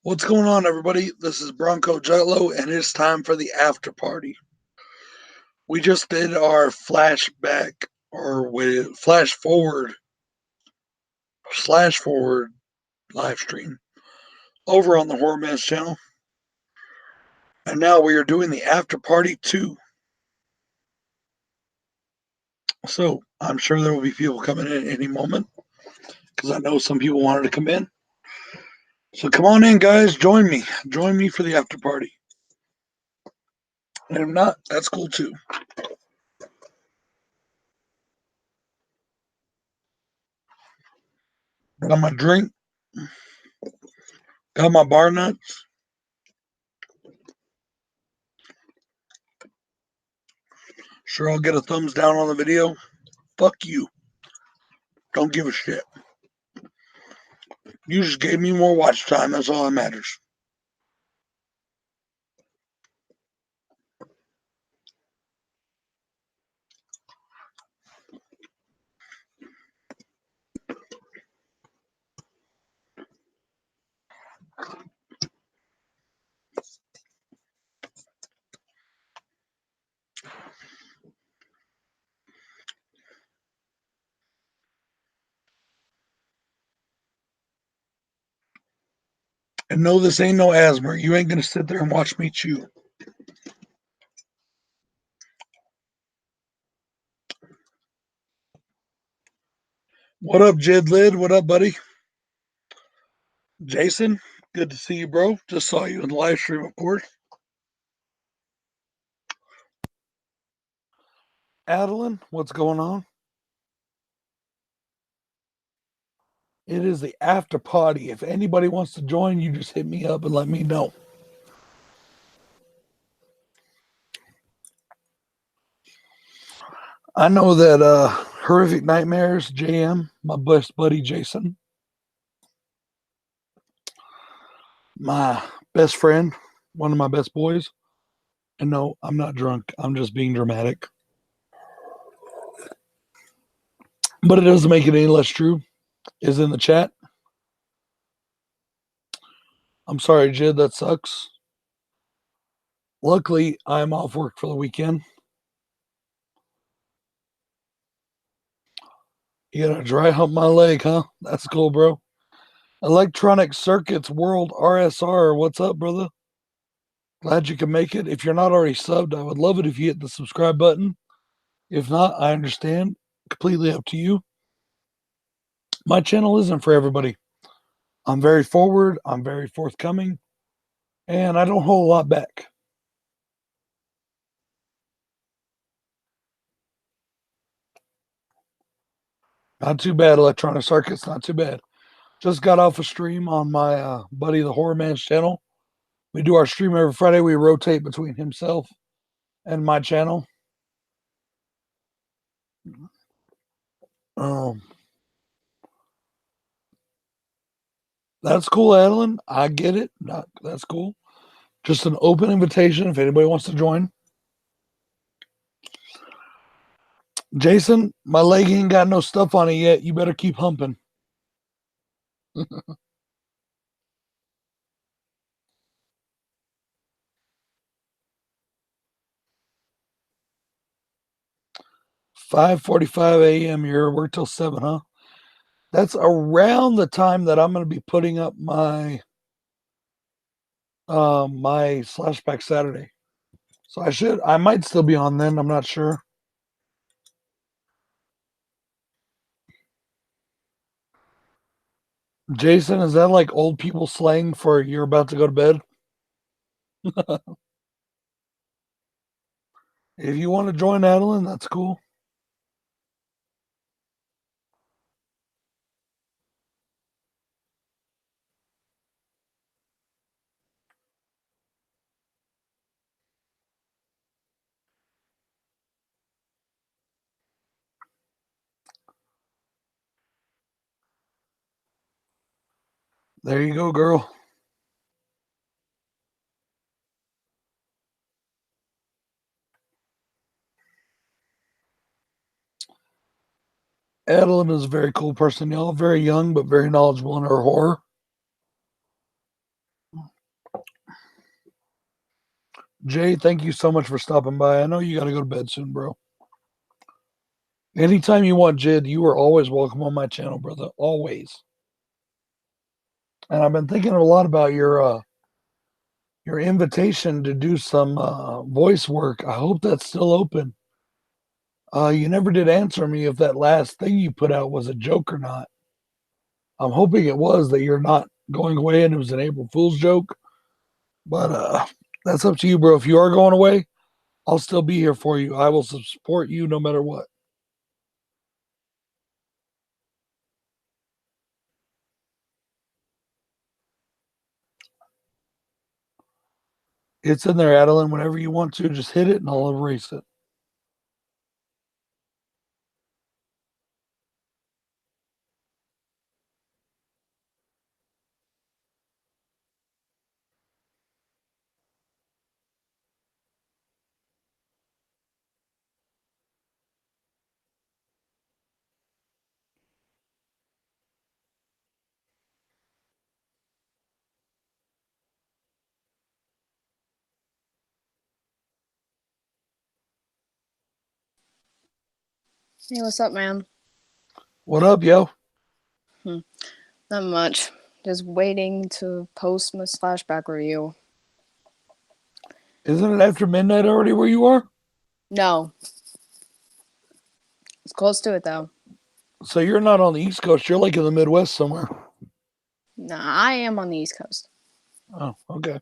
What's going on, everybody? This is Bronco Jutlow, and it's time for the after party. We just did our flashback, or flash forward, slash forward live stream over on the Horror Man's channel, and now we are doing the after party too. So I'm sure there will be people coming in at any moment because I know some people wanted to come in. So come on in, guys. Join me for the after party. And if not, that's cool too. Got my drink, got my bar nuts. Sure, I'll get a thumbs down on the video. Fuck you. Don't give a shit. You just gave me more watch time. That's all that matters. And no, this ain't no asthma. You ain't gonna sit there and watch me chew. What up, Jed Lid? What up, buddy? Jason, good to see you, bro. Just saw you in the live stream, of course. Adeline, what's going on? It is the after party. If anybody wants to join, you just hit me up and let me know. I know that Horrific Nightmares, JM, my best buddy Jason, my best friend, one of my best boys. And no, I'm not drunk. I'm just being dramatic. But it doesn't make it any less true. Is in the chat. I'm sorry, Jed, that sucks. Luckily, I'm off work for the weekend. You gotta dry hump my leg, huh? That's cool, bro. Electronic Circuits World RSR, what's up, brother? Glad you can make it. If you're not already subbed, I would love it if you hit the subscribe button. If not, I understand. Completely up to you. My channel isn't for everybody. I'm very forward, I'm very forthcoming, and I don't hold a lot back. Not too bad, Electronic Circuits, not too bad. Just got off a stream on my buddy, the Horror Man's channel. We do our stream every Friday. We rotate between himself and my channel. That's cool, Adeline. I get it. That's cool. Just an open invitation if anybody wants to join. Jason, my leg ain't got no stuff on it yet. You better keep humping. $5:45 a.m. You're work till 7, huh? That's around the time that I'm going to be putting up my my Slashback Saturday. So I might still be on then. I'm not sure. Jason, is that like old people slang for you're about to go to bed? If you want to join Adeline, that's cool. There you go, girl. Adeline is a very cool person, y'all. Very young, but very knowledgeable in her horror. Jay, thank you so much for stopping by. I know you got to go to bed soon, bro. Anytime you want, Jid, you are always welcome on my channel, brother. Always. And I've been thinking a lot about your invitation to do some voice work. I hope that's still open. You never did answer me if that last thing you put out was a joke or not. I'm hoping it was, that you're not going away and it was an April Fool's joke. But that's up to you, bro. If you are going away, I'll still be here for you. I will support you no matter what. It's in there, Adeline. Whenever you want to, just hit it and I'll erase it. Hey, what's up, man? What up, yo? Not much. Just waiting to post my flashback review. Isn't it after midnight already where you are? No. It's close to it, though. So you're not on the East Coast. You're like in the Midwest somewhere. Nah, I am on the East Coast. Oh, okay.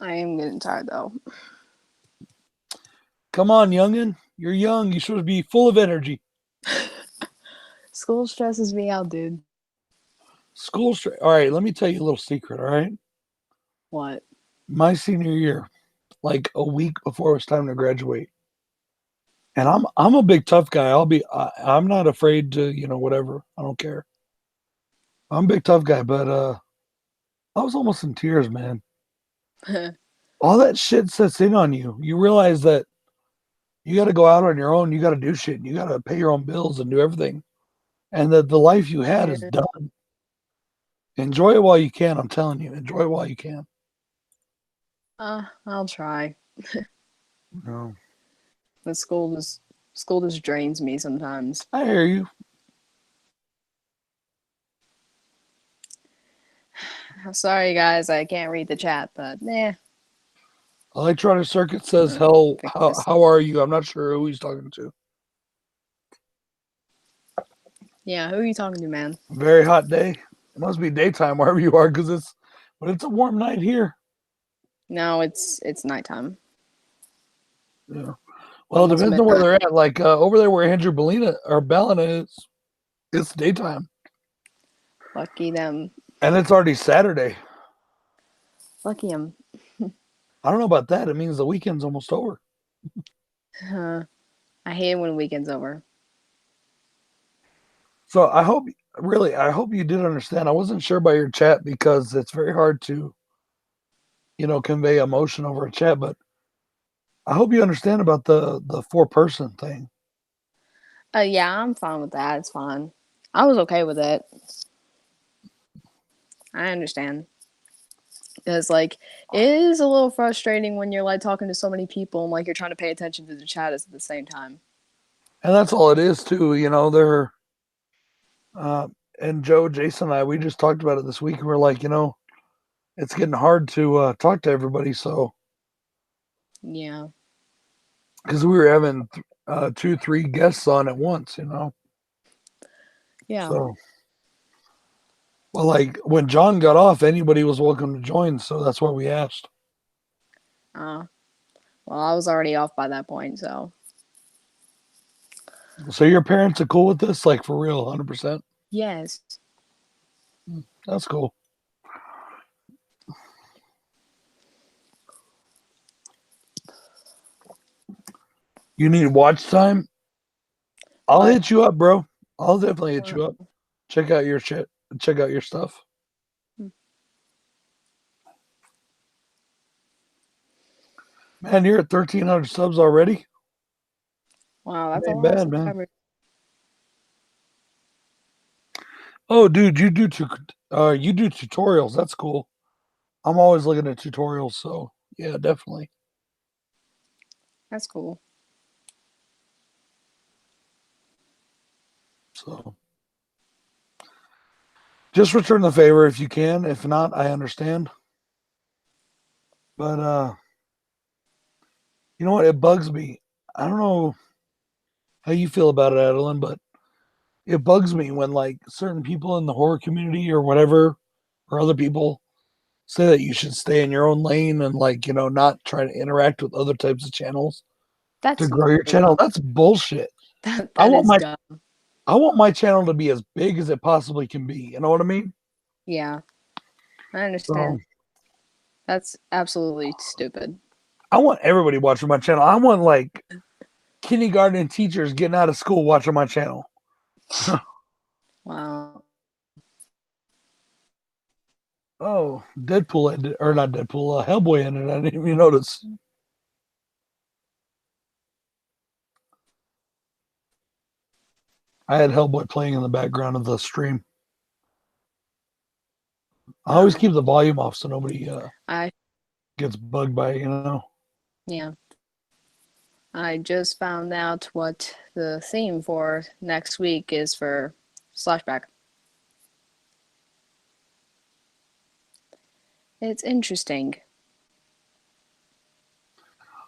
I am getting tired, though. Come on, youngin. You're young. You're supposed to be full of energy. School stresses me out, dude. School straight. All right, let me tell you a little secret. All right. What? My senior year, like a week before it was time to graduate, and I'm a big tough guy. I'm not afraid to whatever. I don't care. I'm a big tough guy, but I was almost in tears, man. All that shit sets in on you. You realize that you got to go out on your own. You got to do shit. You got to pay your own bills and do everything, and that the life you had is done. Enjoy it while you can. I'm telling you, enjoy it while you can. I'll try. No, The school just drains me sometimes. I hear you. I'm sorry, guys. I can't read the chat, but Electronic Circuit says, "Hell, fix how this. how are you?" I'm not sure who he's talking to. Yeah, who are you talking to, man? Very hot day. It must be daytime wherever you are, but it's a warm night here. No, it's nighttime. Yeah. Well, it Almost depends on where midnight. they're at. Like over there where Andrew Ballina is, it's daytime, Lucky them. and it's already Saturday. Lucky them. I don't know about that. It means the weekend's almost over. I hate it when the weekend's over. So I hope you did understand. I wasn't sure by your chat because it's very hard to, convey emotion over a chat. But I hope you understand about the 4-person thing. Yeah, I'm fine with that. It's fine. I was okay with it. I understand. Because, like, it is a little frustrating when you're, like, talking to so many people and, like, you're trying to pay attention to the chat at the same time. And that's all it is too. They're and Joe, Jason, and I, we just talked about it this week. And we're like, it's getting hard to talk to everybody. So Yeah. because we were having 2, 3 guests on at once, Yeah. So well, like when John got off, anybody was welcome to join. So that's why we asked. Well, I was already off by that point, so. So your parents are cool with this, like for real, 100%. Yes. That's cool. You need watch time? I'll What? hit you up, bro. I'll definitely hit you up. Check out your shit. Check out your stuff. Man, you're at 1,300 subs already. Wow, that's That a ain't lot of bad, man. subscribers. Oh, dude, you do tutorials. That's cool. I'm always looking at tutorials, so yeah, definitely. That's cool. So just return the favor if you can. If not, I understand. But you know what? It bugs me. I don't know how you feel about it, Adeline, but it bugs me when like certain people in the horror community or whatever, or other people say that you should stay in your own lane and like, not try to interact with other types of channels to That's grow your lame. channel. That's bullshit. I That want is my dumb. I want my channel to be as big as it possibly can be. You know what I mean? Yeah, I So understand. That's absolutely stupid. I want everybody watching my channel. I want like kindergarten teachers getting out of school watching my channel. Wow. Oh, Deadpool ended, or not Deadpool, Hellboy ended. I didn't even notice. I had Hellboy playing in the background of the stream. I always keep the volume off so nobody I gets bugged by it. Yeah. I just found out what the theme for next week is for Slashback. It's interesting.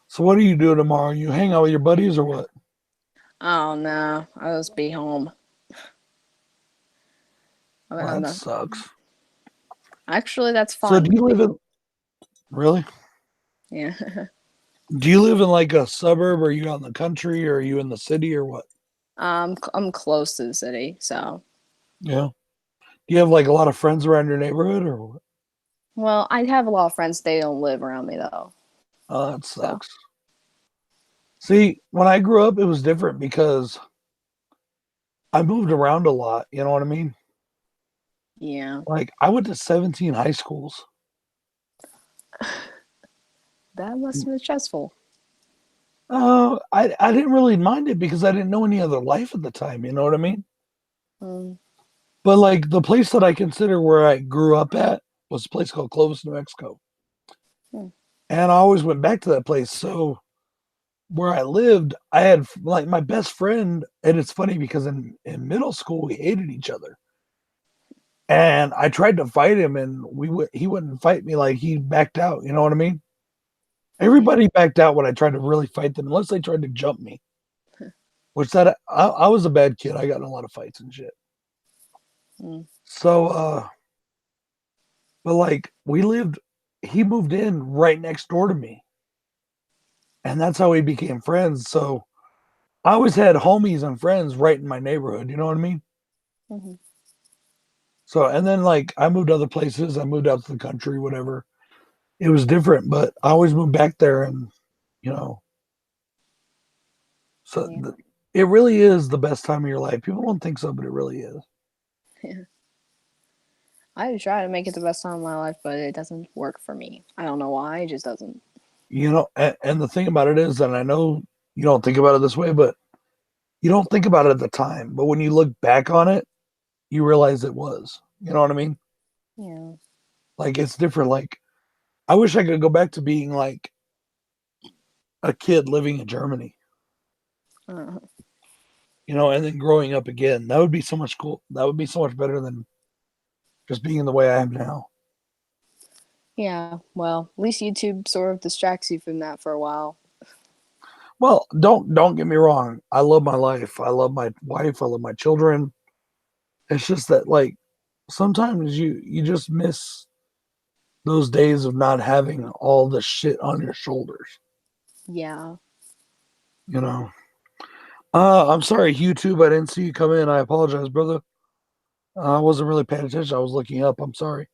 So what do you do tomorrow? You hang out with your buddies or what? Oh no, I'll just be home. Well, that sucks. Actually, that's So fine. do you live in really? Yeah. Do you live in like a suburb? Or are you out in the country? Or are you in the city or what? I'm close to the city, so Yeah. Do you have like a lot of friends around your neighborhood or what? well, I have a lot of friends. They don't live around me though, Oh, that so sucks. See, when I grew up, it was different because I moved around a lot. You know what I mean? yeah, Like I went to 17 high schools. that must have been stressful. I didn't really mind it because I didn't know any other life at the time. You know what I mean? Mm, But like the place that I consider where I grew up at was a place called Clovis, New Mexico, mm, and I always went back to that place. So where I lived, I had like my best friend, and it's funny because in middle school we hated each other, and I tried to fight him, and he wouldn't fight me. Like he backed out. You know what I mean? yeah. Everybody backed out when I tried to really fight them, unless they tried to jump me. Which I was a bad kid. I got in a lot of fights and shit. Mm, So but like he moved in right next door to me. And that's how we became friends. So I always had homies and friends right in my neighborhood, you know what I mean? mm-hmm. So and then like I moved other places, I moved out to the country, whatever. It was different, but I always moved back there and you know, so Yeah. it really is the best time of your life. People don't think so, but it really is. Yeah. I try to make it the best time of my life, but it doesn't work for me. I don't know why. It just doesn't. And the thing about it is, and I know you don't think about it this way, but you don't think about it at the time. But when you look back on it, you realize it was. You know what I mean? Yeah. Like it's different. Like I wish I could go back to being like a kid living in Germany, Uh, and then growing up again. That would be so much cool. That would be so much better than just being the way I am now. yeah. Well, at least YouTube sort of distracts you from that for a while. Well, don't get me wrong. I love my life. I love my wife. I love my children. It's just that like sometimes you just miss those days of not having all the shit on your shoulders. Yeah. You know. I'm sorry, YouTube. I didn't see you come in. I apologize, brother. I wasn't really paying attention. I was looking up. I'm sorry.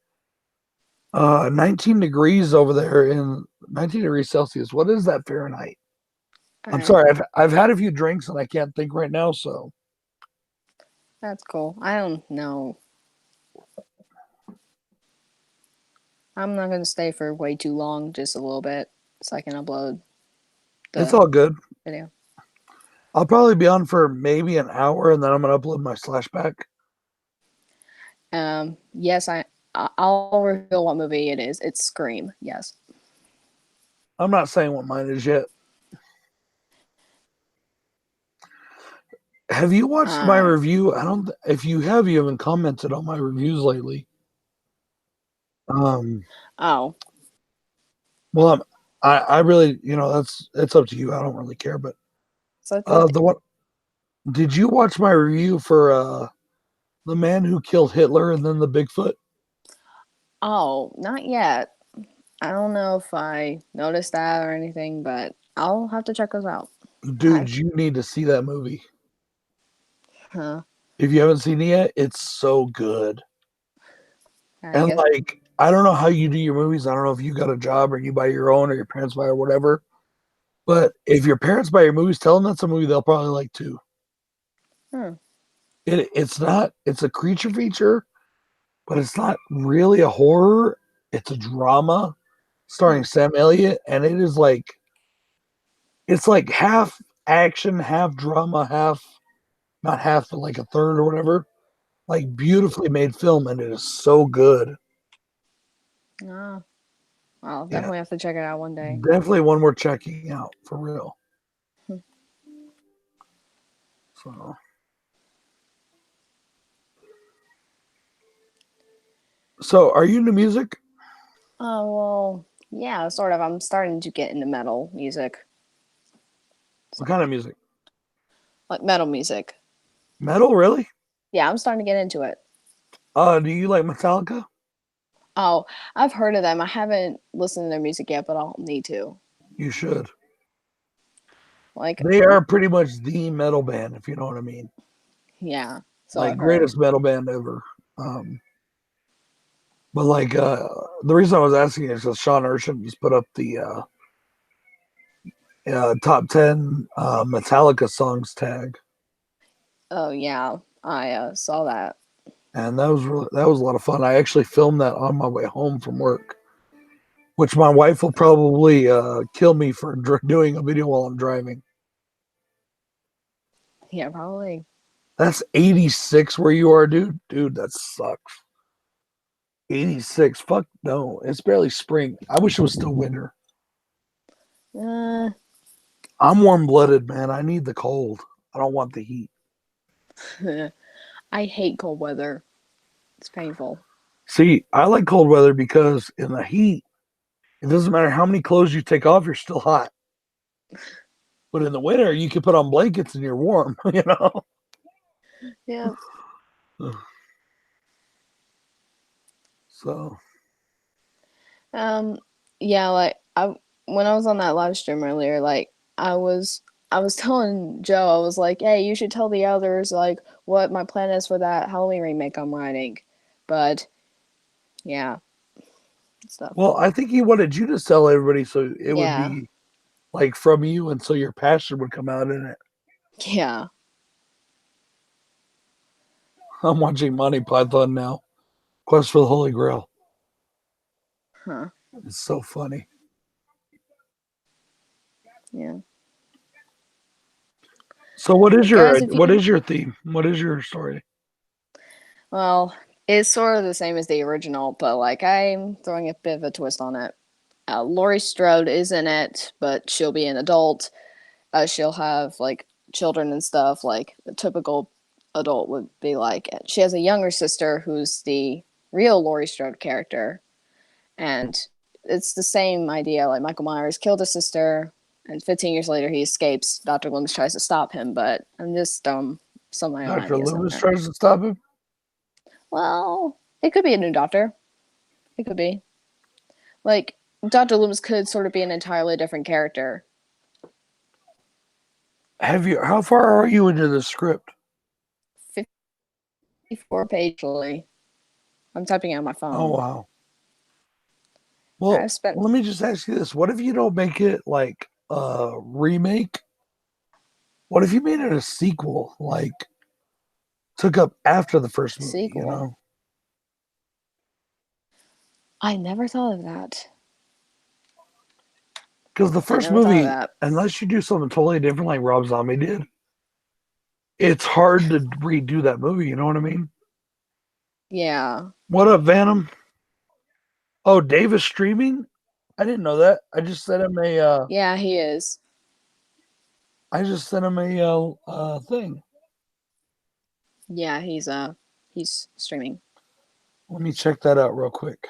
19 degrees over there in 19 degrees Celsius. What is that Fahrenheit? I'm I sorry. I've had a few drinks and I can't think right now. So That's cool. I don't know. I'm not gonna stay for way too long, just a little bit, so I can upload it's the all good. video. I'll probably be on for maybe an hour and then I'm gonna upload my slashback. Yes, I'll reveal what movie it is. It's Scream. Yes. I'm not saying what mine is yet. Have you watched my Uh, review? I don't. If you have, you haven't commented on my reviews lately. oh, Well, I really, it's up to you. I don't really care. But so the the one, did you watch my review for the man who killed Hitler and then the Bigfoot? oh, not yet. I don't know if I noticed that or anything, but I'll have to check those out. Dude, you need to see that movie. Huh. If you haven't seen it yet, it's so good. I And guess. like, I don't know how you do your movies. I don't know if you got a job or you buy your own or your parents buy or whatever. But if your parents buy your movies, tell them that's a movie they'll probably like too. Hmm. It's not. It's a creature feature, but it's not really a horror. It's a drama starring Sam Elliott, and it's like half action, half drama, half not half, but like a third or whatever. Like beautifully made film, and it is so good. Oh, I'll Yeah, definitely have to check it out one day. definitely one worth checking out for real. Hmm. So, are you into music? Oh, well, yeah, sort of. I'm starting to get into metal music. What kind of music? Like metal music. Metal, really? Yeah, I'm starting to get into it. Do you like Metallica? Oh, I've heard of them. I haven't listened to their music yet, but I'll need to. You should. Like, They are pretty much the metal band, if you know what I mean. yeah, so Like I've heard. greatest metal band ever. Um, but like the reason I was asking is because Sean Urchin just put up the top 10 Metallica songs tag, Oh, yeah, I saw that. and that was a lot of fun. I actually filmed that on my way home from work, which my wife will probably kill me for doing a video while I'm driving. Yeah, probably. That's 86 where you are, dude. Dude, that sucks. 86. Fuck no. It's barely spring. I wish it was still winter. Uh, I'm warm blooded, man. I need the cold. I don't want the heat. I hate cold weather. It's painful. See, I like cold weather because in the heat, it doesn't matter how many clothes you take off, you're still hot. But in the winter, you can put on blankets and you're warm, you know? Yeah. So, Um, yeah, like when I was on that live stream earlier, like I was telling Joe, I was like, "Hey, you should tell the others like what my plan is for that Halloween remake I'm writing." But yeah, stuff. well, I think he wanted you to tell everybody so it would Yeah. be like from you and so your passion would come out in it. Yeah. I'm watching Monty Python now. Quest for the Holy Grail. Huh. It's so funny. Yeah. So Guys, if what you is your theme? What is your story? well, it's sort of the same as the original, but like I'm throwing a bit of a twist on it. Laurie Strode is in it, but she'll be an adult. She'll have like children and stuff like a typical adult would be like. She has a younger sister who's the real Laurie Strode character, and it's the same idea. Like Michael Myers killed his sister, and 15 years later he escapes. Dr. Loomis tries to stop him, but I'm just some of my own Dr. ideas in Loomis there. tries to stop him? Well, it could be a new doctor. It could be like Dr. Loomis could sort of be an entirely different character. How far are you into the script? 54 page. I'm typing it on my Oh phone. wow. Well, I've spent let me just ask you this. What if you don't make it like a remake? What if you made it a sequel, like took up after the first movie, you sequel. know? I never thought of that. Because the I first never thought of movie, that. unless you do something totally different like Rob Zombie did, it's hard to redo that movie, you know what I mean? Yeah. What up, Venom? Oh, Dave is streaming? I didn't know that. I just sent him a Yeah, he is. thing. Yeah, he's streaming. Let me check that out real quick.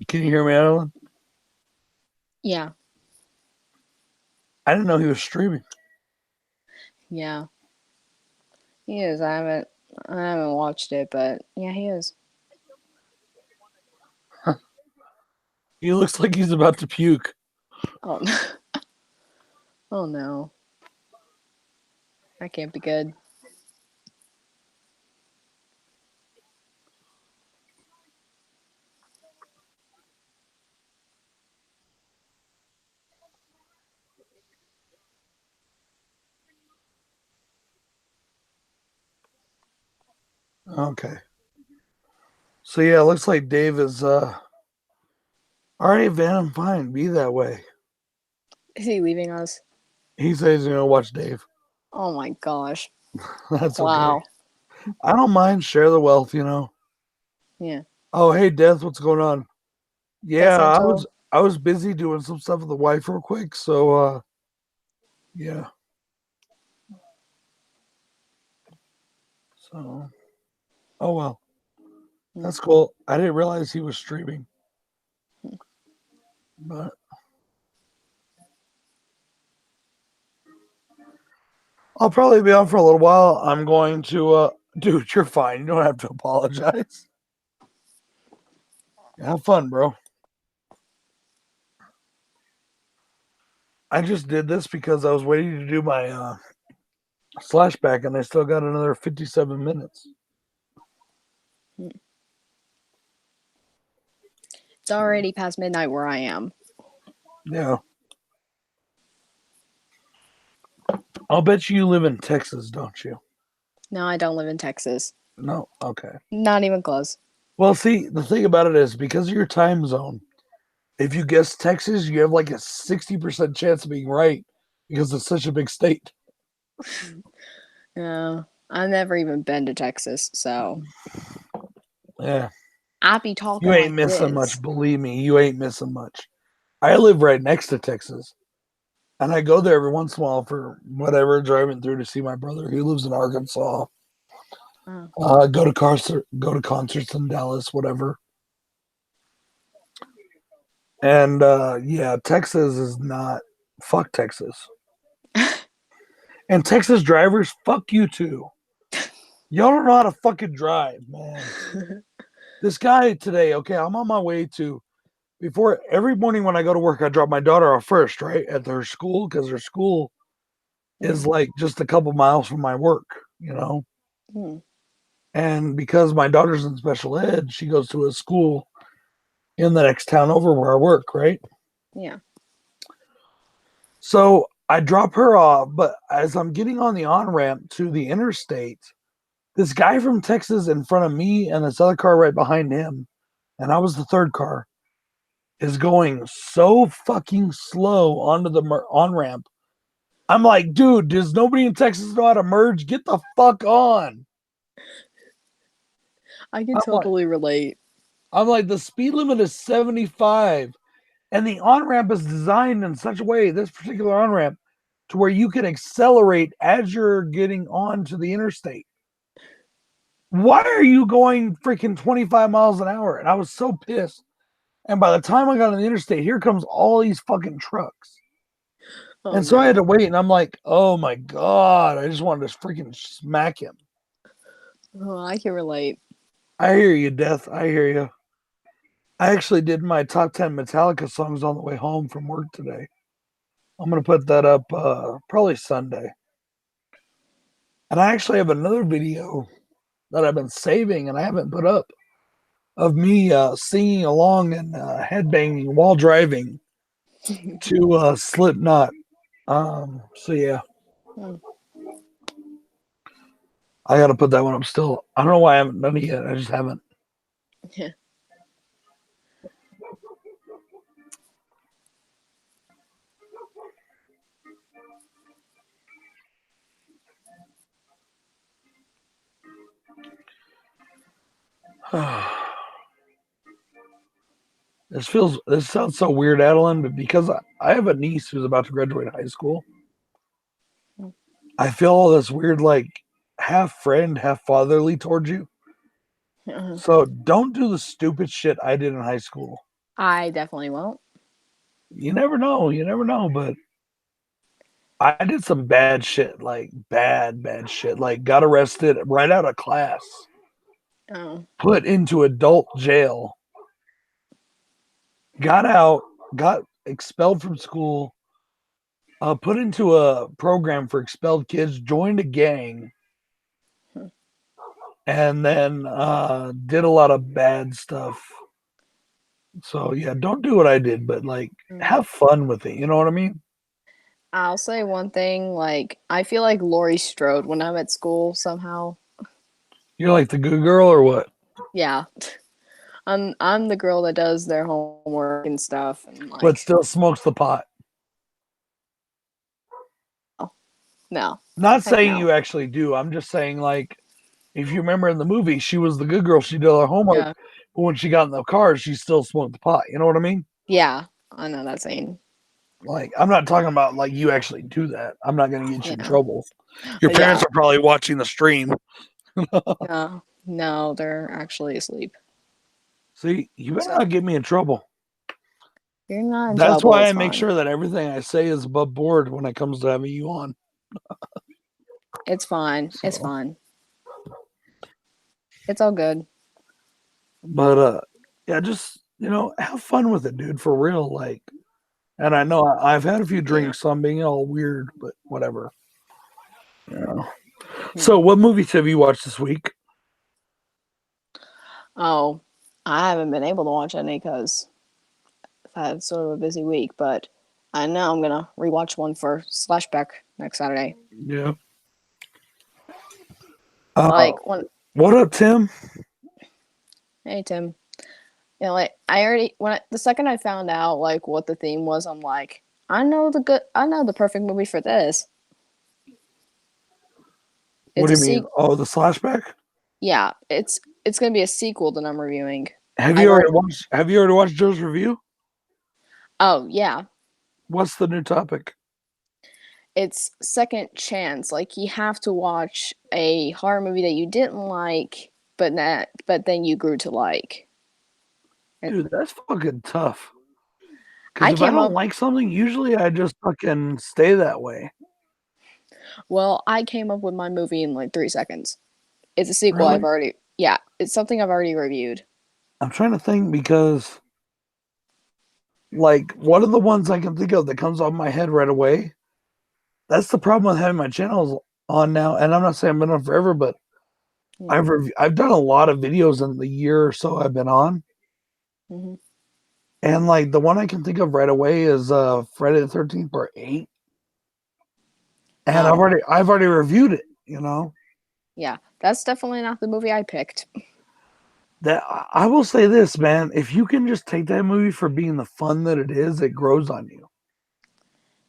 Can you hear me, Adeline? Yeah, I didn't know he was streaming. yeah, he is. I haven't watched it, but yeah, he is. He looks like he's about to puke. Oh no. Oh no. That can't be good. Okay. So yeah, it looks like Dave is all right, Van, I'm fine. Be that way. Is he leaving us? He says he's gonna watch Dave. Oh my gosh. That's okay. Wow. I don't mind. Share the wealth, you know. Yeah. Oh, hey, Death, what's going on? Yeah, Death Angel. I was busy doing some stuff with the wife real quick, so yeah. So oh well. That's cool. I didn't realize he was streaming. But I'll probably be on for a little while. I'm going to dude, you're fine. You don't have to apologize. Have fun, bro. I just did this because I was waiting to do my slashback and I still got another 57 minutes. It's already past midnight where I am. Yeah. I'll bet you live in Texas, don't you? No, I don't live in Texas. No? Okay. Not even close. Well, see, the thing about it is because of your time zone, if you guess Texas, you have like a 60% chance of being right because it's such a big state. No, I've never even been to Texas, so Yeah. I be talking You ain't like missing this. much. Believe me, you ain't missing much. I live right next to Texas. And I go there every once in a while for whatever, driving through to see my brother. He lives in Arkansas. Go to concerts in Dallas, whatever. And yeah, Texas is not. Fuck Texas. And Texas drivers, fuck you too. Y'all don't know how to fucking drive, man. This guy today, okay, I'm on my way to. Before every morning when I go to work, I drop my daughter off first, right, at her school because her school is like just a couple miles from my work, you know. And because my daughter's in special ed, she goes to a school in the next town over where I work, right? Yeah. So I drop her off, but as I'm getting on the on ramp to the interstate, this guy from Texas in front of me and this other car right behind him, and I was the third car, is going so fucking slow onto the on ramp. I'm like, dude, does nobody in Texas know how to merge? Get the fuck on. I can totally relate. I'm like, the speed limit is 75, and the on ramp is designed in such a way, this particular on ramp, to where you can accelerate as you're getting onto the interstate. why are you going freaking 25 miles an hour? And I was so pissed. And by the time I got on the interstate, here comes all these fucking trucks. Oh, And so I had to no. wait, and I'm like, oh my God, I just wanted to freaking smack him. Oh, I can relate. I hear you, Death. I hear you. I actually did my top 10 Metallica songs on the way home from work today. I'm going to put that up probably Sunday. And I actually have another video that I've been saving and I haven't put up of me singing along and headbanging while driving to Slipknot. So yeah, Hmm. I got to put that one up still. I don't know why I haven't done it yet. I just haven't. Yeah. This sounds so weird, Adeline, but because I have a niece who's about to graduate high school, I feel all this weird, like, half friend, half fatherly towards you. So don't do the stupid shit I did in high school. I definitely won't. You never know. You never know. But I did some bad shit, like bad shit. Like got arrested right out of class, Oh. put into adult jail, got out, got expelled from school, put into a program for expelled kids, joined a gang, and then did a lot of bad stuff. So yeah, don't do what I did, but like have fun with it. You know what I mean? I'll say one thing, like I feel like Laurie Strode when I'm at school somehow. You're like the good girl or what? Yeah. I'm the girl that does their homework and stuff and But like still smokes the pot. oh, no. Not Heck saying no. you actually do. I'm just saying like if you remember in the movie, she was the good girl. She did her homework, Yeah. but when she got in the car, she still smoked the pot. You know what I mean? Yeah. I know that saying. Like, I'm not talking about like you actually do that. I'm not going to get you in Yeah. trouble. Your parents Yeah. are probably watching the stream. No. No, they're actually asleep. See, you better So not get me in trouble. you're not in That's trouble, why it's I make fine. sure that everything I say is above board when it comes to having you on. It's fine. It's So, fine. It's all good. but yeah, just have fun with it, dude. For real, like. And I know I've had a few Yeah. drinks, so I'm being all weird, but whatever. Yeah. Hmm. So, what movies have you watched this week? Oh, I haven't been able to watch any because I've had sort of a busy week, but I know I'm gonna rewatch one for Slashback next Saturday. Yeah. Like when What up, Tim? hey Tim. You know, like I already the second I found out like what the theme was, I'm like, I know the perfect movie for this. What It's do a you mean? Oh, the slashback? yeah, it's gonna be a sequel that I'm reviewing. Have I've you already already watched? Have you already watched Joe's review? oh yeah, What's the new topic? it's Second Chance. Like you have to watch a horror movie that you didn't like, but then you grew to like. And Dude, that's fucking tough. Because I if I came don't up like something, usually I just fucking stay that way. I came up with my movie in like 3 seconds. It's a sequel Really? I've already yeah, it's something I've already reviewed. I'm trying to think because, like, one of the ones I can think of that comes off my head right away. That's the problem with having my channels on now. And I'm not saying I've been on forever, but Yeah. I've done a lot of videos in the year or so I've been on. Hmm. And like the one I can think of right away is Friday the 13th Part 8. And Oh, I've already reviewed it, you know. yeah. That's definitely not the movie I picked. That I will say this, man, if you can just take that movie for being the fun that it is, it grows on you.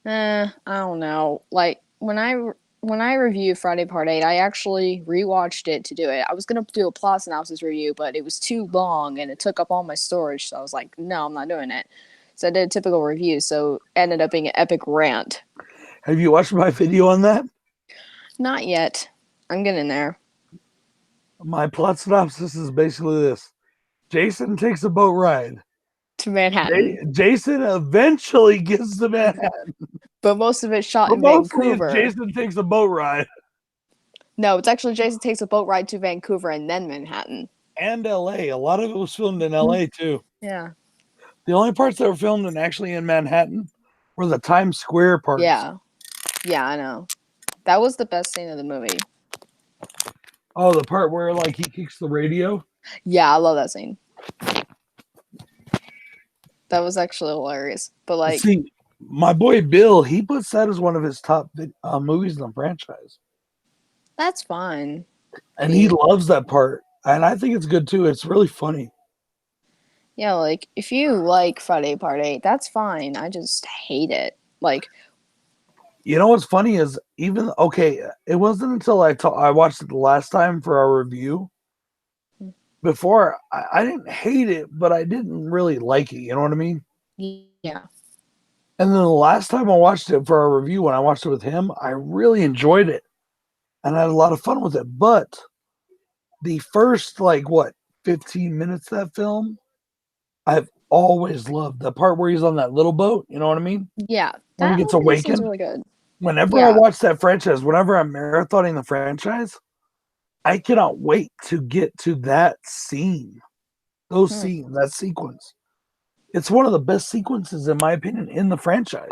I don't know. Like when I reviewed Friday Part 8, I actually rewatched it to do it. I was gonna do a plot synopsis review, but it was too long and it took up all my storage, so I was like, no, I'm not doing it. So I did a typical review, so it ended up being an epic rant. Have you watched my video on that? Not yet. I'm getting there. My plot synopsis is basically this: Jason takes a boat ride. To Manhattan. Jason eventually gets to Manhattan, But most of it's shot but in mostly it's Vancouver. Jason takes a boat ride. No, it's actually Jason takes a boat ride to Vancouver and then Manhattan. And LA. A lot of it was filmed in Mm-hmm. LA too. Yeah. The only parts that were filmed actually in Manhattan were the Times Square parts. Yeah. Yeah, I know. That was the best scene of the movie. Oh, the part where like he kicks the radio? Yeah, I love that scene. That was actually hilarious. But like, see, my boy Bill, he puts that as one of his top movies in the franchise. That's fine. And he loves that part. And I think it's good too. It's really funny. Yeah, like if you like Friday Part 8, that's fine. I just hate it. Like, you know what's funny is even okay, it wasn't until I watched it the last time for our review. Before I didn't hate it, but I didn't really like it. You know what I mean? Yeah. And then the last time I watched it for our review, when I watched it with him, I really enjoyed it. And I had a lot of fun with it. But the first, 15 minutes of that film, I've always loved the part where he's on that little boat. You know what I mean? Yeah. When he gets awakened. Really good. Whenever I watch that franchise, whenever I'm marathoning the franchise, I cannot wait to get to that scene. Those scenes, that sequence. It's one of the best sequences, in my opinion, in the franchise.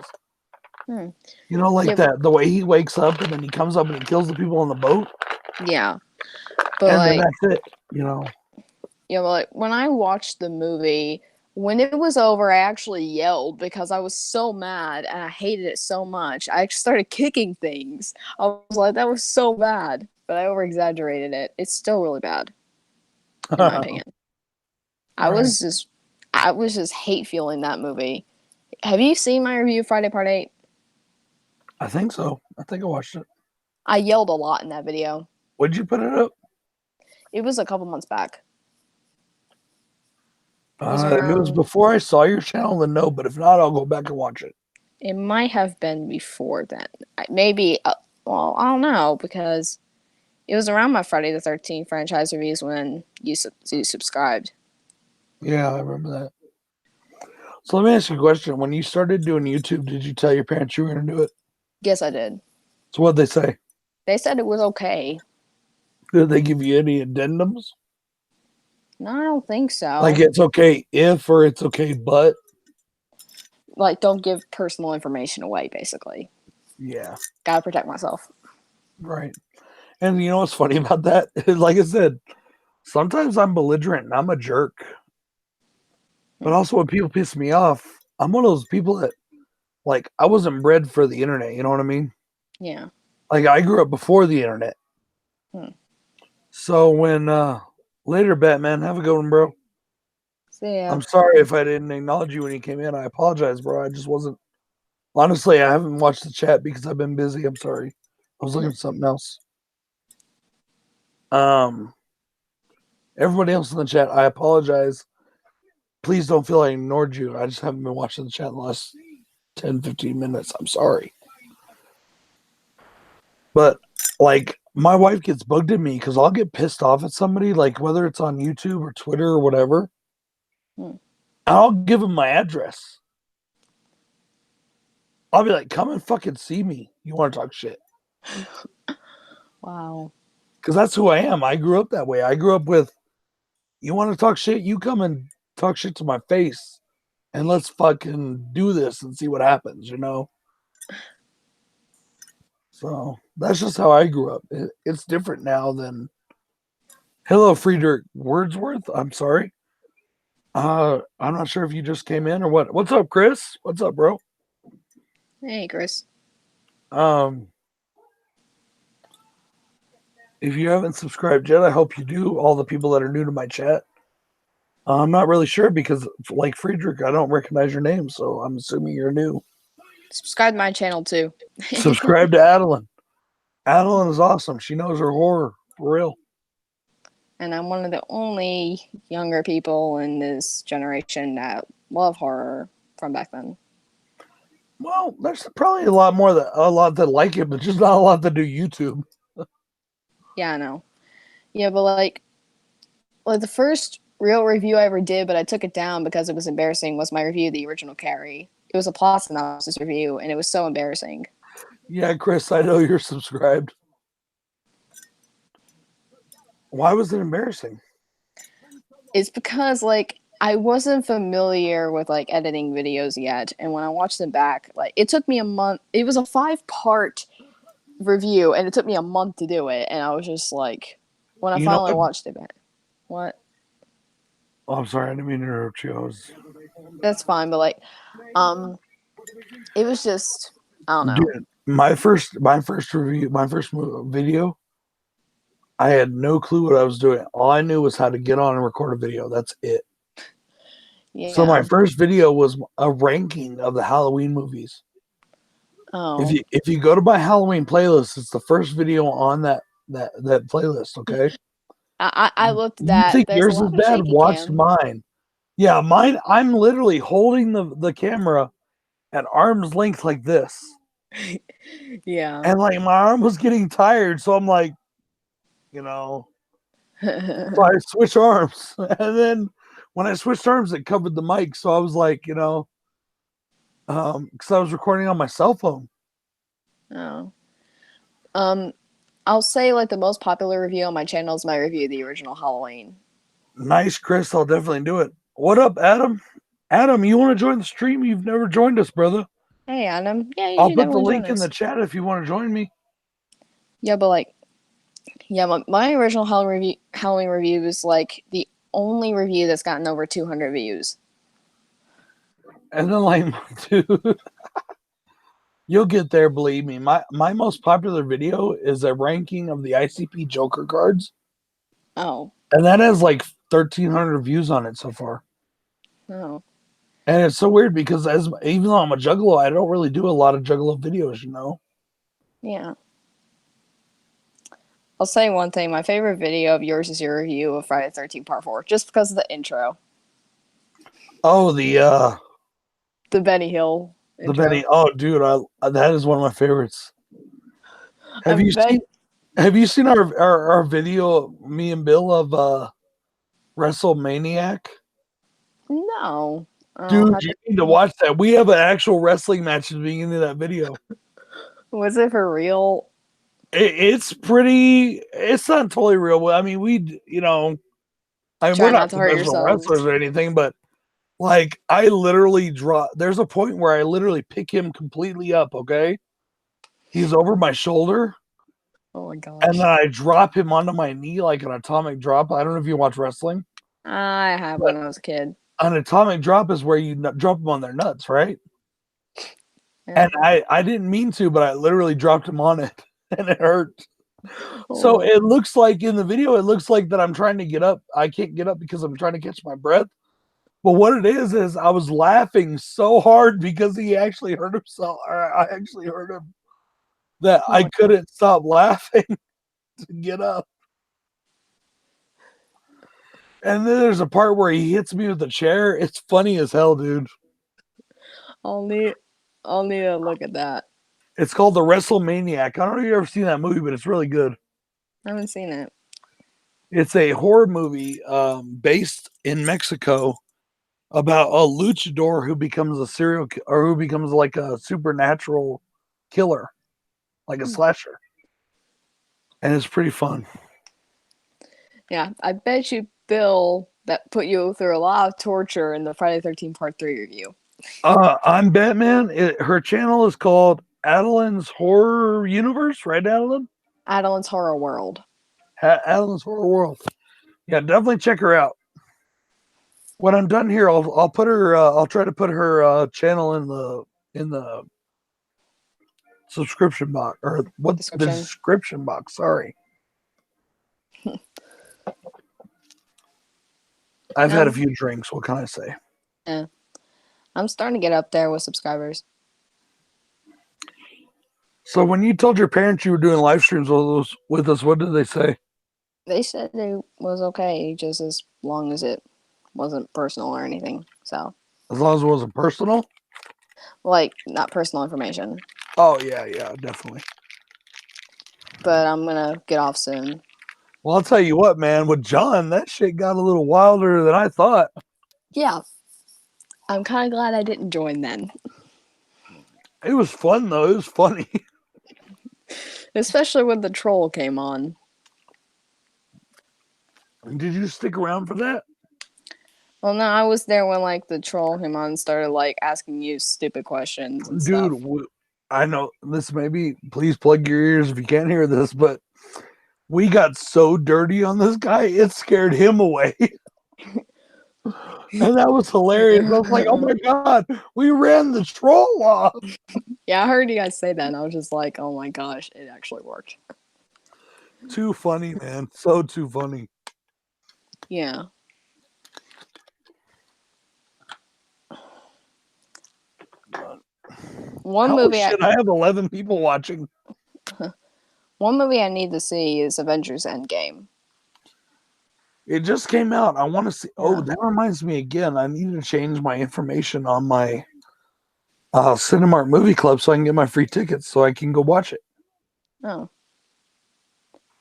You know, that the way he wakes up and then he comes up and he kills the people on the boat. Yeah. But and then that's it, you know. Yeah, like when I watched the movie, when it was over, I actually yelled because I was so mad and I hated it so much. I started kicking things. I was like, that was so bad, but I over exaggerated it. It's still really bad, in my opinion. I was just hate feeling that movie. Have you seen my review of Friday Part 8? I think so. I think I watched it. I yelled a lot in that video. When'd you put it up? It was a couple months back. If it was before I saw your channel, then no. But if not, I'll go back and watch it. It might have been before then. Maybe, well, I don't know, because it was around my Friday the 13th franchise reviews when you subscribed. Yeah, I remember that. So let me ask you a question. When you started doing YouTube, did you tell your parents you were going to do it? Yes, I did. So what'd they say? They said it was okay. Did they give you any addendums? No, I don't think so. Like it's okay if, or it's okay but? Like, don't give personal information away, basically. Yeah. Gotta protect myself. Right. And you know what's funny about that? Like I said, sometimes I'm belligerent and I'm a jerk. But also when people piss me off, I'm one of those people that, like, I wasn't bred for the internet. You know what I mean? Yeah. Like, I grew up before the internet. So when, later, Batman, have a good one, bro. See ya. I'm sorry if I didn't acknowledge you when you came in. I apologize, bro. I just wasn't. Honestly, I haven't watched the chat because I've been busy. I'm sorry. I was looking at something else. Everybody else in the chat, I apologize. Please don't feel I ignored you. I just haven't been watching the chat in the last 10, 15 minutes. I'm sorry. But, like, my wife gets bugged at me because I'll get pissed off at somebody, like, whether it's on YouTube or Twitter or whatever. I'll give them my address. I'll be like, come and fucking see me. You want to talk shit. Wow. Because that's who I am. I grew up that way. I grew up with, you want to talk shit? You come and talk shit to my face. And let's fucking do this and see what happens, you know? So that's just how I grew up. It's different now than. Hello, Friedrich Wordsworth. I'm sorry. I'm not sure if you just came in or what. What's up, Chris? What's up, bro? Hey, Chris. If you haven't subscribed yet, I hope you do. All the people that are new to my chat. I'm not really sure because, like Friedrich, I don't recognize your name, so I'm assuming you're new. Subscribe to my channel too. Subscribe to Adeline. Adeline is awesome. She knows her horror for real. And I'm one of the only younger people in this generation that love horror from back then. Well, there's probably a lot that like it, but just not a lot that do YouTube. Yeah, I know. Yeah, but like the first real review I ever did, but I took it down because it was embarrassing, was my review of the original Carrie. It was a plot synopsis review, and it was so embarrassing. Yeah, Chris, I know you're subscribed. Why was it embarrassing? It's because like I wasn't familiar with like editing videos yet, and when I watched them back, like it took me a month. It was a 5-part review, and it took me a month to do it, and I was just like, when I You know finally what? watched it back, what? Oh, I'm sorry, I didn't mean to interrupt you. I was, That's fine, but like, um, it was just I don't know. dude, my first review, my first video. I had no clue what I was doing. All I knew was how to get on and record a video. That's it. So my Yeah. first video was a ranking of the Halloween movies. Oh. If you go to my Halloween playlist, it's the first video on that playlist. Okay. I looked at You that. think There's a yours is lot of bad? shaky Watch cam. mine. Yeah, mine. I'm literally holding the camera at arm's length like this, Yeah. and like my arm was getting tired, so I'm like, you know, so I switch arms, and then when I switched arms, it covered the mic, so I was like, because I was recording on my cell phone. Oh. Um, I'll say like the most popular review on my channel is my review of the original Halloween. Nice, Chris. I'll definitely do it. What up, Adam? Adam, you want to join the stream? You've never joined us, brother. Hey, Adam. Yeah, you I'll should put the definitely join link in the us. chat if you want to join me. Yeah, but like, yeah, my original Halloween review is like the only review that's gotten over 200 views. And then, like, dude, you'll get there. Believe me. My most popular video is a ranking of the ICP Joker cards, Oh, and that has like 1,300 views on it so far. oh, And it's so weird because even though I'm a juggalo, I don't really do a lot of juggalo videos. yeah. I'll say one thing. My favorite video of yours is your review of Friday the 13th Part 4, just because of the intro. Oh, The Benny Hill the intro. Benny. Oh, dude, that is one of my favorites. I Have you bet. seen Have you seen our video, me and Bill, of WrestleManiac? No. I'll Dude, have you to. need to watch that. We have an actual wrestling match at the beginning of that video. Was it for real? It's pretty. It's not totally real. I mean, we're Try not not to hurt professional wrestlers yourselves. or anything, but like, I literally draw. There's a point where I literally pick him completely up. Okay, he's over my shoulder, Oh my and gosh. then I drop him onto my knee like an atomic drop. I don't know if you watch wrestling, I have but when I was a kid. an atomic drop is where you drop them on their nuts, right? Yeah. And I didn't mean to, but I literally dropped him on it, and it hurt. So Oh. it looks like in the video, it looks like that I'm trying to get up. I can't get up because I'm trying to catch my breath. But what it is I was laughing so hard because he actually hurt himself. Or I actually hurt him that Oh I my god. couldn't stop laughing to get up. And then there's a part where he hits me with a chair. It's funny as hell, dude. I'll need I'll need to look at that. It's called The WrestleManiac. I don't know if you've ever seen that movie, but it's really good. I haven't seen it. It's a horror movie based in Mexico about a luchador who becomes a or who becomes like a supernatural killer, like a slasher. And it's pretty fun. Yeah, I bet you Bill that put you through a lot of torture in the Friday the 13th Part 3 review. I'm Batman. Her channel is called Adeline's Horror Universe, right, Adeline? Adeline's Horror World. Adeline's Horror World. Yeah, definitely check her out. When I'm done here, I'll put her. I'll try to put her channel in the subscription box, or what, the Description. description box. Sorry, I've had a few drinks. What can I say? Yeah. I'm starting to get up there with subscribers. So when you told your parents you were doing live streams with us, what did they say? They said it was okay, just as long as it wasn't personal or anything. So, As long as it wasn't personal. like, not personal information. Oh yeah, definitely. But I'm gonna get off soon. Well, I'll tell you what, man. With John, that shit got a little wilder than I thought. Yeah. I'm kind of glad I didn't join then. It was fun though. It was funny. Especially when the troll came on. Did you stick around for that? Well, no, I was there when like the troll came on and started like asking you stupid questions and stuff. Dude, I know this may be, please plug your ears if you can't hear this, but we got so dirty on this guy, it scared him away. And that was hilarious. I was like, oh my God, we ran the troll off. Yeah, I heard you guys say that, and I was just like, oh my gosh, it actually worked. Too funny, man. So too funny. Yeah. One Holy movie shit, I have 11 people watching. One movie I need to see is Avengers Endgame. It just came out. I want to see. Oh, Yeah. that reminds me again. I need to change my information on my Cinemark Movie Club so I can get my free tickets so I can go watch it. Oh.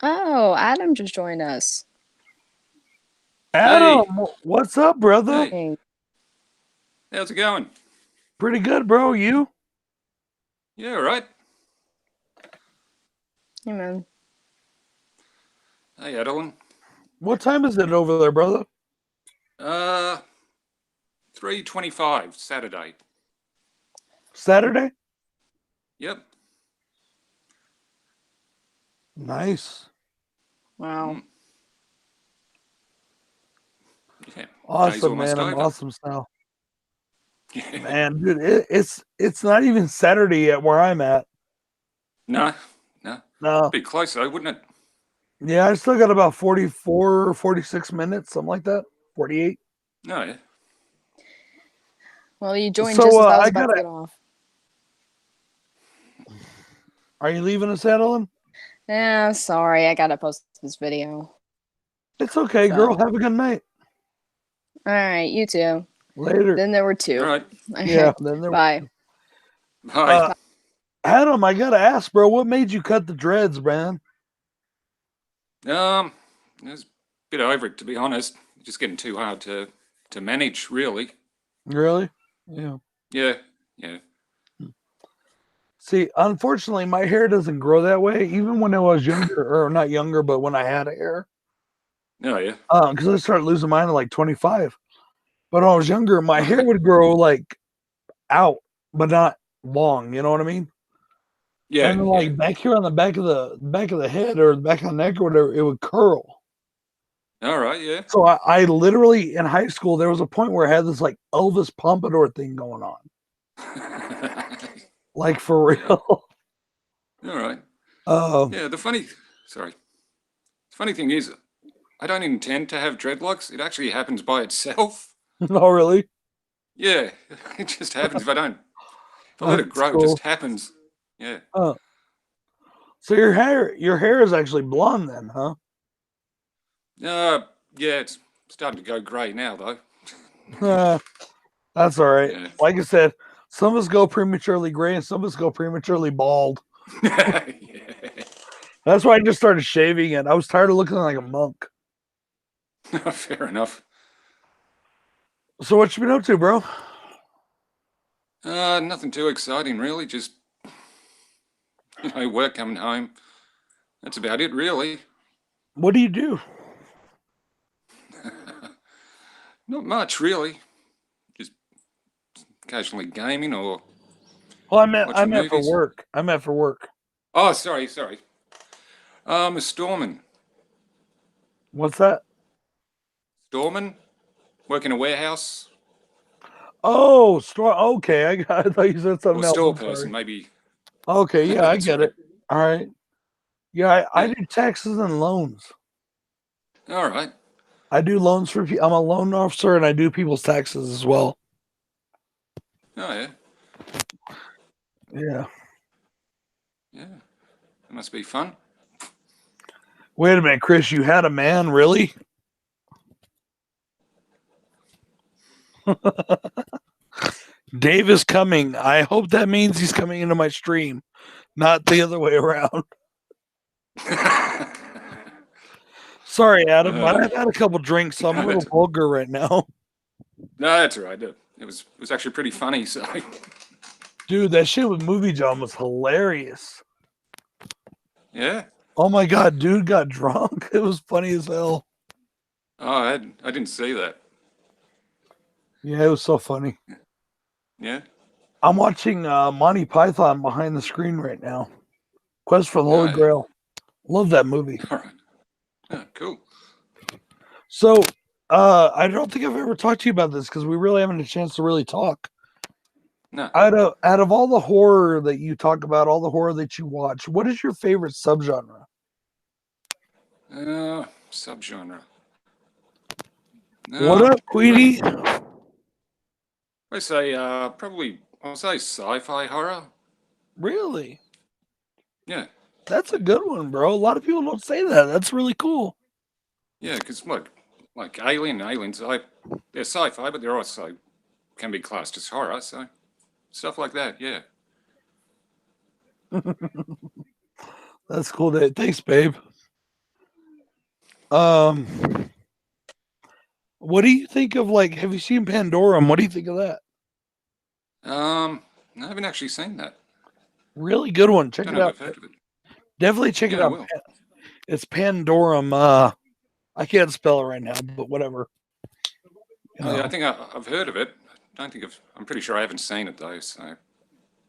Oh, Adam just joined us. Adam, what's up, brother? Hey. How's it going? Pretty good, bro. You? Yeah, right. Hey, man. Hey, Adeline. What time is it over there, brother? 3:25 Saturday. Saturday? Yep. Nice. Wow. Yeah. Awesome, man. I'm awesome style. Man, dude, it's not even Saturday yet where I'm at. No. No. Be close though, wouldn't it? Yeah, I still got about 44 or 46 minutes, something like that. 48. No, yeah. Well, you joined just as I was about to get off. Are you leaving us, Adeline? Yeah, sorry. I gotta post this video. It's okay, girl. Have a good night. All right, you too. Later. Then there were two. All right. Yeah, then there Bye. Bye. Adam, I gotta ask, bro, what made you cut the dreads, man? It was a bit over it, to be honest. Just getting too hard to manage, really. Really? Yeah. Yeah. See, unfortunately, my hair doesn't grow that way. Even when I was younger, or not younger, but when I had hair. Oh, yeah. Because I started losing mine at like 25. But when I was younger, my hair would grow like out, but not long. You know what I mean? Yeah. And then, like back here on the back of the head or the back of the neck or whatever, it would curl. All right, yeah. So I literally in high school there was a point where I had this like Elvis Pompadour thing going on. Like for real. All right. Yeah, the funny thing is, I don't intend to have dreadlocks. It actually happens by itself. Oh, really? Yeah, it just happens if I don't. If I let it grow, cool. It just happens. Yeah. So your hair is actually blonde then, huh? Yeah, it's starting to go grey now, though. That's all right. Yeah. Like I said, some of us go prematurely gray and some of us go prematurely bald. Yeah. That's why I just started shaving it. I was tired of looking like a monk. Fair enough. So what you been up to, bro? Nothing too exciting, really. Just, work, coming home. That's about it, really. What do you do? Not much, really. Just occasionally gaming or. Well, I meant for movies. work. I meant for work. Oh, sorry. A storeman. What's that? Storeman? Work in a warehouse. Oh, store. Okay, I thought you said something Or else. store person, maybe. Okay, yeah, I get it. All right. Yeah, I Yeah. do taxes and loans. All right. I do loans for people. I'm a loan officer and I do people's taxes as well. Oh, yeah. Yeah. Yeah. That must be fun. Wait a minute, Chris, you had a man, really? Dave is coming. I hope that means he's coming into my stream, not the other way around. Sorry, Adam. I've had a couple drinks, so I'm a No, little that's- vulgar right now. No, that's all right. It was actually pretty funny. So Dude, that shit with Movie John was hilarious. yeah. Oh my god, dude got drunk. It was funny as hell. Oh, I didn't see that. Yeah, it was so funny. Yeah. I'm watching Monty Python behind the screen right now. Quest for the Holy Yeah. Grail. Love that movie. All right. Yeah, cool. So, I don't think I've ever talked to you about this because we really haven't had a chance to really talk. No. Out of all the horror that you talk about, all the horror that you watch, what is your favorite subgenre? Subgenre. What up, Queenie? I say probably I'll say sci-fi horror. Really? Yeah. That's a good one, bro. A lot of people don't say that. That's really cool. Yeah, because like aliens, they're sci-fi, but they're also can be classed as horror. So stuff like that. Yeah. That's cool. Thanks, babe. What do you think of like? Have you seen Pandorum? What do you think of that? I haven't actually seen that. Really good one. Check Don't it know out. if I've heard of it. Definitely check it Yeah, I out. will. It's Pandorum. I can't spell it right now, but whatever. Oh, yeah, I think I've heard of it. I don't think I'm pretty sure I haven't seen it though. So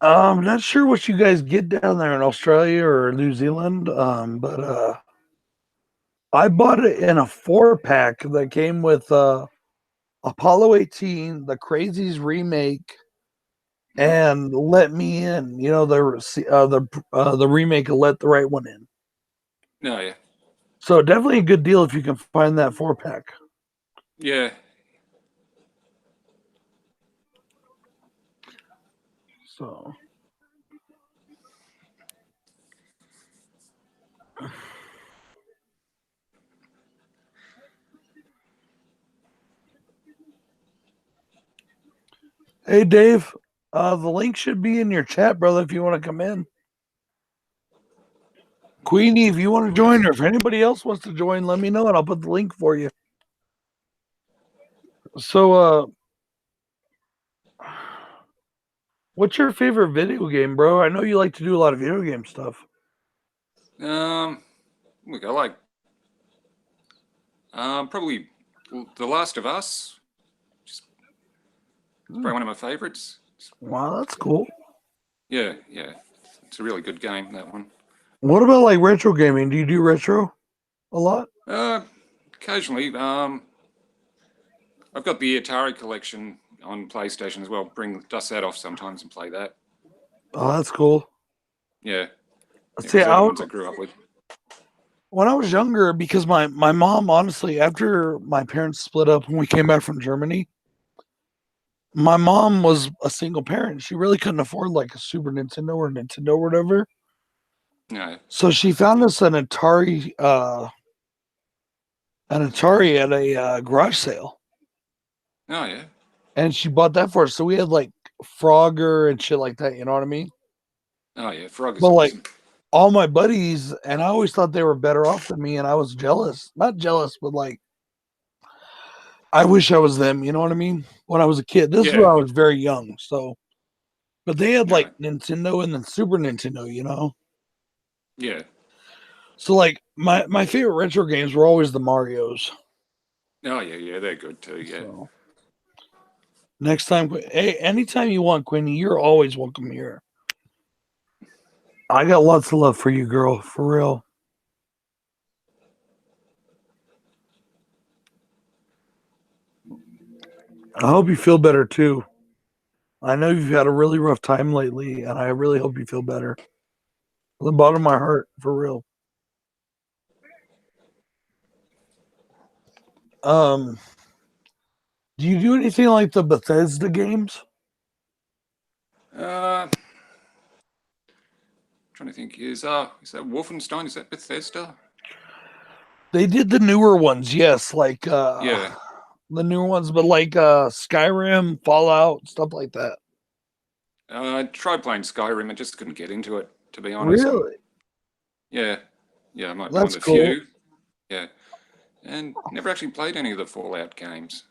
I'm not sure what you guys get down there in Australia or New Zealand, but I bought it in a 4-pack that came with Apollo 18, the Crazies remake, and Let Me In. You know the remake of Let the Right One In. no, yeah, So definitely a good deal if you can find that 4-pack. yeah. So hey Dave, the link should be in your chat, brother, if you want to come in. Queenie, if you want to join, or if anybody else wants to join, let me know and I'll put the link for you. So what's your favorite video game, bro? I know you like to do a lot of video game stuff. We go like probably The Last of Us. Just probably one of my favorites. Wow, that's cool. Yeah, yeah. It's a really good game, that one. What about like retro gaming? Do you do retro a lot? Occasionally, I've got the Atari collection on PlayStation as well. Dust that off sometimes and play that. Oh, that's cool. Yeah. See, those are the ones I grew up with. when I was younger, because my mom, honestly, after my parents split up when we came back from Germany, my mom was a single parent. She really couldn't afford like a Super Nintendo or Nintendo or whatever. No. So she found us an Atari at a garage sale, Oh, yeah. and she bought that for us. So we had like Frogger and shit like that. You know what I mean? Oh, yeah. Frog is But like awesome. all my buddies, and I always thought they were better off than me, and I was jealous. Not jealous, but like I wish I was them. You know what I mean? When I was a kid, this is when Yeah. I was very young. So, but they had Yeah. like Nintendo and then Super Nintendo. You know? Yeah. So like my favorite retro games were always the Mario's. Oh, yeah, yeah. They're good too. Yeah. So next time, hey, anytime you want, Quinny, you're always welcome here. I got lots of love for you, girl, for real. I hope you feel better too. I know you've had a really rough time lately, and I really hope you feel better. From the bottom of my heart, for real. Do you do anything like the Bethesda games? Trying to think. Is that Wolfenstein? Is that Bethesda? They did the newer ones, yes, like Yeah. the newer ones, but like Skyrim, Fallout, stuff like that. I tried playing Skyrim. I just couldn't get into it, to be honest. Really? Yeah. Yeah. I'm like one That's of the cool. few. Yeah. And never actually played any of the Fallout games.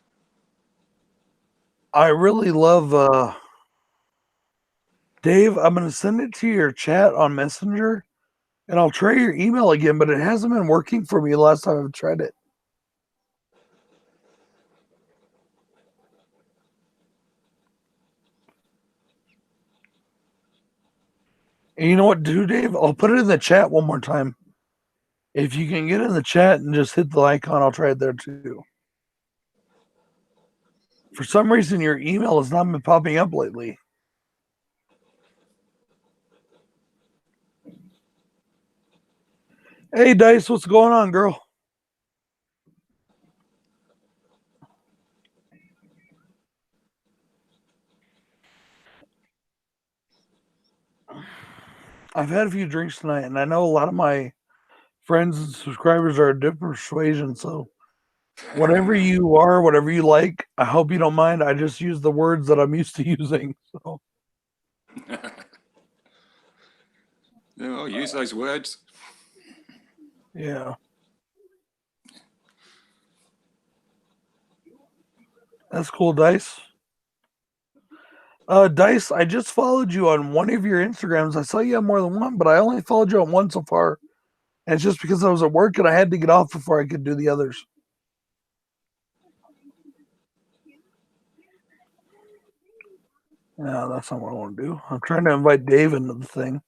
I really love Dave. I'm gonna send it to your chat on Messenger, and I'll try your email again, but it hasn't been working for me last time I've tried it. And you know what, do Dave? I'll put it in the chat one more time. If you can get in the chat and just hit the icon, I'll try it there too. For some reason, your email has not been popping up lately. Hey, Dice, what's going on, girl? I've had a few drinks tonight, and I know a lot of my friends and subscribers are a different persuasion. So, whatever you are, whatever you like, I hope you don't mind. I just use the words that I'm used to using. So, Oh, use those words. yeah. That's cool, Dice. Dice, I just followed you on one of your Instagrams. I saw you have more than one, but I only followed you on one so far. And it's just because I was at work and I had to get off before I could do the others. Yeah, that's not what I want to do. I'm trying to invite Dave into the thing,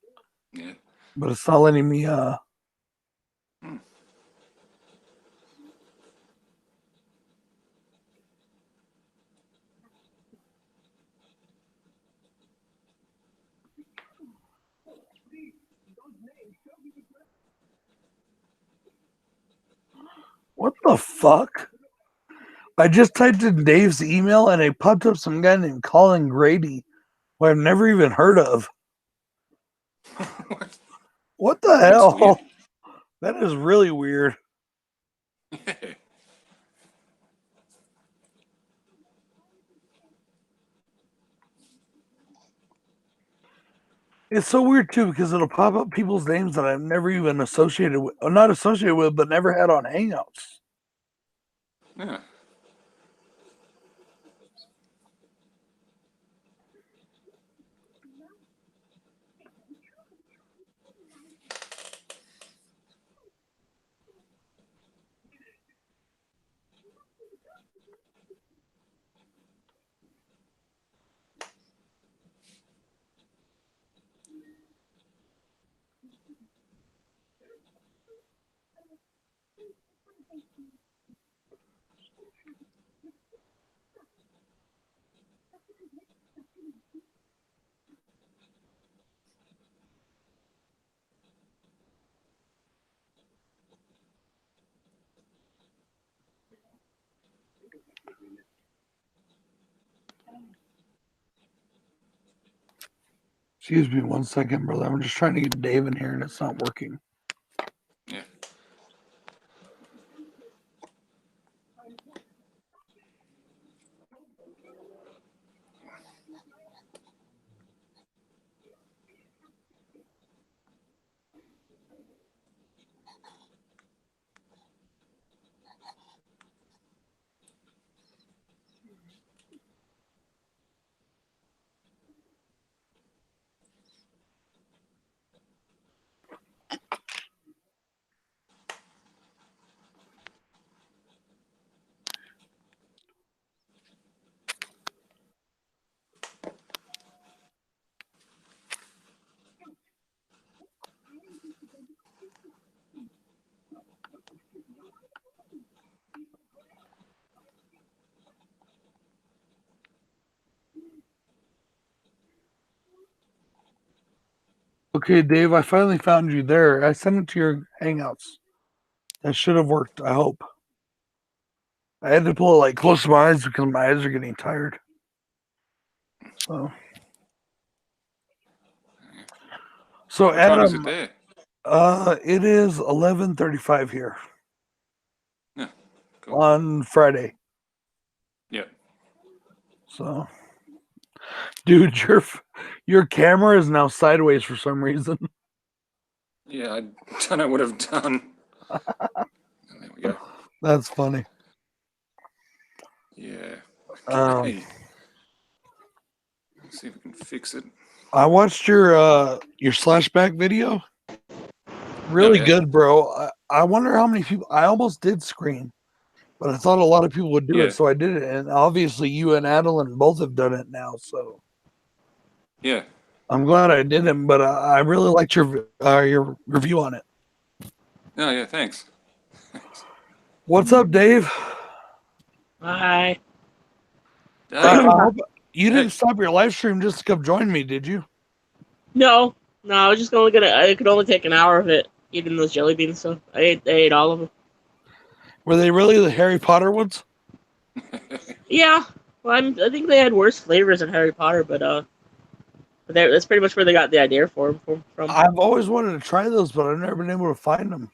Yeah. but it's not letting me. What the fuck? I just typed in Dave's email and it popped up some guy named Colin Grady, who I've never even heard of. What? What the That's hell? weird. That is really weird. Yeah. It's so weird too because it'll pop up people's names that I've never even associated with, or not associated with, but never had on Hangouts. Yeah. Excuse me 1 second, brother. I'm just trying to get Dave in here and it's not working. Yeah. Okay, Dave, I finally found you there. I sent it to your Hangouts. That should have worked, I hope. I had to pull it like close to my eyes because my eyes are getting tired. So What time is it Adam, there? it is 11:35 here Yeah. Cool. on Friday. Yeah. So, dude, your camera is now sideways for some reason. Yeah, I don't know what I've done. There we go. That's funny. Yeah. Um, Okay. Let's see if we can fix it. I watched your slashback video. Really yeah. good, bro. I wonder how many people. I almost did scream, but I thought a lot of people would do Yeah. it, so I did it. And obviously, you and Adeline both have done it now, so Yeah. I'm glad I did it. But I really liked your review on it. Oh, yeah, thanks. What's up, Dave? Hi. I Dave, hope you Hey. didn't stop your live stream just to come join me, did you? No, I was just only gonna. I could only take an hour of it eating those jelly beans. So I ate all of them. Were they really the Harry Potter ones? Yeah. Well, I think they had worse flavors than Harry Potter, but that's pretty much where they got the idea for them from. I've always wanted to try those, but I've never been able to find them.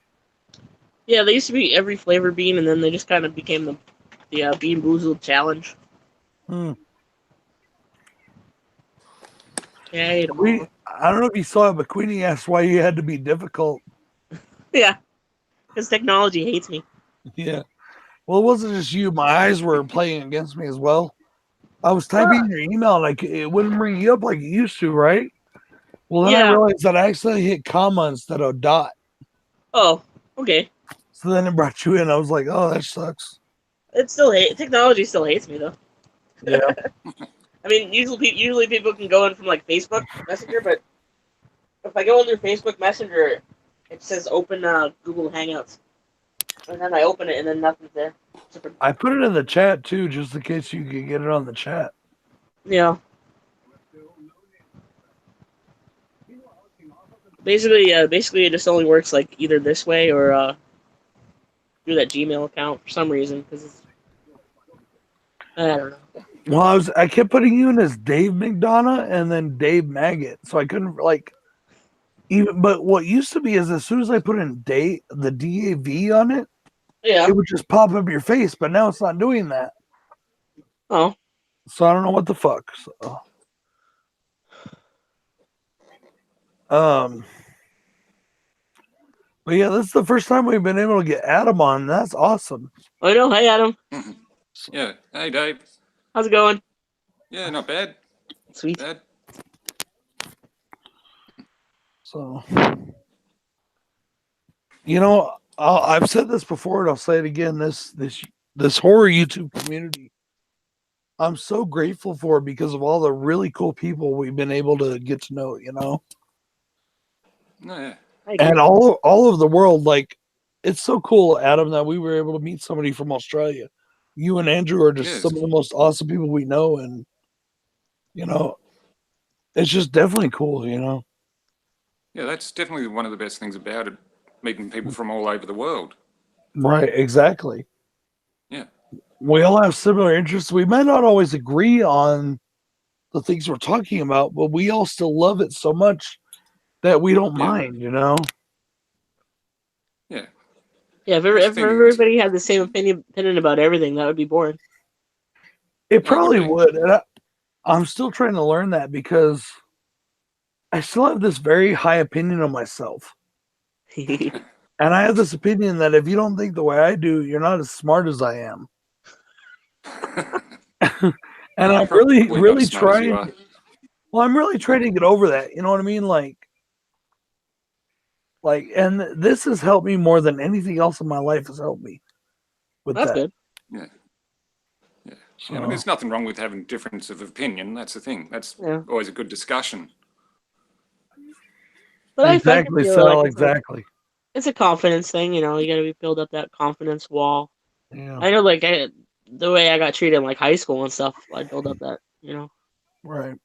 Yeah, they used to be every flavor bean, and then they just kind of became the Bean Boozled challenge. Hmm. Yeah, I ate them all. I don't know if you saw it, but Queenie asked why you had to be difficult. Yeah, because technology hates me. Yeah. Well, it wasn't just you. My eyes were playing against me as well. I was typing in your email and it wouldn't bring you up like it used to, right? Well, then I Yeah. realized that I accidentally hit comma instead of dot. Oh, okay. So then it brought you in. I was like, oh, that sucks. Technology still hates me though. Yeah. I mean, usually people can go in from like Facebook Messenger, but if I go in through Facebook Messenger, it says open Google Hangouts, and then I open it and then nothing's there. I put it in the chat too, just in case you could get it on the chat. Yeah. Basically, it just only works like either this way or through that Gmail account for some reason because I don't know. Well, I kept putting you in as Dave McDonough and then Dave Maggot, so I couldn't like even. But what used to be is as soon as I put in the DAV on it, Yeah. it would just pop up your face. But now it's not doing that, Oh. so I don't know what the fuck. So, but yeah, this is the first time we've been able to get Adam on. That's awesome. I know. Hey, Adam. Yeah. Hey, Dave. How's it going? Yeah, not bad. Sweet. Bad. So, you know, I've said this before, and I'll say it again. This horror YouTube community, I'm so grateful for because of all the really cool people we've been able to get to know. You know, No, yeah. and all over the world. Like, it's so cool, Adam, that we were able to meet somebody from Australia. You and Andrew are just Yes. some of the most awesome people we know, and you know, it's just definitely cool. You know. Yeah, that's definitely one of the best things about it, meeting people from all over the world. Right, exactly. Yeah. We all have similar interests. We might not always agree on the things we're talking about, but we all still love it so much that we don't Yeah. mind, you know? Yeah. Yeah, if That's the thing. everybody had the same opinion about everything, that would be boring. It Yeah, probably be. would. And I'm still trying to learn that because I still have this very high opinion of myself. And I have this opinion that if you don't think the way I do, you're not as smart as I am. And I'm Probably not really as smart as you trying. are. Well, I'm really trying to get over that. You know what I mean? Like, and this has helped me more than anything else in my life has helped me with That's that. good. Yeah. Yeah. So, Yeah, I mean, there's nothing wrong with having difference of opinion. That's the thing. That's Yeah. always a good discussion. But exactly, I feel Sal, like exactly. it's a confidence thing, you know. You got to build up that confidence wall. Yeah, I know, like the way I got treated in like high school and stuff, I build up that, you know, right,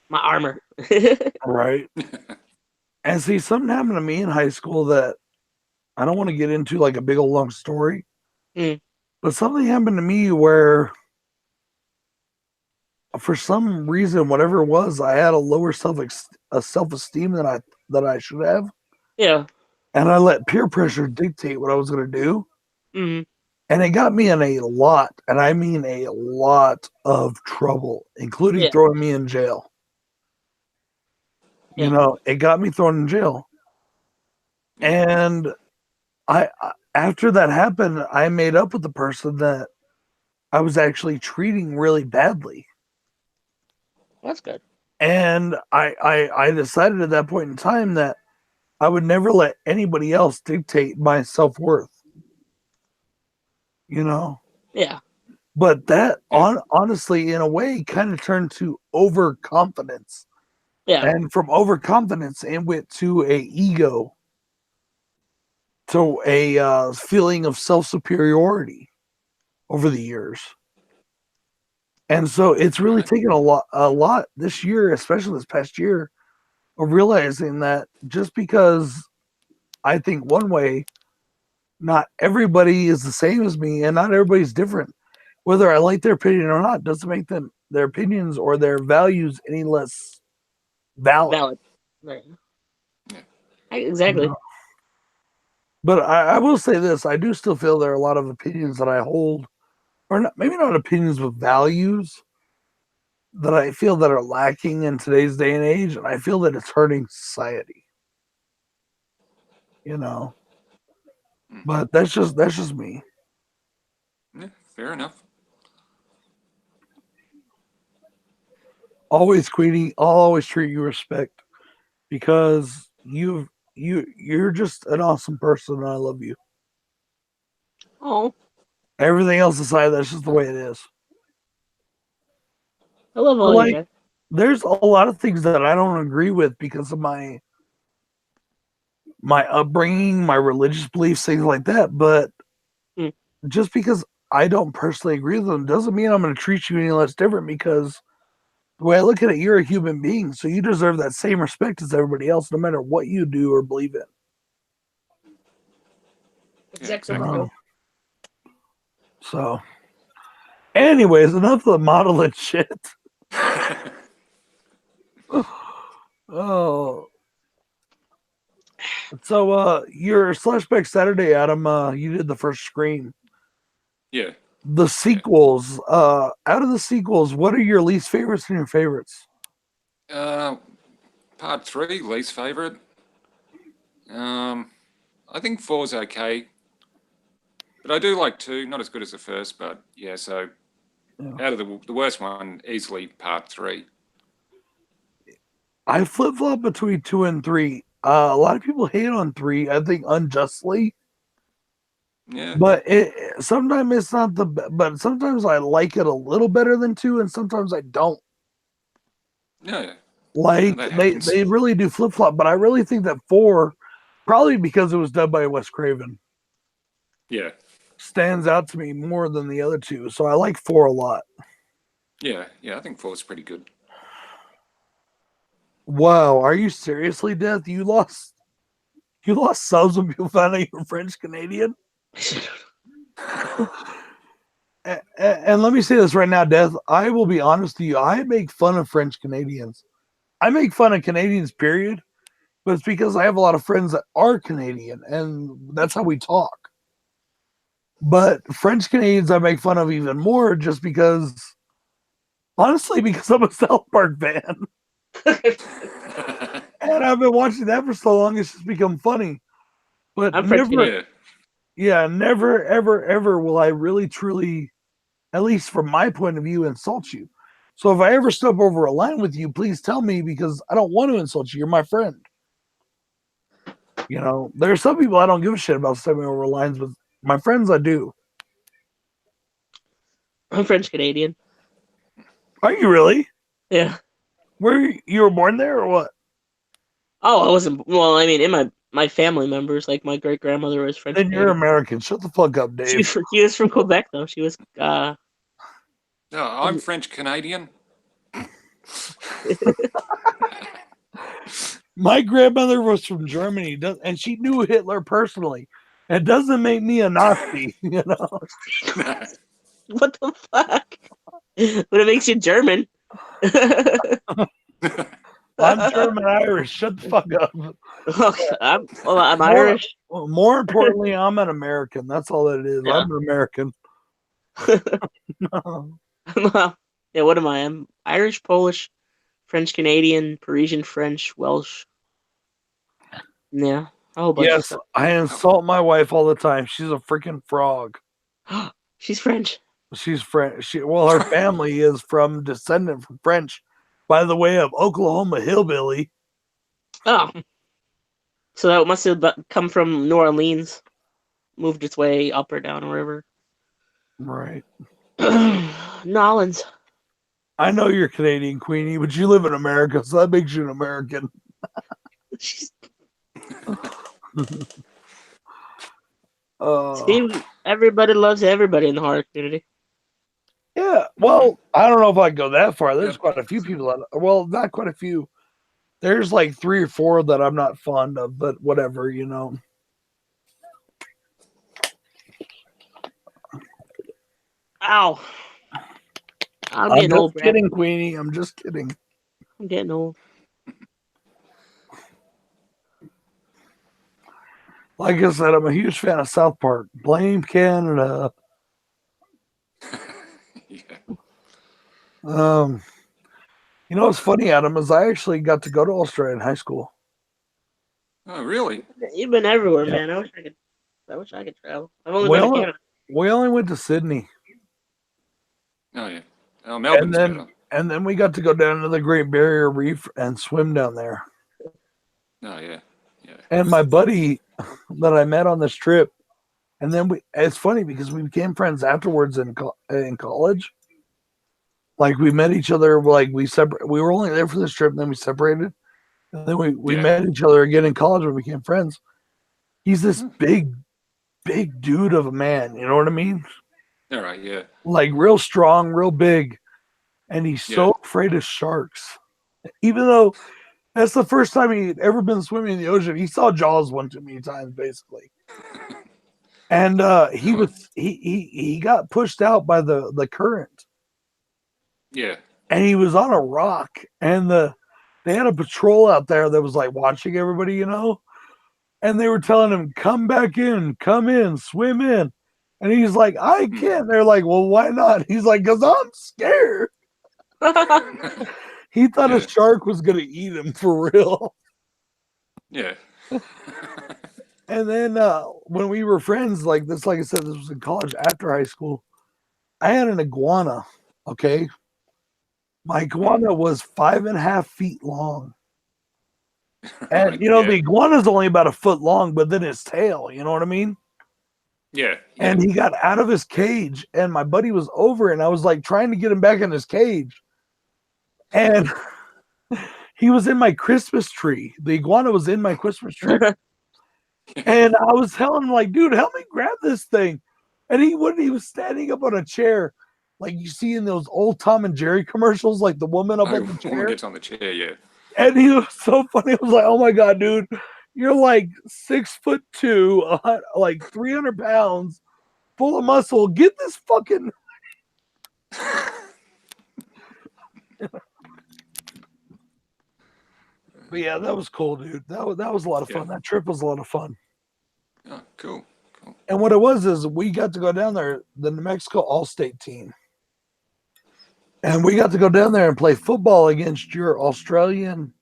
my armor. right. And see, something happened to me in high school that I don't want to get into like a big old long story, Mm. but something happened to me where, for some reason, whatever it was, I had a lower self esteem than I should have, Yeah. and I let peer pressure dictate what I was going to do. Hmm. And it got me in a lot, and I mean a lot of trouble, including Yeah. throwing me in jail. Yeah. You know, it got me thrown in jail. And after that happened, I made up with the person that I was actually treating really badly. That's good. And I decided at that point in time that I would never let anybody else dictate my self-worth. You know? Yeah. But that Yeah. honestly, in a way, kind of turned to overconfidence. Yeah. And from overconfidence, it went to a ego, to a feeling of self-superiority over the years. And so it's really Right. taken a lot this year, especially this past year, of realizing that just because I think one way, not everybody is the same as me, and not everybody's different. Whether I like their opinion or not doesn't make them their opinions or their values any less valid. Valid. Right. Yeah. Exactly. You know? But I will say this: I do still feel there are a lot of opinions that I hold, or not, maybe not opinions, but values that I feel that are lacking in today's day and age, and I feel that it's hurting society. You know, but that's just me. Yeah, fair enough. Always, Queenie, I'll always treat you with respect because you're just an awesome person, and I love you. Oh, Everything else aside, that's just the way it is. I love But all you like, guys. there's a lot of things that I don't agree with because of my upbringing, my religious beliefs, things like that. But Hmm. just because I don't personally agree with them doesn't mean I'm going to treat you any less different because the way I look at it, you're a human being, so you deserve that same respect as everybody else, no matter what you do or believe in. Exactly. exactly. Um, so, anyways, enough of the modeling shit. Oh, so your Slashback Saturday, Adam, you did the first screen. Yeah. The sequels, out of the sequels, what are your least favorites and your favorites? Part 3, least favorite. I think 4's okay, but I do like 2. Not as good as the first, but yeah. So Yeah. out of the worst one, easily Part 3. I flip flop between 2 and 3. A lot of people hate on 3, I think unjustly, Yeah. but sometimes it's not but sometimes I like it a little better than 2, and sometimes I don't. Yeah. Like That they happens. they really do flip flop, but I really think that 4, probably because it was done by Wes Craven, Yeah. stands out to me more than the other 2. So I like 4 a lot. Yeah. Yeah. I think 4's pretty good. Wow, are you seriously, Death? You lost subs when people found out you were French Canadian? And let me say this right now, Death. I will be honest with you. I make fun of French Canadians. I make fun of Canadians, period. But it's because I have a lot of friends that are Canadian, and that's how we talk. But French Canadians, I make fun of even more, just because, honestly, because I'm a South Park fan, and I've been watching that for so long, it's just become funny. But I'm French never, Canadian. Yeah. never, ever, ever will I really, truly, at least from my point of view, insult you. So if I ever step over a line with you, please tell me because I don't want to insult you. You're my friend. You know, there are some people I don't give a shit about stepping over lines, but my friends I do. I'm French Canadian. Are you really? Yeah. Where you were born there or what? Oh, I wasn't. Well, I mean, in my family members, like my great grandmother was French Then you're Canadian. American. Shut the fuck up, Dave. She was from Quebec, though. She was. No, I'm French Canadian. My grandmother was from Germany, and she knew Hitler personally. It doesn't make me a Nazi, you know. What the fuck? But it makes you German. I'm German Irish. Shut the fuck up. I'm More- Irish. More importantly, I'm an American. That's all that it is. Yeah. I'm an American. Yeah, what am I? I'm Irish, Polish, French Canadian, Parisian French, Welsh. Yeah. A whole bunch of Yes, stuff. I insult my wife all the time. She's a freaking frog. She's French. She's French. Well, her family is descendant from French, by the way of Oklahoma hillbilly. Oh. So that must have come from New Orleans. Moved its way up or down a river. Right. Nolans. I know you're Canadian, Queenie, but you live in America, so that makes you an American. She's, Uh, everybody loves everybody in the horror community. yeah. Well, I don't know if I go that far. There's Yep. quite a few people that. Well, not quite a few. There's like 3 or 4 that I'm not fond of, but whatever, you know. Ow. I'm I'm getting just old, Brad. kidding, Queenie. I'm just kidding. I'm getting old. Like I said, I'm a huge fan of South Park. Blame Canada. Yeah. You know what's funny, Adam, is I actually got to go to Australia in high school. Oh, really? You've been everywhere, Yeah. man. I wish I could travel. I've only Well, been to Canada. We only went to Sydney, Oh, yeah. Oh, Melbourne's and better. then we got to go down to the Great Barrier Reef and swim down there. Oh, yeah. Yeah. And my buddy that I met on this trip, and then it's funny because we became friends afterwards in college. Like we met each other, like we were only there for this trip, and then we separated. And then we Yeah. met each other again in college and we became friends. He's this big dude of a man, you know what I mean? All right, yeah. Like real strong, real big. And he's so afraid of sharks. Even though that's the first time he'd ever been swimming in the ocean. He saw Jaws one too many times, basically. And he got pushed out by the current. Yeah. And he was on a rock. And they had a patrol out there that was like watching everybody, you know. And they were telling him, come back in, come in, swim in. And he's like, I can't. They're like, well, why not? He's like, because I'm scared. He thought a shark was going to eat him for real. Yeah. And then when we were friends, like I said, this was in college after high school. I had an iguana. Okay. My iguana was 5.5 feet long. And, you know, the iguana is only about 1 foot long, but then his tail, you know what I mean? Yeah. And he got out of his cage, and my buddy was over, and I was like trying to get him back in his cage. And he was in my Christmas tree. The iguana was in my Christmas tree. And I was telling him, like, dude, help me grab this thing. And he wouldn't. He was standing up on a chair, like you see in those old Tom and Jerry commercials, like the woman up on the chair. Woman gets on the chair, yeah. And he was so funny. I was like, oh my God, dude, you're like 6'2", like 300 pounds, full of muscle. Get this fucking. But yeah, that was cool, dude. That was a lot of fun. That trip was a lot of fun. Oh, cool. Cool. And what it was is we got to go down there, the New Mexico All-State team. And we got to go down there and play football against your Australian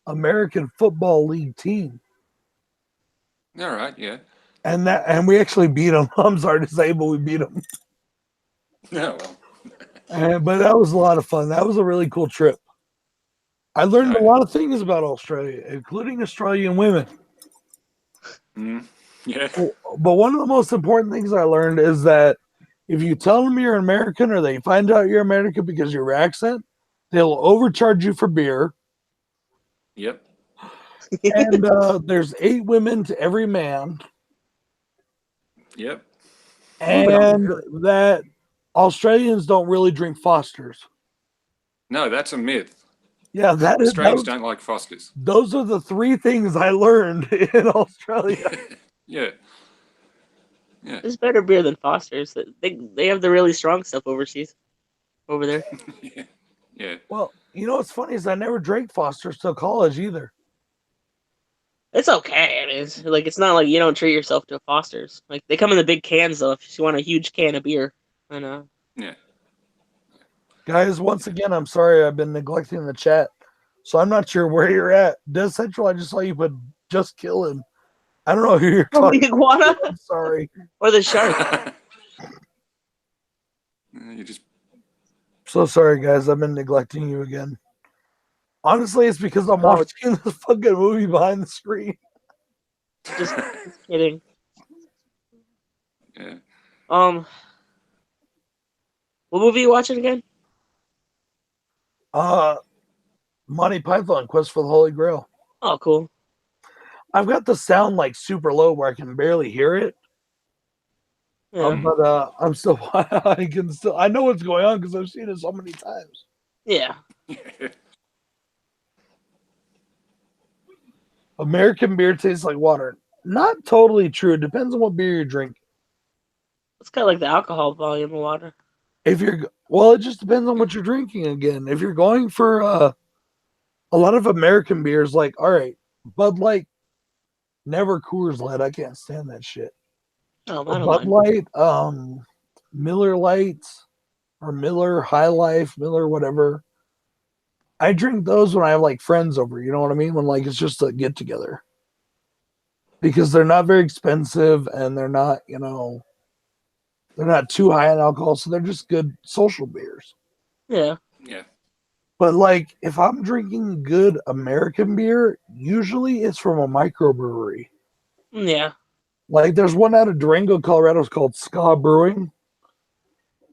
American Football League team. All right, yeah. And we actually beat them. I'm sorry to say, but we beat them. No, well. But that was a lot of fun. That was a really cool trip. I learned a lot of things about Australia, including Australian women. Yeah. But one of the most important things I learned is that if you tell them you're American or they find out you're American because of your accent, they'll overcharge you for beer. Yep. And there's 8 women to every man. Yep. And that Australians don't really drink Fosters. No, that's a myth. Yeah, that is. Australians don't like Fosters. Those are the 3 things I learned in Australia. Yeah. Yeah. There's better beer than Foster's. They have the really strong stuff overseas, over there. Yeah. Yeah. Well, you know what's funny is I never drank Foster's till college either. It's okay. I mean, it's not like you don't treat yourself to a Foster's. Like they come in the big cans though. If you want a huge can of beer, and Yeah. Guys, once again, I'm sorry I've been neglecting the chat, so I'm not sure where you're at. Des Central, I just saw you put just killing. I don't know who you're Oh, the talking iguana to. I'm sorry. or the shark? You just So sorry, guys. I've been neglecting you again. Honestly, it's because I'm Oh. watching the fucking movie behind the screen. Just kidding. yeah. What movie are you watching again? Monty Python, Quest for the Holy Grail. Oh, cool. I've got the sound like super low where I can barely hear it. Yeah. But I'm still I know what's going on because I've seen it so many times. Yeah. American beer tastes like water. Not totally true. It depends on what beer you're drinking. It's kind of like the alcohol volume of water. If you're well, it just depends on what you're drinking again. If you're going for a lot of American beers, like all right, Bud Light, never Coors Light. I can't stand that shit. Oh, I don't Bud mind. Light, Miller Lite, or Miller High Life, Miller whatever. I drink those when I have like friends over. You know what I mean? When like it's just a get together. Because they're not very expensive and they're not, they're not too high in alcohol, so they're just good social beers. Yeah. Yeah. But like if I'm drinking good American beer, usually it's from a microbrewery. Yeah. Like there's one out of Durango, Colorado, it's called Ska Brewing.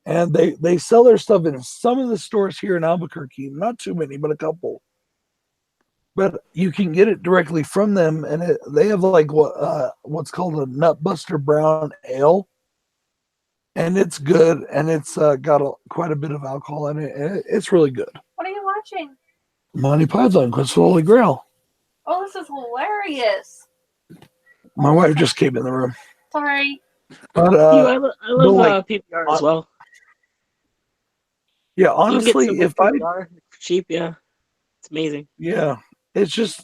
And they sell their stuff in some of the stores here in Albuquerque, not too many, but a couple. But you can get it directly from them, and they have like what's called a Nutbuster Brown Ale, and it's good, and it's got quite a bit of alcohol in it, and it's really good. What are you watching? Monty Python, Quest for the Holy Grail. Oh, this is hilarious. My wife just came in the room, Sorry. but I love like, PPR as well. yeah, You can get honestly, some if PPR cheap, yeah, it's amazing. yeah, it's just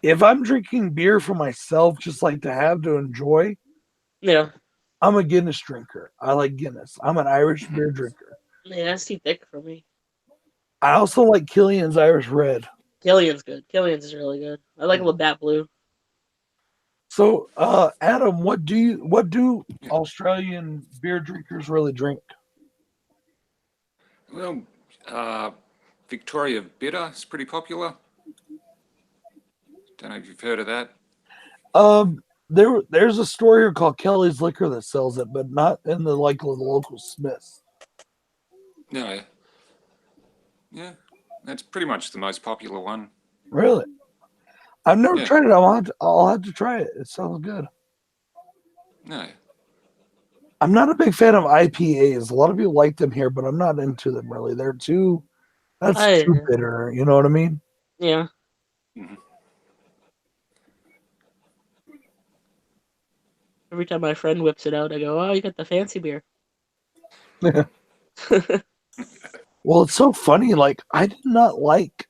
if I'm drinking beer for myself, just like to have to enjoy, Yeah. I'm a Guinness drinker. I like Guinness. I'm an Irish beer drinker. Yeah, that's too thick for me. I also like Killian's Irish Red. Killian's good. Killian's is really good. I like Labatt Blue. So, Adam, what do Australian beer drinkers really drink? Well, Victoria Bitter is pretty popular. Don't know if you've heard of that. There's a store here called Kelly's Liquor that sells it, but not in the local Smiths. No. Yeah, that's pretty much the most popular one. Really? I've never Yeah. tried it. I'll have to try it. It sounds good. No. I'm not a big fan of IPAs. A lot of people like them here, but I'm not into them really. That's too bitter. You know what I mean? Yeah. Mhm. Every time my friend whips it out, I go, "Oh, you got the fancy beer." Well, it's so funny. Like I did not like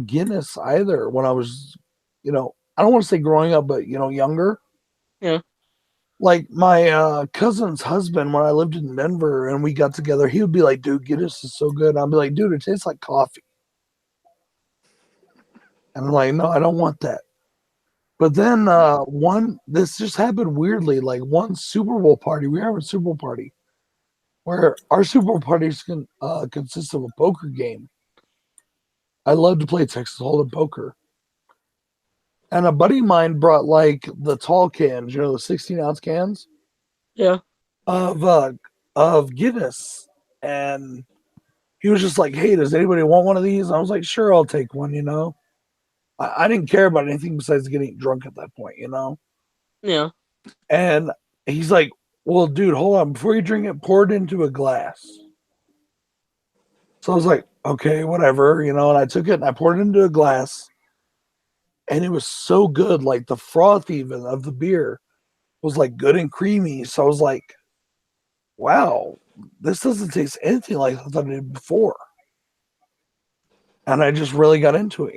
Guinness either when I was, I don't want to say growing up, but younger. Yeah. Like my cousin's husband, when I lived in Denver and we got together, he would be like, "Dude, Guinness is so good." And I'd be like, "Dude, it tastes like coffee." And I'm like, "No, I don't want that." But then this just happened weirdly. Like one Super Bowl party, we were having a Super Bowl party where our Super Bowl parties consist of a poker game. I love to play Texas Hold'em poker. And a buddy of mine brought like the tall cans, the 16-ounce cans Yeah. of Guinness. And he was just like, "Hey, does anybody want one of these?" And I was like, "Sure, I'll take one," I didn't care about anything besides getting drunk at that point, Yeah. And he's like, "Well, dude, hold on. Before you drink it, pour it into a glass." So I was like, "Okay, whatever," and I took it and I poured it into a glass. And it was so good. Like the froth even of the beer was like good and creamy. So I was like, wow, this doesn't taste anything like I did before. And I just really got into it,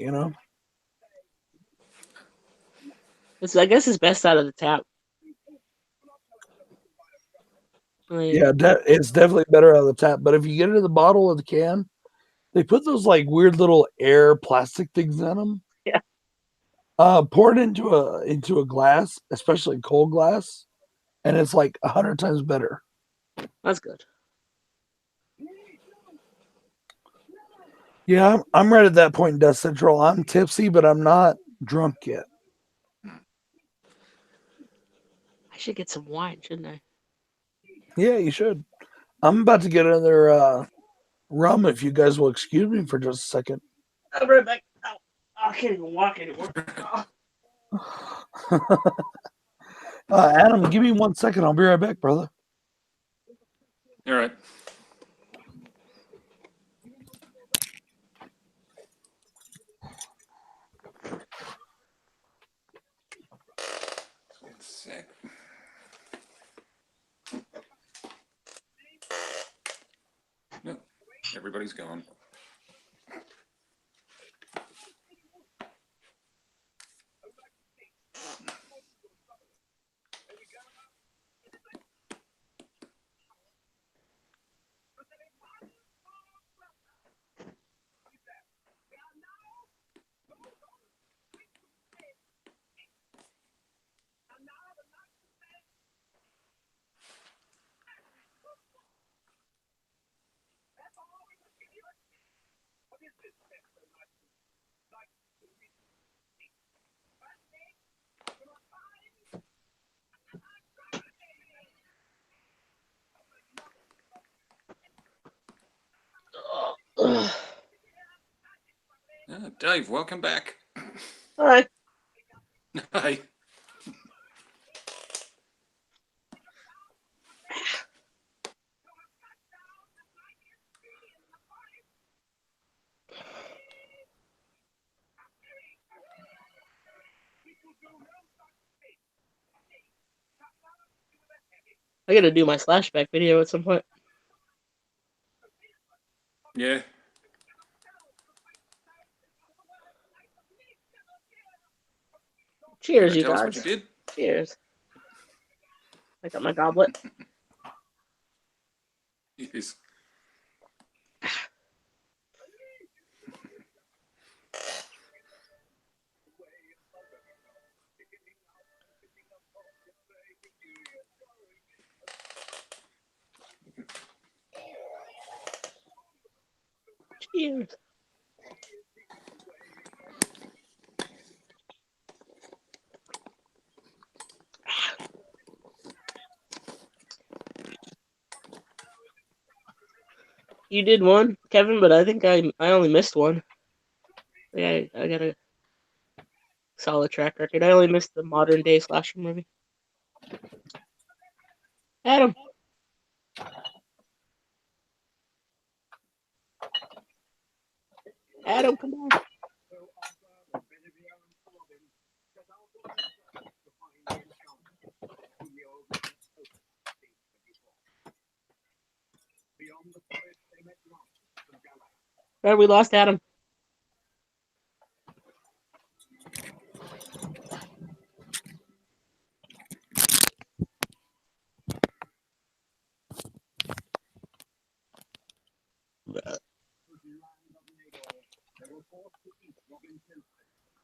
I guess it's best out of the tap. Like, Yeah, it's definitely better out of the tap. But if you get it in the bottle or the can, they put those like weird little air plastic things in them. Yeah. Pour it into a glass, especially cold glass, and it's like 100 times better. That's good. Yeah, I'm right at that point in Death Central. I'm tipsy, but I'm not drunk yet. I should get some wine, shouldn't I? Yeah, you should. I'm about to get another rum if you guys will excuse me for just a second. I'll be right back. Ow. I can't even walk anymore. Adam, give me 1 second. I'll be right back, brother. All right. One sec. No, everybody's gone. Ugh. Dave, welcome back. All right. Hi. I gotta do my flashback video at some point. Yeah. Cheers, you Tell us guys. what you did. Cheers. I got my goblet. Yes. Cheers. You did one, Kevin, but I think I only missed one. Yeah, I got a solid track record. I only missed the modern day slasher movie. Adam. Adam, come on. Right, we lost Adam.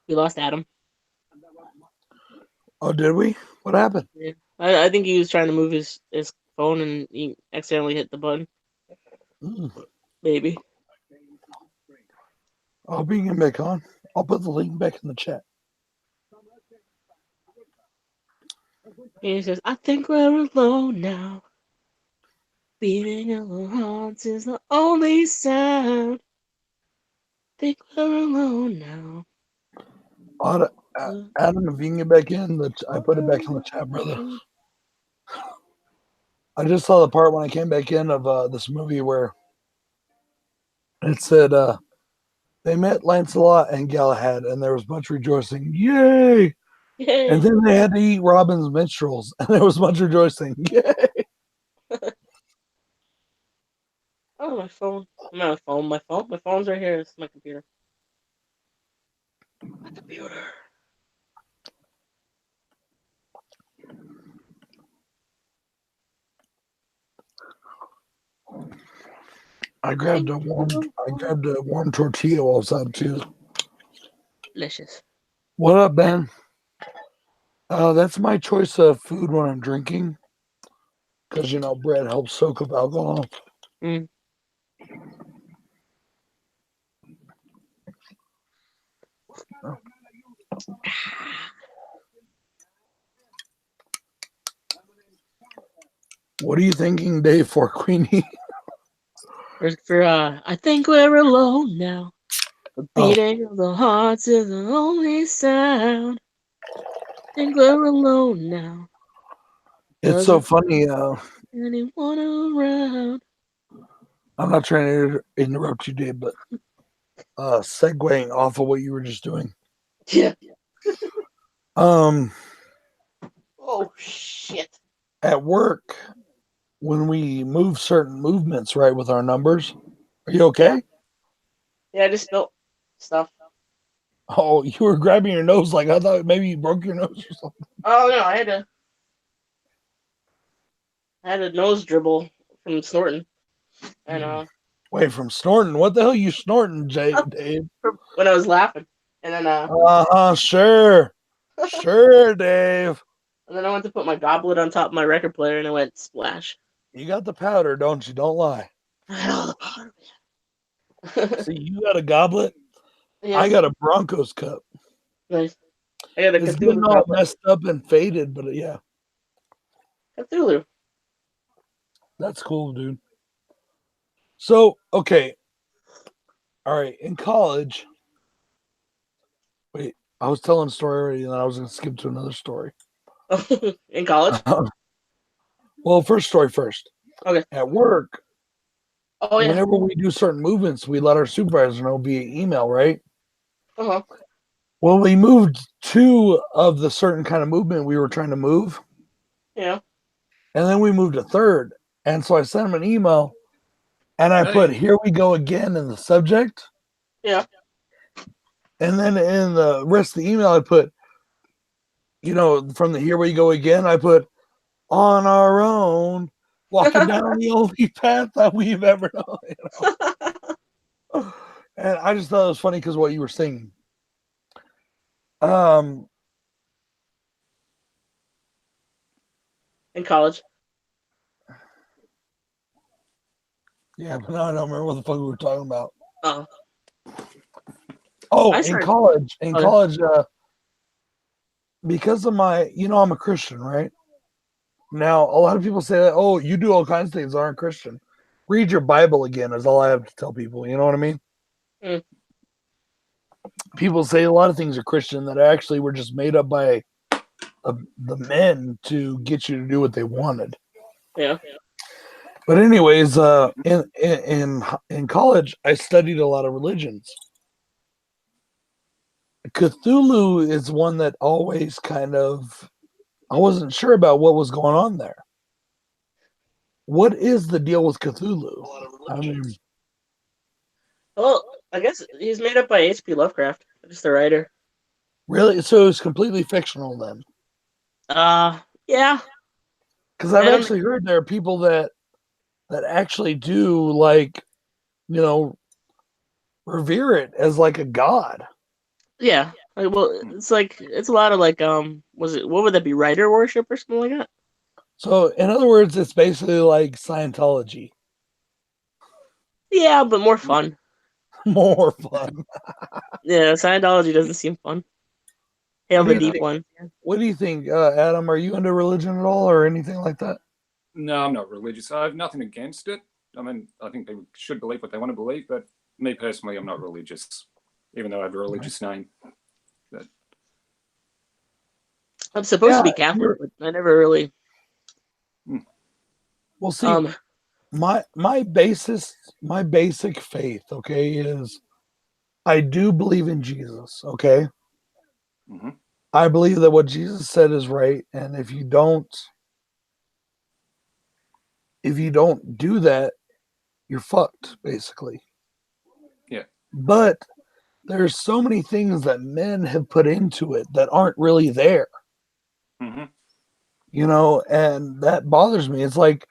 We lost Adam. Oh, did we? What happened? Yeah. I think he was trying to move his phone and he accidentally hit the button. Maybe. I'll bring him back on. I'll put the link back in the chat. He says, I think we're alone now. Beating of our hearts is the only sound. Think we're alone now. Adam, if you can get back in, I put it back in the chat, brother. I just saw the part when I came back in of this movie where it said they met Lancelot and Galahad, and there was much rejoicing. Yay! Yay! And then they had to eat Robin's minstrels, and there was much rejoicing. Yay! Oh, my phone. Not my phone. My phone's right here. It's my computer. My computer. I grabbed a warm tortilla while I was out too. Delicious. What up, Ben? That's my choice of food when I'm drinking, because bread helps soak up alcohol. Mm. What are you thinking, Dave, for Queenie? I think we're alone now. The Oh. beating of the hearts is the only sound. Think we're alone now. It's so Doesn't funny. anyone around? I'm not trying to interrupt you, Dave, but segueing off of what you were just doing. Yeah. Um, Oh shit. at work, when we move certain movements, right, with our numbers, are you okay? Yeah, I just spilled stuff. Oh, you were grabbing your nose like I thought maybe you broke your nose or something. Oh no, I had a nose dribble from snorting, and Wait, from snorting? What the hell are you snorting, Dave? when I was laughing, and then Sure. Sure, Dave. and then I went to put my goblet on top of my record player, and it went splash. You got the powder, don't you? Don't lie. I had all the powder, man. See, you got a goblet. Yeah, I got a Broncos cup. nice. I got a It's getting Cthulhu all goblet. messed up and faded, but yeah, Cthulhu. that's cool, dude. So, okay. All right. In college, wait, I was telling a story already, and then I was going to skip to another story. In college. Well, first story first. Okay. At work, Oh yeah. whenever we do certain movements, we let our supervisor know via email, right? Uh-huh. Well, we moved two of the certain kind of movement we were trying to move, Yeah. and then we moved a third. And so I sent him an email, and I put, "Here we go again" in the subject. Yeah. And then in the rest of the email, I put, from the "Here we go again," I put, "On our own, walking down the only path that we've ever known." And I just thought it was funny because what you were singing. In college. Yeah, but now I don't remember what the fuck we were talking about. Oh. Oh, I in started- college, Okay. because of my, I'm a Christian, right? Now, a lot of people say that, oh, you do all kinds of things that aren't Christian. Read your Bible again is all I have to tell people. You know what I mean? Mm. People say a lot of things are Christian that actually were just made up by the men to get you to do what they wanted. Yeah. But anyways, in college, I studied a lot of religions. Cthulhu is one that always I wasn't sure about what was going on there. What is the deal with Cthulhu? I mean, Well, I guess he's made up by H.P. Lovecraft, just the writer. really? So it's completely fictional then? Yeah. Because I've I don't- actually heard there are people that actually do revere it as like a god. Yeah. Well, it's a lot of what would that be, writer worship or something like that? So in other words, it's basically like Scientology. Yeah, but more fun. More fun. Yeah, Scientology doesn't seem fun. Hail What do the you deep one. What do you think, Adam? Are you into religion at all or anything like that? No, I'm not religious. I have nothing against it. I mean, I think they should believe what they want to believe, but me personally, I'm not religious, even though I have a religious name. I'm supposed to be Yeah, Catholic, but I never really. Well, see, my basic faith, okay, is I do believe in Jesus, okay? Mm-hmm. I believe that what Jesus said is right, and if you don't do that, you're fucked, basically. Yeah. But there's so many things that men have put into it that aren't really there. Mm-hmm. And that bothers me. It's like,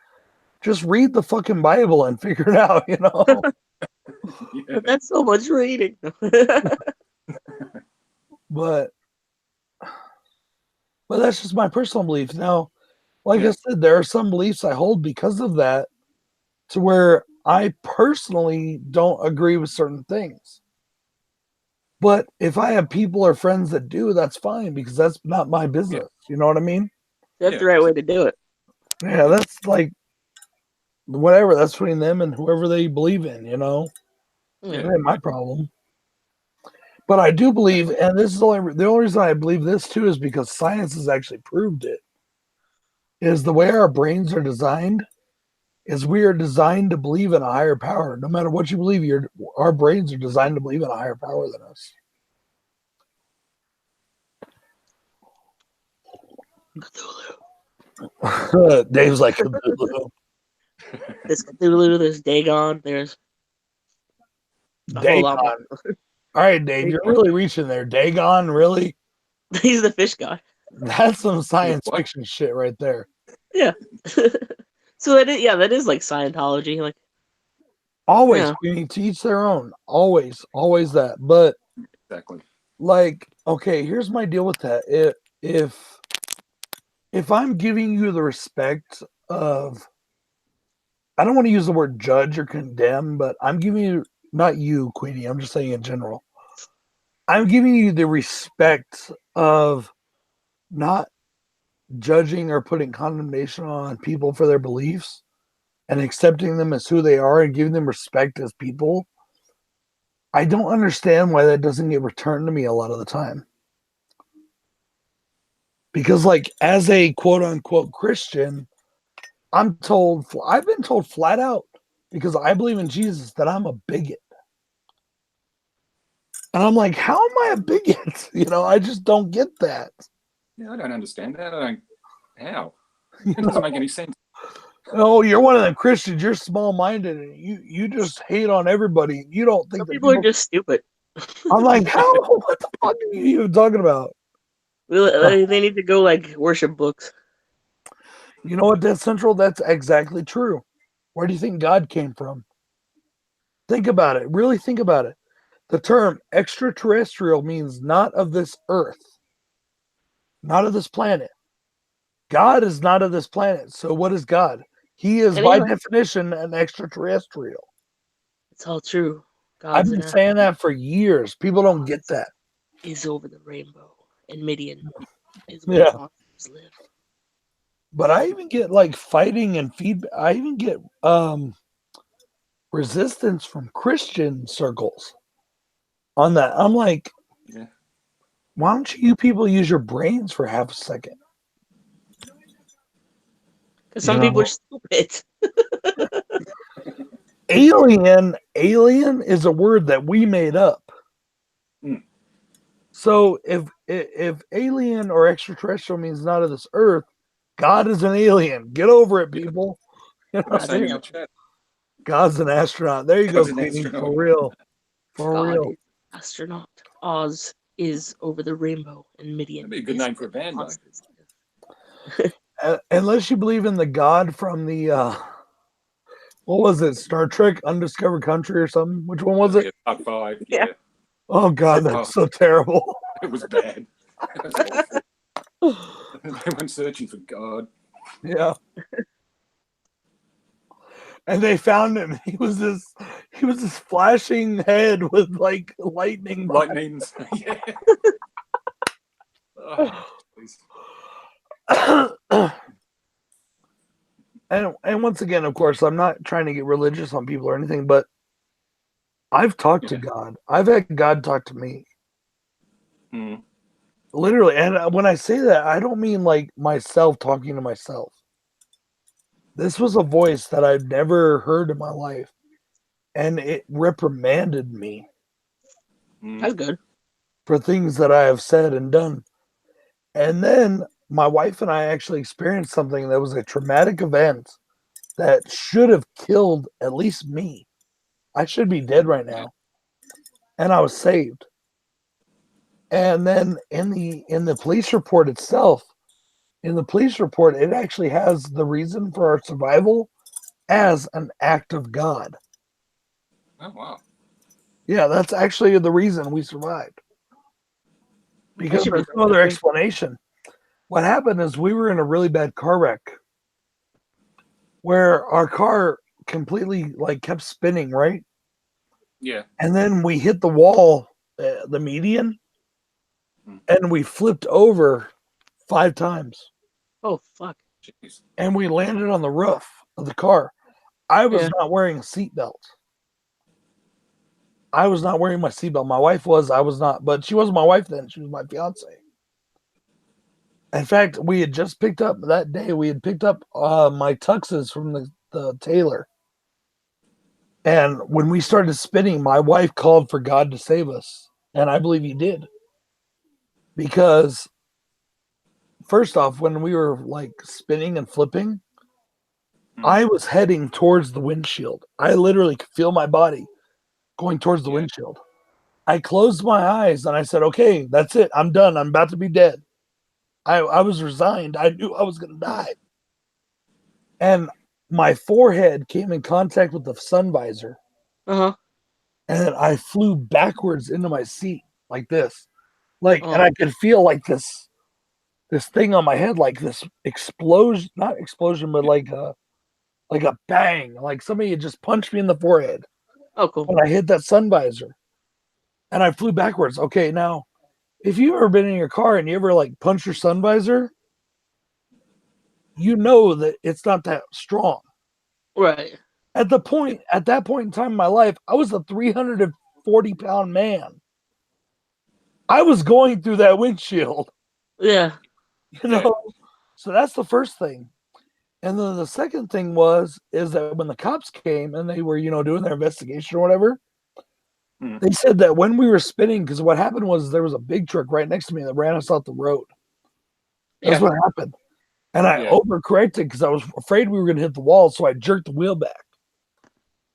just read the fucking Bible and figure it out, Yeah. But that's so much reading. But But that's just my personal belief. Now, like Yeah. I said, there are some beliefs I hold because of that, to where I personally don't agree with certain things. But if I have people or friends that do, that's fine because that's not my business. You know what I mean? That's Yeah. the right way to do it. Yeah, that's like whatever. That's between them and whoever they believe in. You know, Yeah. that ain't my problem. But I do believe, and this is the only reason I believe this too is because science has actually proved it. Is the way our brains are designed is we are designed to believe in a higher power. No matter what you believe, our brains are designed to believe in a higher power than us. Cthulhu. Dave's like Cthulhu. There's Cthulhu, there's Dagon, there's a whole lot more. Dagon. All right, Dave, you're really reaching there. Dagon, really? He's the fish god. That's some science What? fiction shit right there. Yeah. So that is like Scientology. Like, Always, Yeah. we need to each their own. Always, always that. But Exactly. like, okay, here's my deal with that. If I'm giving you the respect of, I don't want to use the word judge or condemn, but I'm giving you, not you, Queenie, I'm just saying in general. I'm giving you the respect of not judging or putting condemnation on people for their beliefs and accepting them as who they are and giving them respect as people. I don't understand why that doesn't get returned to me a lot of the time. Because, like, as a quote unquote Christian, I've been told flat out, because I believe in Jesus, that I'm a bigot. And I'm like, how am I a bigot? I just don't get that. Yeah, I don't understand that. How? It doesn't make any sense. Oh, you're one of them Christians. You're small minded, and you just hate on everybody. You don't think some that people are just stupid. I'm like, how? What the fuck are you even talking about? They need to go like worship books. You know what, Death Central? That's exactly true. Where do you think God came from? Think about it. Really think about it. The term extraterrestrial means not of this earth, not of this planet. God is not of this planet. So what is God? He is, And by yeah. definition, an extraterrestrial. It's all true. I've God's been saying that for years. People don't get that. is over the rainbow, and Midian is where Yeah. the monsters live. But I even get like fighting and feedback. I even get resistance from Christian circles on that. I'm like, Yeah. why don't you people use your brains for half a second? Because some people are stupid. Alien is a word that we made up. Mm. So if alien or extraterrestrial means not of this earth, God is an alien. Get over it, people. I'm saying in the chat. God's an astronaut. There you go, God's an Queenie. astronaut. For real. For God real. is astronaut. Oz is over the rainbow, and Midian. That'd be a good is name for a where the band, though. monsters live. Unless you believe in the God from the what was it? Star Trek Undiscovered Country or something? Which one was it? Yeah, Part 5. Yeah. Yeah. Oh God, that's so terrible. It was bad. It was awful. They went searching for God. Yeah. And they found him. He was this flashing head with like lightning. Lightnings. Yeah. Oh, please. And once again, of course, I'm not trying to get religious on people or anything, but I've talked to God. I've had God talk to me. Hmm. Literally. And when I say that, I don't mean like myself talking to myself. This was a voice that I've never heard in my life. And it reprimanded me Hmm. That's good. for things that I have said and done. And then my wife and I actually experienced something that was a traumatic event that should have killed at least me. I should be dead right now. And I was saved. And then in the police report itself, it actually has the reason for our survival as an act of God. Oh, wow. Yeah, that's actually the reason we survived. Because should be there's no other explanation. what happened is we were in a really bad car wreck where our car completely like kept spinning, right? Yeah. And then we hit the wall, the median, and we flipped over 5 times. Oh fuck. Jeez. And we landed on the roof of the car. I was Yeah. not wearing a seatbelt. I was not wearing my seatbelt. My wife was. I was not. But she wasn't my wife then. She was my fiance. In fact, we had just picked up that day. We had picked up my tuxes from the tailor. And when we started spinning, my wife called for God to save us. And I believe he did. Because first off, when we were like spinning and flipping, I was heading towards the windshield. I literally could feel my body going towards the windshield. I closed my eyes and I said, okay, that's it. I'm done. I'm about to be dead. I was resigned. I knew I was going to die. And my forehead came in contact with the sun visor. Uh-huh. And I flew backwards into my seat like this. Like, Oh. and I could feel like this thing on my head, like this explosion, not explosion, but like a bang, like somebody had just punched me in the forehead. Oh, cool. When I hit that sun visor. And I flew backwards. Okay, now, if you've ever been in your car and you ever like punch your sun visor, you know that it's not that strong. Right. At that point in time in my life, I was a 340-pound man. I was going through that windshield, Yeah. you know. So that's the first thing. And then the second thing is that when the cops came and they were, doing their investigation or whatever, they said that when we were spinning, because what happened was there was a big truck right next to me that ran us off the road. That's what happened. And I overcorrected because I was afraid we were going to hit the wall. So I jerked the wheel back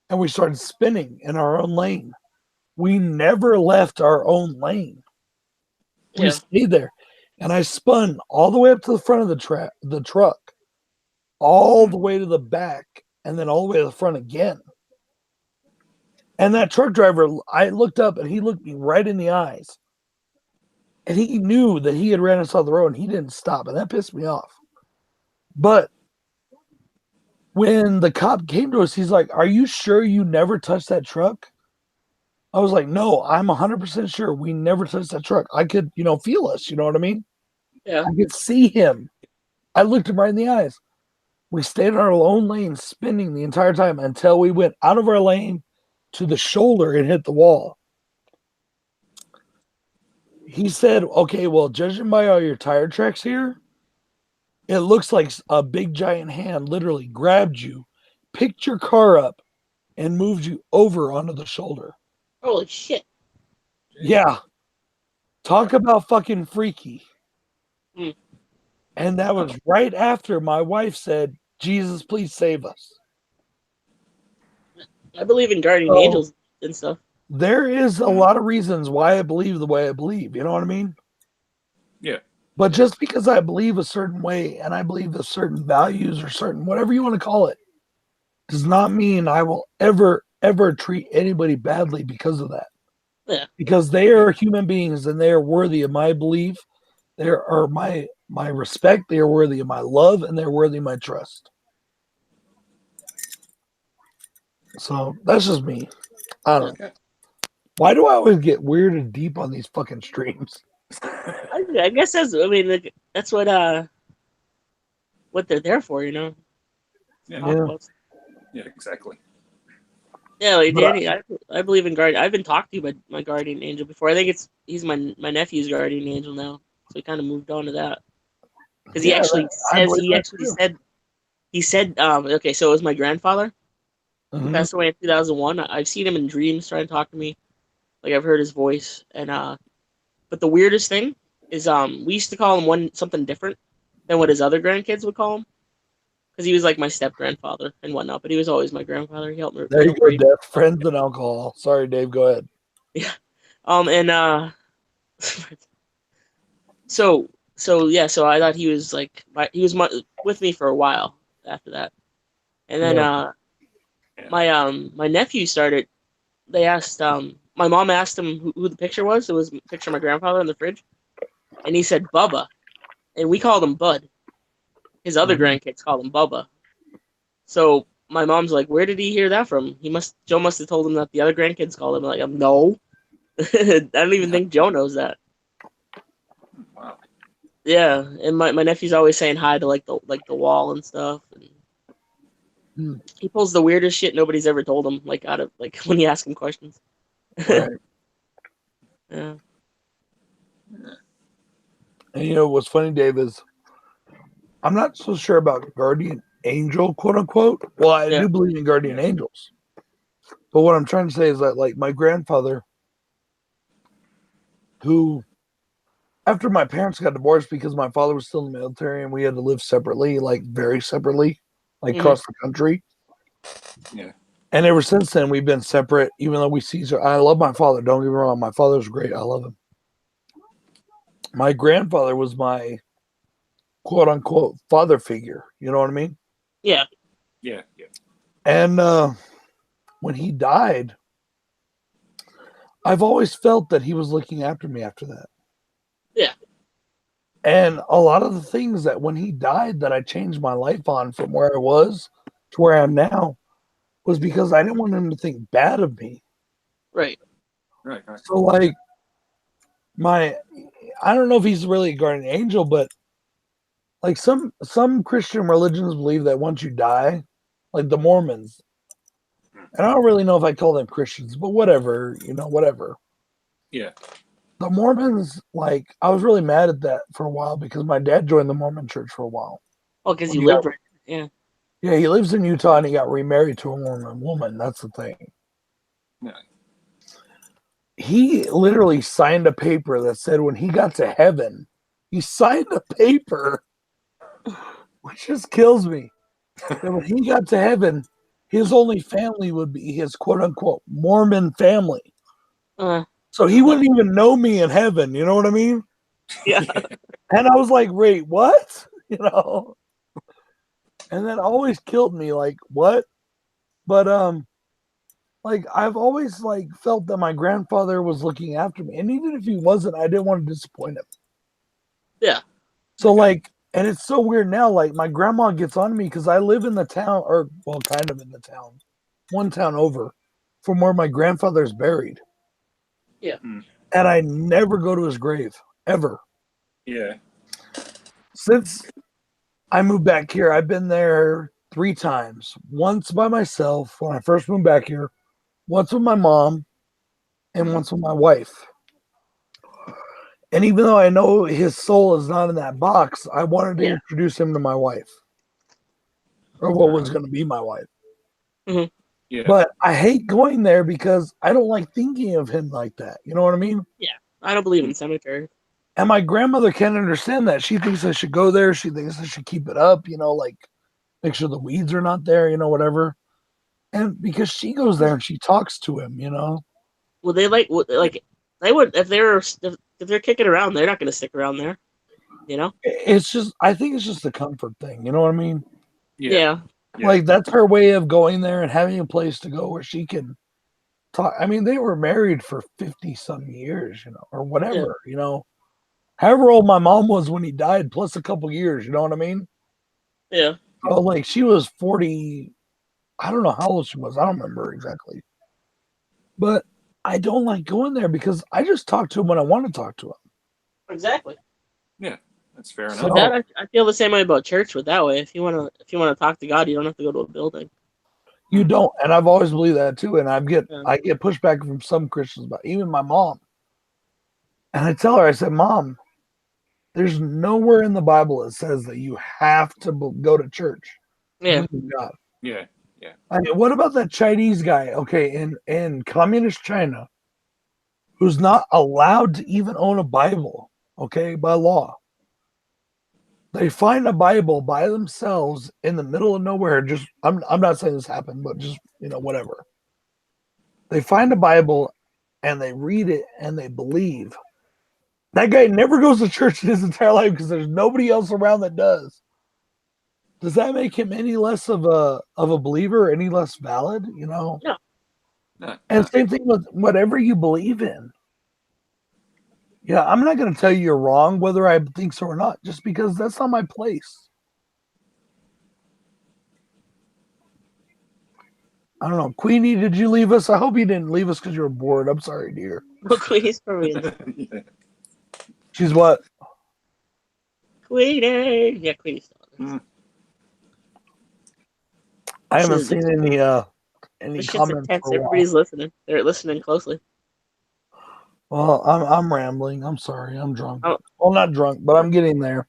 and we started spinning in our own lane. We never left our own lane. We stayed there. And I spun all the way up to the front of the truck, all the way to the back, and then all the way to the front again. And that truck driver, I looked up and he looked me right in the eyes. And he knew that he had ran us off the road and he didn't stop. And that pissed me off. But when the cop came to us, he's like, "Are you sure you never touched that truck?" I was like, "No, I'm 100% sure we never touched that truck. I could, feel us. You know what I mean? Yeah. I could see him. I looked him right in the eyes. We stayed in our own lane spinning the entire time until we went out of our lane to the shoulder and hit the wall." He said, "Okay, well, judging by all your tire tracks here, it looks like a big giant hand literally grabbed you, picked your car up, and moved you over onto the shoulder." Holy shit. Yeah. Talk about fucking freaky. Mm. And that was right after my wife said, "Jesus, please save us." I believe in guardian angels and stuff. There is a lot of reasons why I believe the way I believe. You know what I mean? Yeah. But just because I believe a certain way and I believe a certain values or certain whatever you want to call it does not mean I will ever treat anybody badly because of that. Yeah. Because they are human beings and they are worthy of my belief. They are my respect. They are worthy of my love and they're worthy of my trust. So that's just me. I don't know. Why do I always get weird and deep on these fucking streams? I guess that's what they're there for, Yeah. Yeah, exactly. Yeah, like Danny, I believe in guardian. I've been talked to by my guardian angel before. I think he's my nephew's guardian angel now, so he kind of moved on to that because he said okay, so it was my grandfather. He passed away in 2001. I've seen him in dreams trying to talk to me, like I've heard his voice, and but the weirdest thing is we used to call him something different than what his other grandkids would call him. Because he was like my step grandfather and whatnot, but he was always my grandfather. He helped me. There you go, Dave. Friends and alcohol. Sorry, Dave. Go ahead. Yeah. So I thought he was like with me for a while after that, and then my nephew started. They asked my mom asked him who the picture was. It was a picture of my grandfather in the fridge, and he said Bubba. and we called him Bud. His other grandkids called him Bubba. So my mom's like, "Where did he hear that from? Joe must have told him that the other grandkids called him." Like, no, I don't even think Joe knows that. Wow. Yeah, and my nephew's always saying hi to like the wall and stuff. And Hmm. he pulls the weirdest shit nobody's ever told him, like out of like when you ask him questions. Right. Yeah. And you know what's funny, Dave, is I'm not so sure about guardian angel, quote unquote. Well, I Yeah. do believe in guardian angels. But what I'm trying to say is that, like, my grandfather, who, after my parents got divorced because my father was still in the military and we had to live separately, like very separately, like Mhm. across the country. Yeah. And ever since then, we've been separate, even though we see each other. I love my father. Don't get me wrong. My father's great. I love him. My grandfather was my quote unquote father figure. You know what I mean? Yeah. Yeah. Yeah. And when he died, I've always felt that he was looking after me after that. Yeah. And a lot of the things that when he died that I changed my life on from where I was to where I am now was because I didn't want him to think bad of me. Right. Right. Right. So like I don't know if he's really a guardian angel, but like some Christian religions believe that once you die, like the Mormons, and I don't really know if I call them Christians, but whatever, whatever. Yeah. The Mormons, like, I was really mad at that for a while because my dad joined the Mormon church for a while. Oh, because you Yeah. live right. Yeah. Yeah, he lives in Utah and he got remarried to a Mormon woman. That's the thing. Yeah. He literally signed a paper that said when he got to heaven, he signed a paper, which just kills me. That when he got to heaven, his only family would be his quote unquote Mormon family. So he wouldn't even know me in heaven. You know what I mean? Yeah. And I was like, wait, what? And that always killed me. Like, what? But like I've always like felt that my grandfather was looking after me. And even if he wasn't, I didn't want to disappoint him. Yeah. So like, and it's so weird now, like my grandma gets on me because I live in the town, or well, kind of in the town, one town over from where my grandfather's buried. Yeah. And I never go to his grave, ever. Yeah. Since I moved back here, I've been there 3 times. Once by myself when I first moved back here, once with my mom, and once with my wife. And even though I know his soul is not in that box, I wanted to introduce him to my wife, or what was going to be my wife. Yeah. But I hate going there because I don't like thinking of him like that. You know what I mean? Yeah. I don't believe in cemetery. And my grandmother can't understand that. She thinks I should go there. She thinks I should keep it up, like make sure the weeds are not there, whatever. And because she goes there and she talks to him, Well, they like they would if they're kicking around, they're not going to stick around there. It's just, I think it's just a comfort thing. You know what I mean? Yeah. Yeah. Like that's her way of going there and having a place to go where she can talk. I mean, they were married for 50 some years, or whatever, however old my mom was when he died, plus a couple years, you know what I mean? Yeah. So like she was 40. I don't know how old she was. I don't remember exactly. But I don't like going there because I just talk to him when I want to talk to him. Exactly. Yeah. That's fair So- enough. That I feel the same way about church. With that way, if you want to talk to God, you don't have to go to a building. You don't, and I've always believed that too. And I get pushback from some Christians, but even my mom. And I tell her, I said, Mom, there's nowhere in the Bible that says that you have to go to church. Yeah. Believe in God. Yeah. I mean, what about that Chinese guy? Okay, in communist China, who's not allowed to even own a Bible. Okay, by law. They find a Bible by themselves in the middle of nowhere. Just I'm not saying this happened, but just whatever. They find a Bible and they read it and they believe. That guy never goes to church in his entire life because there's nobody else around that does. Does that make him any less of a believer, any less valid? No. And same thing with whatever you believe in. Yeah, I'm not going to tell you you're wrong whether I think so or not, just because that's not my place. I don't know. Queenie, did you leave us? I hope you didn't leave us because you were bored. I'm sorry, dear. Well, Queenie's probably in. Yeah. She's what? Queenie! Yeah, Queenie's still in. Mm. I haven't This seen any This shit's comments intense. for a while. Everybody's listening. They're listening closely. Well, I'm rambling. I'm sorry. I'm drunk. Oh. Well, not drunk, but I'm getting there.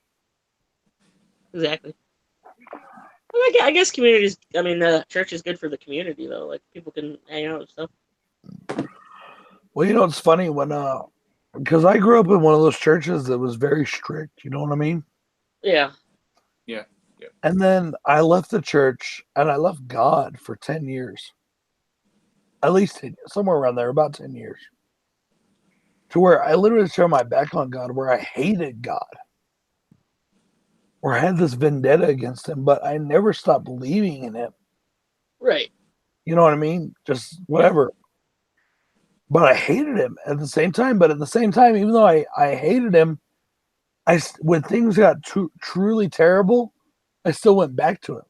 Exactly. Well, I guess communities. I mean, church is good for the community, though. Like, people can hang out and stuff. Well, you know, it's funny when because I grew up in one of those churches that was very strict. You know what I mean? Yeah. And then I left the church and I left God for 10 years. At least 10, somewhere around there, about 10 years. To where I literally turned my back on God, where I hated God. Or I had this vendetta against him, but I never stopped believing in him. Right. You know what I mean? Just whatever. But I hated him at the same time. But at the same time, even though I hated him, when things got truly terrible, I still went back to him.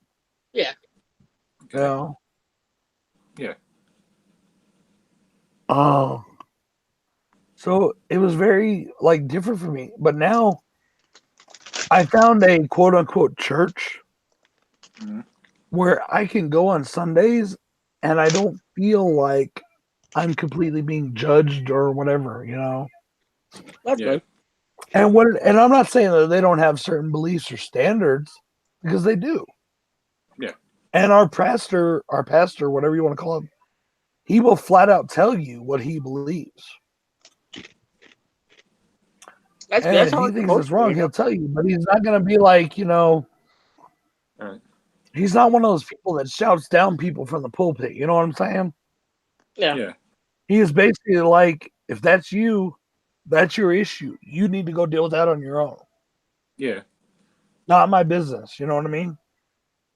Yeah. You know? Yeah. Oh. So it was very like different for me. But now I found a quote unquote church Mhm. where I can go on Sundays and I don't feel like I'm completely being judged or whatever, you know. That's Yeah. good. And I'm not saying that they don't have certain beliefs or standards, because they do. Yeah. And our pastor, whatever you want to call him, he will flat out tell you what he believes. That's And that's if how he it's thinks supposed it's to be, wrong, you know? he'll tell you. But he's not going to be like, you know, All right. he's not one of those people that shouts down people from the pulpit. You know what I'm saying? Yeah. Yeah. He is basically like, if that's you, that's your issue. You need to go deal with that on your own. Yeah. Not my business. You know what I mean?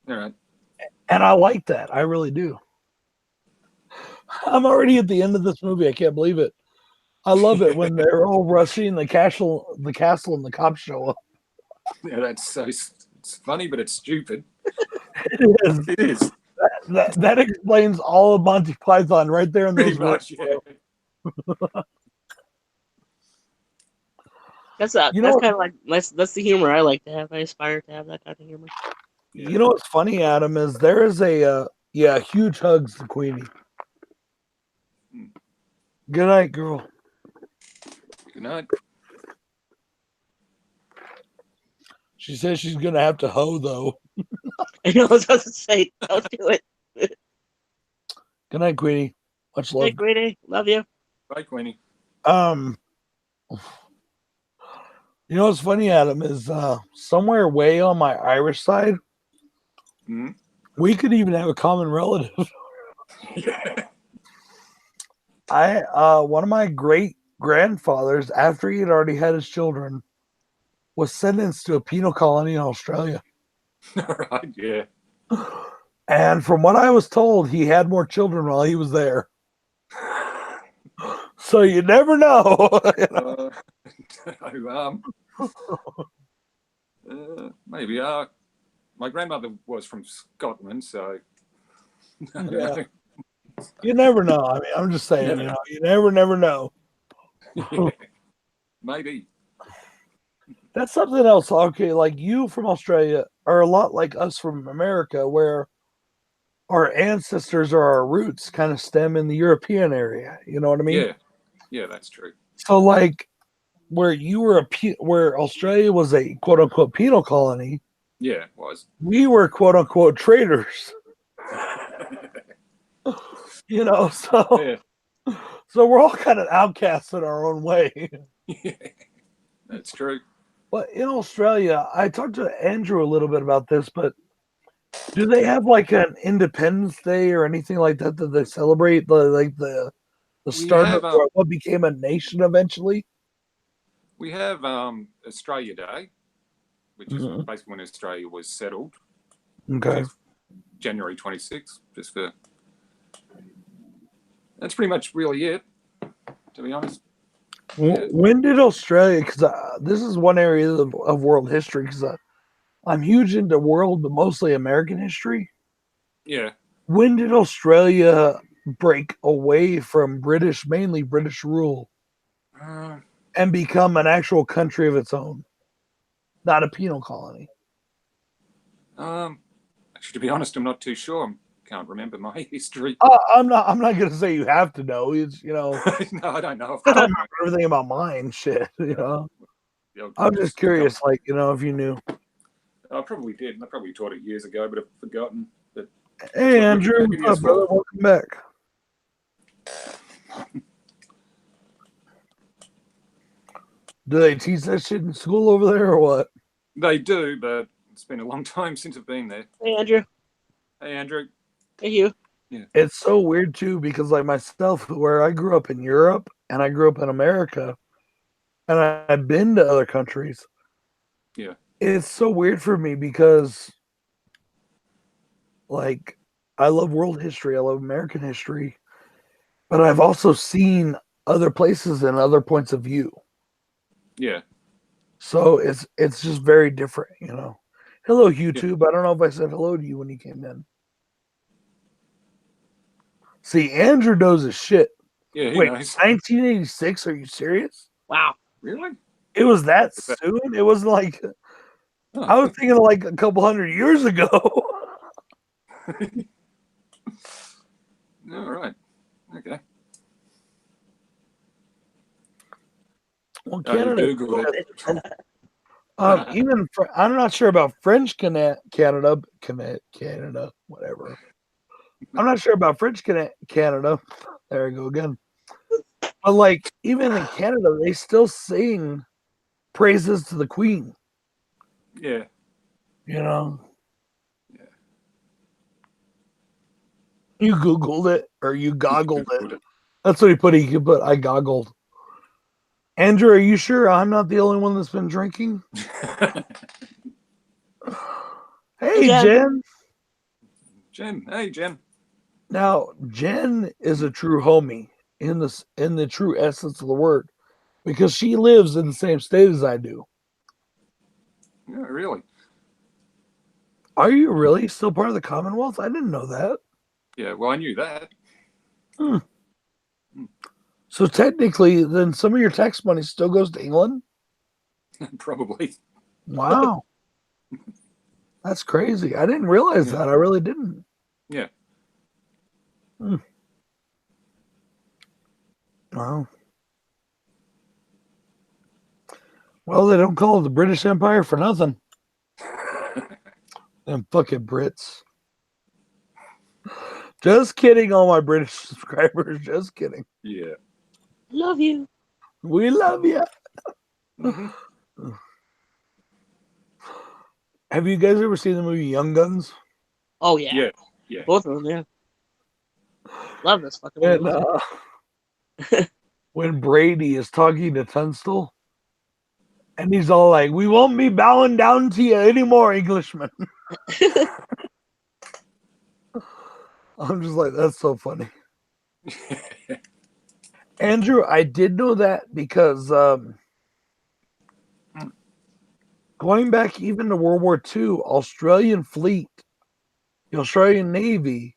All right. And I like that. I really do. I'm already at the end of this movie. I can't believe it. I love it when they're all rushing the castle, and the cops show up. Yeah, that's so. It's funny, but it's stupid. It is. It is That explains all of Monty Python right there in pretty those much. words. Yeah. That's You know that's what- kind of like that's the humor I like to have. I aspire to have that kind of humor. You know what's funny, Adam, is there is a huge hugs to Queenie. Good night, girl. Good night. She says she's gonna have to hoe though. I know I was about to say, don't do it. Good night, Queenie. Much love. Hey, Queenie, love you. Bye, Queenie. You know what's funny, Adam, is somewhere way on my Irish side, Hmm. we could even have a common relative. Yeah. One of my great grandfathers, after he had already had his children, was sentenced to a penal colony in Australia. All right. Yeah. And from what I was told, he had more children while he was there. So you never know. Maybe. My grandmother was from Scotland, so. Yeah. You never know. I mean, I'm just saying, you know, you never know. Yeah. Maybe. That's something else. Okay, like you from Australia are a lot like us from America, where our ancestors or our roots kind of stem in the European area. You know what I mean? Yeah. Yeah, that's true. So, like, where you were where Australia was a quote unquote penal colony, Yeah, it was. we were quote unquote traitors. You know, so Yeah. so we're all kind of outcasts in our own way. That's true. But in Australia, I talked to Andrew a little bit about this, but do they have like an Independence Day or anything like that that they celebrate the start have, of what became a nation eventually? We have Australia Day, which is Mhm. basically when Australia was settled. Okay. Which is January 26th, just for. That's pretty much really it, to be honest. Yeah. When did Australia? Because this is one area of world history. Because I'm huge into world, but mostly American history. Yeah. When did Australia break away from mainly British rule, Uh, and become an actual country of its own, not a penal colony? actually, to be honest, I'm not too sure. I can't remember my history. I'm not. I'm not gonna say you have to know. It's No, I don't know. I don't remember everything about mine. Shit, I'm just curious, like if you knew. I probably did. I probably taught it years ago, but I've forgotten. But Hey, what Andrew, Wikipedia's what's up, brother? for. Welcome back. Do they teach that shit in school over there or what? They do, but it's been a long time since I've been there. Hey, Andrew. Hey, Andrew. Hey, Hugh. It's so weird too because like myself, where I grew up in Europe and I grew up in America, and I've been to other countries. Yeah. It's so weird for me because like I love world history, I love American history, but I've also seen other places and other points of view. Yeah. So it's just very different. Hello, YouTube. I don't know if I said hello to you when you came in. See, Andrew knows his shit. Yeah, he Wait, knows. 1986? Are you serious? Wow. Really? It was that soon? It wasn't like Oh. I was thinking like a couple hundred years ago. All right. Okay. Well, Oh, you Canada. Googled it. Even I'm not sure about French Canada, whatever. I'm not sure about French Canada. There I go again. But like even in Canada, they still sing praises to the Queen. Yeah. Yeah. You Googled it or you goggled it. That's what he put. He put I goggled. Andrew, are you sure I'm not the only one that's been drinking? Hey, Jen. Jen. Hey, Jen. Now, Jen is a true homie in the true essence of the word because she lives in the same state as I do. Yeah, really? Are you really still part of the Commonwealth? I didn't know that. Yeah, well, I knew that. So technically, then some of your tax money still goes to England? Probably. Wow. That's crazy. I didn't realize that. I really didn't. Yeah. Wow. Well, they don't call it the British Empire for nothing. Them fucking Brits. Just kidding, all my British subscribers. Just kidding. Yeah. Love you. We love you. Mm-hmm. Have you guys ever seen the movie Young Guns? Oh, yeah. Yeah. Yeah. Both of them, yeah. Love this fucking When, movie. when Brady is talking to Tunstall, and he's all like, "We won't be bowing down to you anymore, Englishman." I'm just like, that's so funny. Andrew, I did know that because going back even to World War II, Australian fleet, the Australian Navy,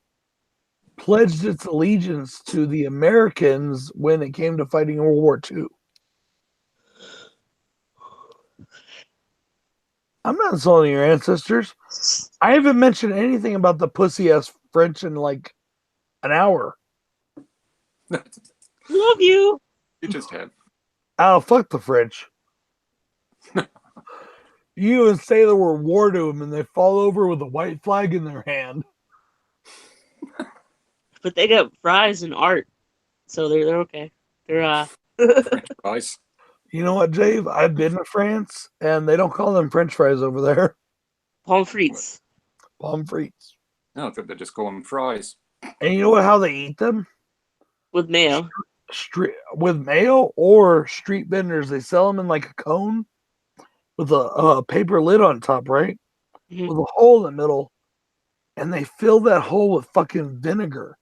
pledged its allegiance to the Americans when it came to fighting in World War II. I'm not insulting your ancestors. I haven't mentioned anything about the pussy ass French in like an hour. Love you. You just have. Oh, fuck the French. You even say the word war to them and they fall over with a white flag in their hand. But they got fries and art, so they're okay. They're French fries. You know what, Dave? I've been to France and they don't call them French fries over there. pommes frites. Pommes frites. No, I thought they just call them fries. And you know how they eat them? With mayo. With mayo or street vendors. They sell them in like a cone with a paper lid on top, right? Mhm. With a hole in the middle. And they fill that hole with fucking vinegar.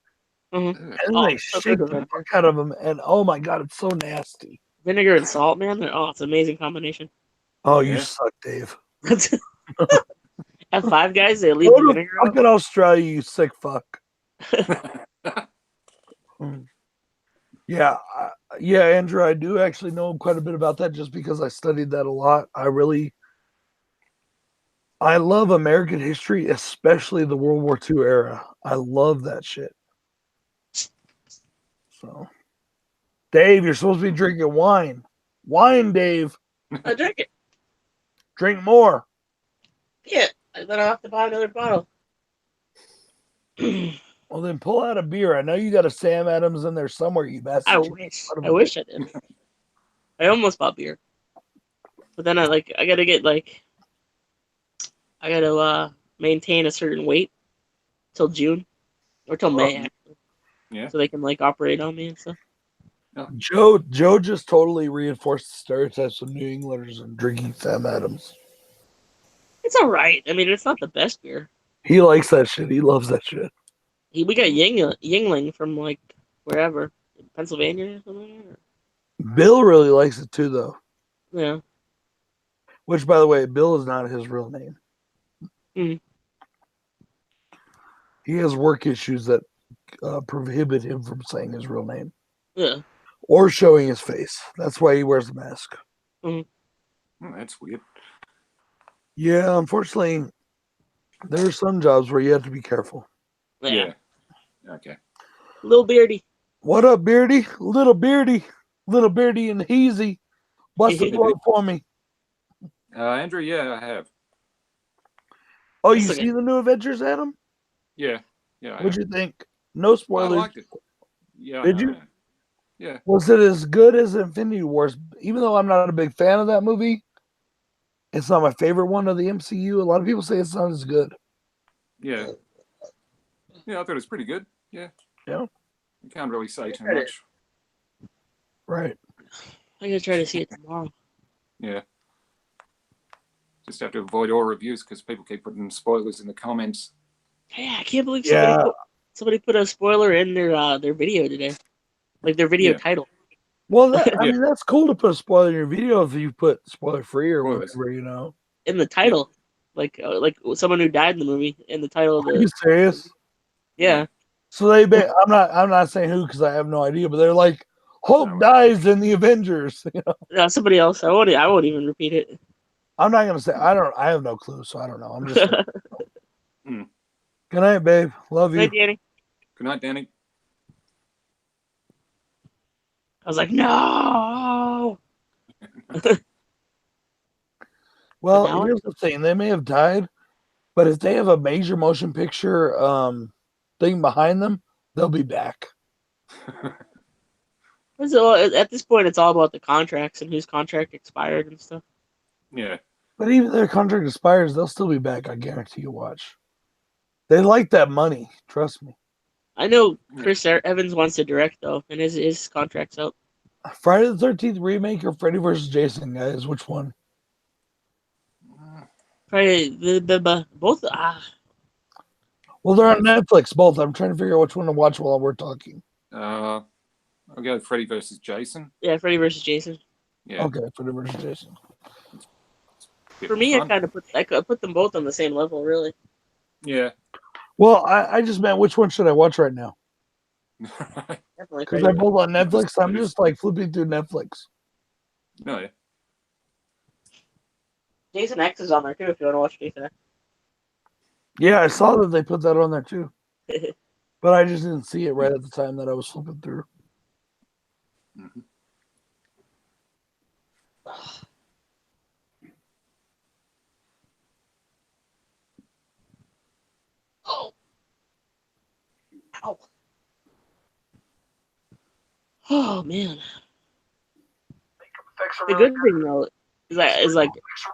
Mhm. Ugh. And then Oh, they so shake good the with fuck out of them. And oh my God, it's so nasty. Vinegar and salt, man. It's an amazing combination. Oh, you Yeah. suck, Dave. At Five Guys, they leave Go the to vinegar out. fucking Australia, you sick fuck. Yeah, yeah, Andrew, I do actually know quite a bit about that just because I studied that a lot. I love American history, especially the World War II era. I love that shit. So, Dave, you're supposed to be drinking wine. Wine, Dave. I drink it. Drink more. Yeah, and then I'll have to buy another bottle. Well, then pull out a beer. I know you got a Sam Adams in there somewhere, you bastard. I wish. I wish I did. I almost bought beer, but then I gotta maintain a certain weight till June or till May, actually, Yeah. so they can like operate on me and stuff. Joe just totally reinforced the stereotypes of New Englanders and drinking Sam Adams. It's all right. I mean, it's not the best beer. He likes that shit. He loves that shit. We got Yingling from like wherever, Pennsylvania or something. Bill really likes it too, though. Yeah. Which, by the way, Bill is not his real name. Mhm. He has work issues that prohibit him from saying his real name Yeah. or showing his face. That's why he wears the mask. Oh, that's weird. Yeah, unfortunately, there are some jobs where you have to be careful. Yeah. Okay. Little Beardy. What up, Beardy? Little Beardy and Heezy. Bust the plug for me. Andrew, yeah, I have. Oh, you That's okay. see the new Avengers, Adam? Yeah. Yeah. I What'd have. you think? No Well, I spoilers. liked it. Yeah. I Did know, you? I know. Yeah. Was it as good as Infinity Wars? Even though I'm not a big fan of that movie, it's not my favorite one of the MCU. A lot of people say it's not as good. Yeah. Yeah, I thought it was pretty good. Yeah. Yeah. You can't really say too Read it. much. Right. I'm gonna try to see it tomorrow. Yeah. Just have to avoid all reviews because people keep putting spoilers in the comments. Yeah, I can't believe Yeah. somebody put a spoiler in their video today, like their video Yeah. title Well, I Yeah. mean, that's cool to put a spoiler in your video if you put spoiler free or Spoilers. whatever, you know. in the title, like someone who died in the movie in the title of Are you the. serious? Yeah. So I'm not saying who because I have no idea, but they're like, Hulk No. dies in the Avengers. You know? No, somebody else. I won't even repeat it. I'm not gonna say I have no clue, so I don't know. I'm just Good good night, babe. Love you. night, Danny. Good night, Danny. I was like, no. Well, now here's the thing: they may have died, but if they have a major motion picture thing behind them, they'll be back. So at this point, it's all about the contracts and whose contract expired and stuff. Yeah. But even if their contract expires, they'll still be back. I guarantee you. Watch. They like that money. Trust me. I know Chris Evans wants to direct though, and his contract's up. Friday the 13th remake or Freddy vs. Jason, guys? Which one? Probably both. Well, they're on Netflix, both. I'm trying to figure out which one to watch while we're talking. I'll go with Freddy versus Jason. Yeah, Freddy versus Jason. Yeah. Okay, Freddy vs. Jason. Bit For me, fun. I could put them both on the same level, really. Yeah. Well, I just meant which one should I watch right now? Definitely. Because Freddy they're versus- both on Netflix. I'm just like flipping through Netflix. No, yeah. Jason X is on there too. If you want to watch Jason X. Yeah, I saw that they put that on there too. But I just didn't see it right at the time that I was flipping through. Mhm. Oh. Ow. Oh man. The good thing though is like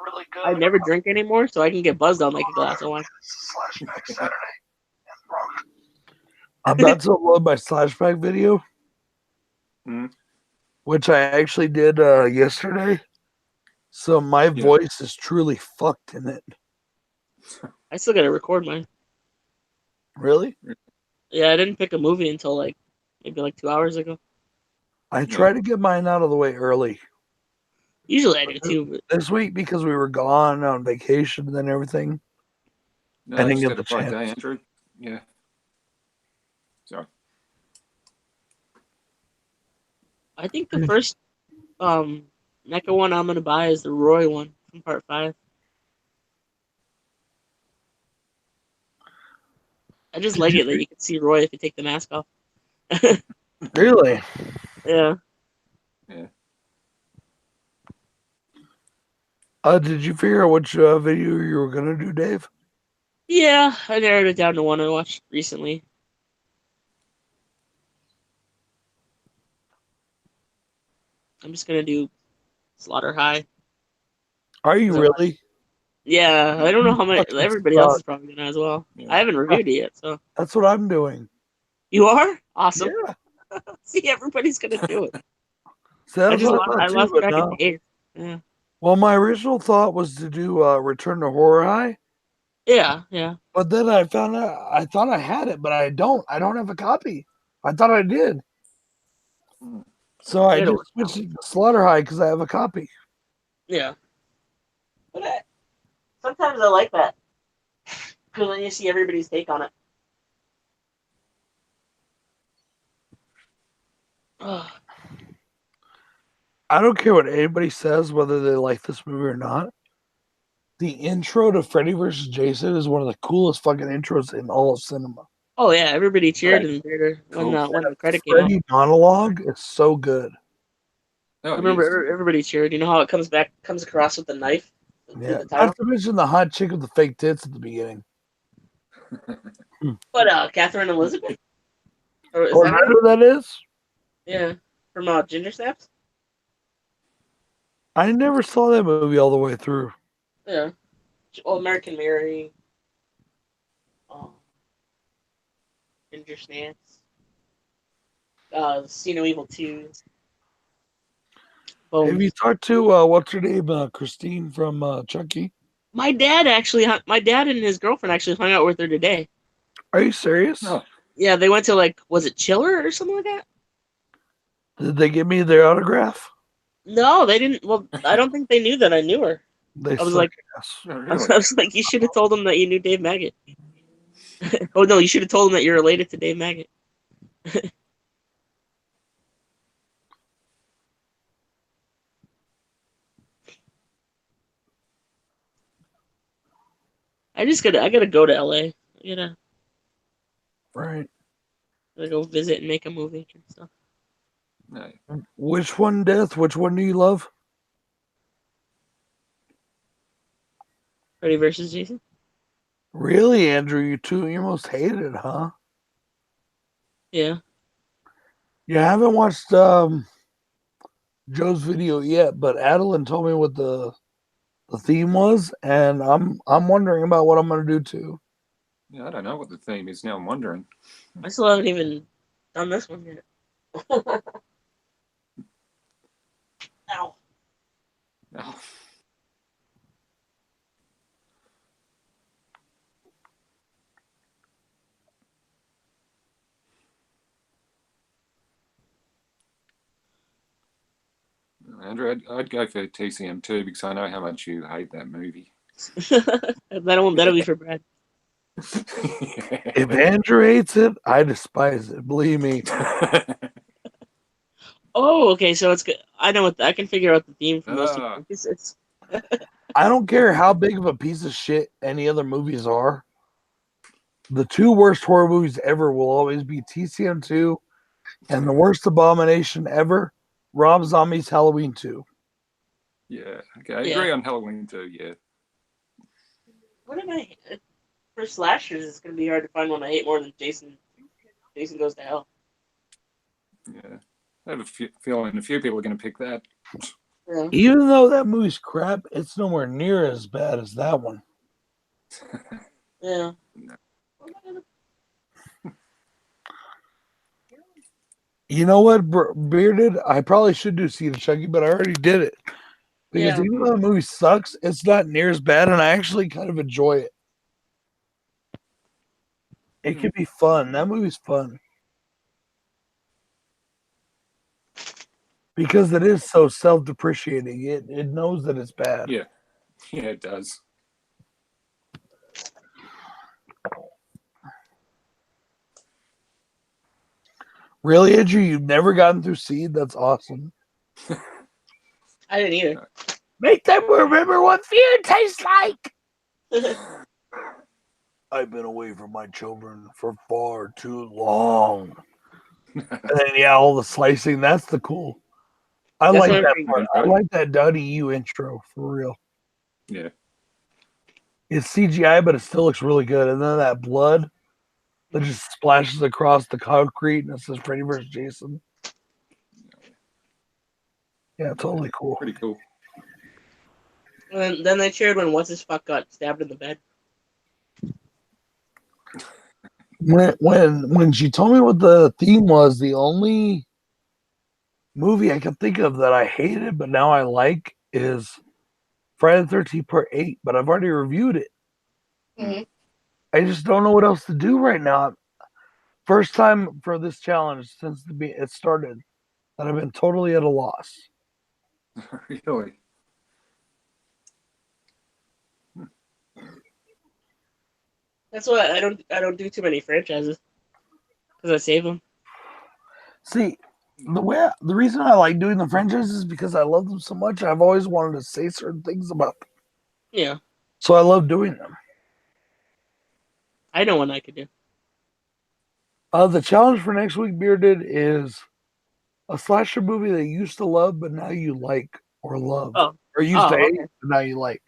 really good. I never drink anymore, so I can get buzzed on like a glass of wine. I'm about to upload my Slashback video, Mhm. which I actually did yesterday. So my voice is truly fucked in it. I still gotta record mine. Really? Yeah, I didn't pick a movie until like maybe like 2 hours ago. I try to get mine out of the way early Usually I do too, but this week because we were gone on vacation and then everything. No, I didn't just get had a the bright chance. day, Andrew. Yeah. Sorry. I think the first NECA one I'm gonna buy is the Roy one from Part 5. I just like it that you can see Roy if you take the mask off. Really? Yeah. Yeah. Did you figure out which video you were gonna do, Dave? Yeah, I narrowed it down to one I watched recently. I'm just gonna do Slaughter High. Are you 'Cause I really? Yeah, I don't know how many. Fucking Everybody else suck. is probably gonna as well. Yeah. I haven't reviewed it yet, so That's what I'm doing. you are awesome. Yeah. See, everybody's gonna do it. So that's what I I thought too, lost but track no. of days. Yeah, Well, my original thought was to do Return to Horror High, yeah. but then I found out I thought I had it, but I don't. I don't have a copy. I thought I did. So I It'll just switched it to Slaughter High because I have a copy. Yeah. But sometimes I like that because then you see everybody's take on it. Ugh. I don't care what anybody says, whether they like this movie or not. The intro to Freddy vs. Jason is one of the coolest fucking intros in all of cinema. Oh yeah, everybody cheered Right. in the theater when Cool. when the credit came out. Freddy monologue is so good. Oh, I remember yes. everybody cheered. You know how it comes across with the knife through Yeah. the title. Not to mention the hot chick with the fake tits at the beginning. But Catherine Elizabeth, or is Oh, is that that her? who that is? Yeah, from Ginger Snaps. I never saw that movie all the way through. Yeah, well, American Mary, Ginger Snaps, See No Evil 2. Have you Bones. talked to what's her name, Christine from Chucky? My dad and his girlfriend actually hung out with her today. Are you serious? No. Yeah, they went to was it Chiller or something like that? Did they give me their autograph? No, they didn't. Well, I don't think they knew that I knew her. They I was suck like, ass. No, I really. was like, you should have told them that you knew Dave Maggot. Oh no, you should have told them that you're related to Dave Maggot. I gotta go to LA. Right. Gotta go visit and make a movie and stuff. No. Which one, Death? Which one do you love? Freddy versus Jason. Really, Andrew? You most hated it, huh? Yeah. You haven't watched Joe's video yet, but Adeline told me what the theme was, and I'm wondering about what I'm gonna do too. Yeah, I don't know what the theme is now. I'm wondering. I still haven't even done this one yet. Ow. Oh. Andrew, I'd go for TCM 2 because I know how much you hate that movie. That'll be for Brad. If Andrew hates it, I despise it. Believe me. Oh, okay. So it's good. I know what I can figure out the theme for most Ah. people. It's I don't care how big of a piece of shit any other movies are. The two worst horror movies ever will always be TCM 2 and the worst abomination ever, Rob Zombie's Halloween 2. Yeah, okay. I Yeah. agree on Halloween 2, yeah. what am I? For slashers, it's gonna be hard to find one I hate more than Jason. Jason Goes to Hell. Yeah. I have a feeling a few people are going to pick that. Yeah. Even though that movie's crap, it's nowhere near as bad as that one. Yeah. You know what, Bearded? I probably should do See the Chucky, but I already did it. Because Yeah. even though the movie sucks, it's not near as bad, and I actually kind of enjoy it. It can be fun. That movie's fun. because it is so self-depreciating. It knows that it's bad. Yeah. Yeah, it does. Really, Andrew? You've never gotten through Seed? That's awesome. I didn't either. Make them remember what fear tastes like. I've been away from my children for far too long. And then, yeah, all the slicing. That's the cool. I That's like what that I'm part. I like that .eu intro for real. Yeah. It's CGI, but it still looks really good. And then that blood that just splashes across the concrete and it says Freddy vs. Jason. Yeah, totally cool. Pretty cool. And then they cheered when what's his fuck got stabbed in the bed. When she told me what the theme was, the only movie I could think of that I hated but now I like is Friday the 13th Part 8, but I've already reviewed it. Mhm. I just don't know what else to do right now. First time for this challenge since it started that I've been totally at a loss. Really? That's why I don't do too many franchises because I save them. See, the reason I like doing the franchises is because I love them so much. I've always wanted to say certain things about them, Yeah, so I love doing them. I know one I could do. The challenge for next week, Bearded, is a slasher movie that you used to love but now you like or love, Oh, or used to hate okay. but now you like.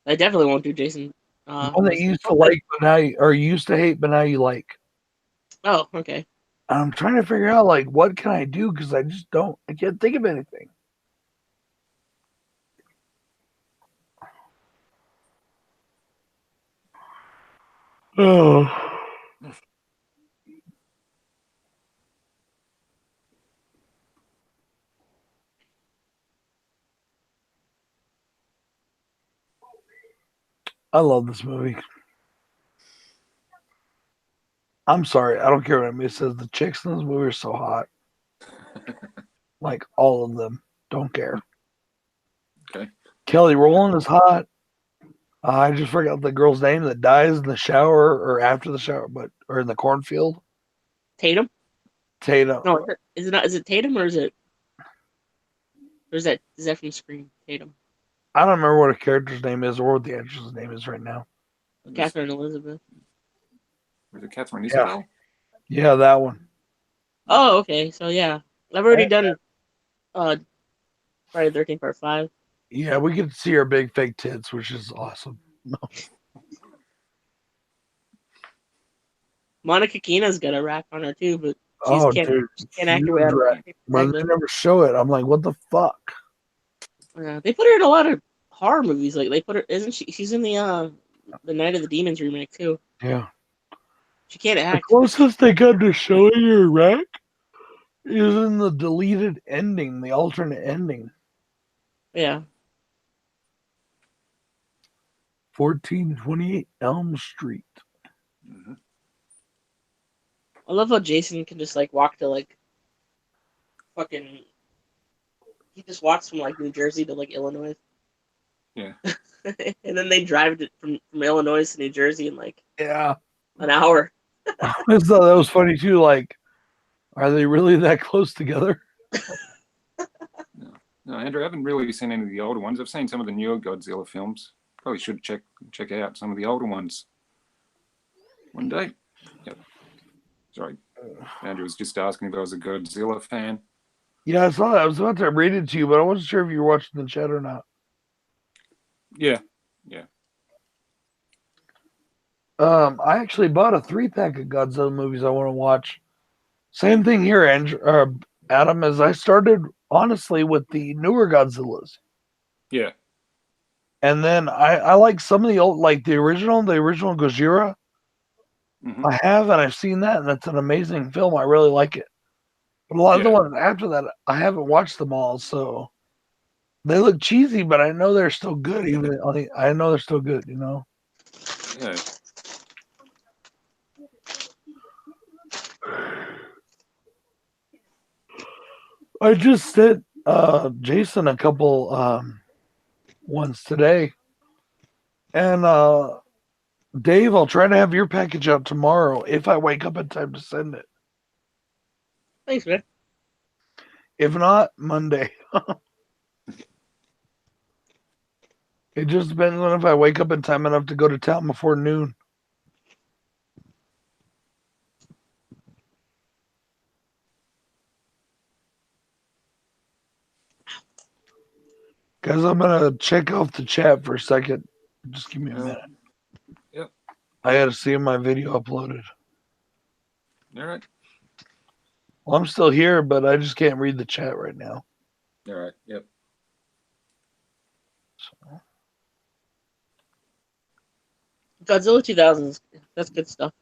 I definitely won't do Jason. One that you used to like but now or you used to hate but now you like. Oh, okay. I'm trying to figure out like what can I do because I just don't. I can't think of anything. Oh. I love this movie. I'm sorry, I don't care what anybody says. The chicks in this movie are so hot. Like all of them. Don't care. Okay. Kelly Rowland is hot. I just forgot the girl's name that dies in the shower or after the shower, or in the cornfield. Tatum? Tatum. No, is it not? Is it Tatum or is it? Or is that from Scream? Tatum. I don't remember what her character's name is or what the actress's name is right now. Catherine Elizabeth. Was it Catherine Isabel? Yeah, that one. Oh, okay. So yeah, I've already done Friday the 13th Part 5. Yeah, we get to see her big fake tits, which is awesome. Monica Keena's got a rack on her too, but Oh, can't dude. act her way out of it. When they never show it, I'm like, what the fuck? They put her in a lot of horror movies. Like they put her, isn't she? She's in the Night of the Demons remake too. Yeah. She can't The act. closest they got to showing her rack is in the deleted ending, the alternate ending. Yeah. 1428 Elm Street. Mm-hmm. I love how Jason can just like walk to like fucking. He just walks from like New Jersey to like Illinois. Yeah. And then they drive from Illinois to New Jersey in like Yeah. an hour. I just thought that was funny too. Like, are they really that close together? No, Andrew, I haven't really seen any of the older ones. I've seen some of the newer Godzilla films. Probably should check out some of the older ones one day. Yep. Sorry, Andrew was just asking if I was a Godzilla fan. Yeah, I saw that. I was about to read it to you, but I wasn't sure if you were watching the chat or not. Yeah. I actually bought a 3-pack of Godzilla movies I want to watch. Same thing here, Andrew, Adam, as I started honestly with the newer Godzillas. Yeah. And then I like some of the old, like the original Gojira. Mm-hmm. I have, and I've seen that, and it's an amazing film. I really like it. But a lot of the ones after that, I haven't watched them all, so they look cheesy, but I know they're still good. I know they're still good, you know. Yeah. I just sent Jason a couple ones today. And Dave, I'll try to have your package out tomorrow if I wake up in time to send it. Thanks, man. If not, Monday. It just depends on if I wake up in time enough to go to town before noon. Guys, I'm gonna check off the chat for a second. Just give me a Yeah. minute. Yep. I gotta see my video uploaded. All right. Well, I'm still here, but I just can't read the chat right now. All right. Yep. Godzilla 2000s. That's good stuff.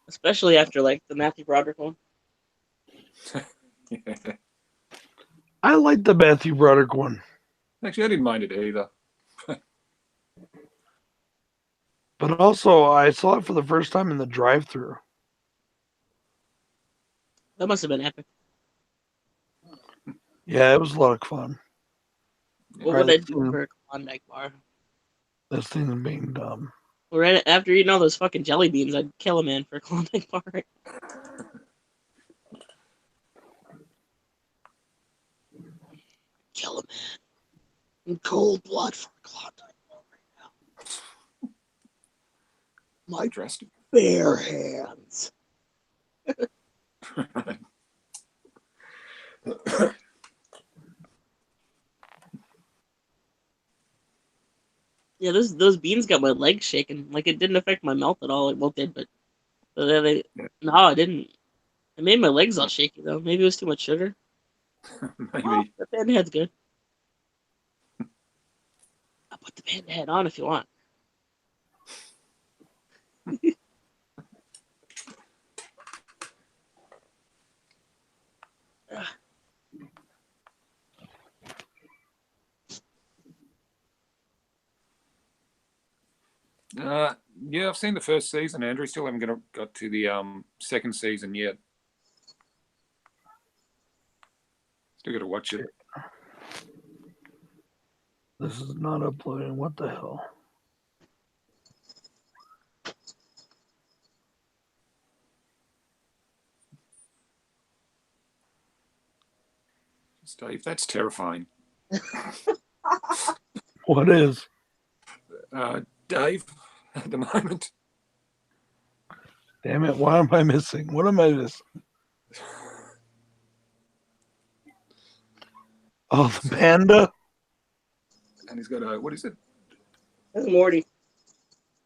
Especially after like the Matthew Broderick one. I like the Matthew Broderick one, Actually, I didn't mind it either. but also I saw it for the first time in the drive-through. That must have been epic. Yeah, it was a lot of fun. What Right, would I do mm. for a Klondike bar? This thing's being dumb. Right after eating all those fucking jelly beans, I'd kill a man for a Klondike bar. Kill a man in cold blood for a Klondike bar right now. My Drastic. bare hands. Yeah, those beans got my legs shaking. Like it didn't affect my mouth at all. Well, it did, but no, it didn't. It made my legs all shaky though. Maybe it was too much sugar. Maybe. Oh, the panda head's good. I'll put the panda head on if you want. Yeah, I've seen the first season, Andrew. Still haven't got to the second season yet. Still got to watch it. This is not uploading. What the hell? Dave, that's terrifying. What is? Dave, at the moment. Damn it! Why am I missing? What am I missing? Oh, the panda. And he's got a, what is it? That's Morty.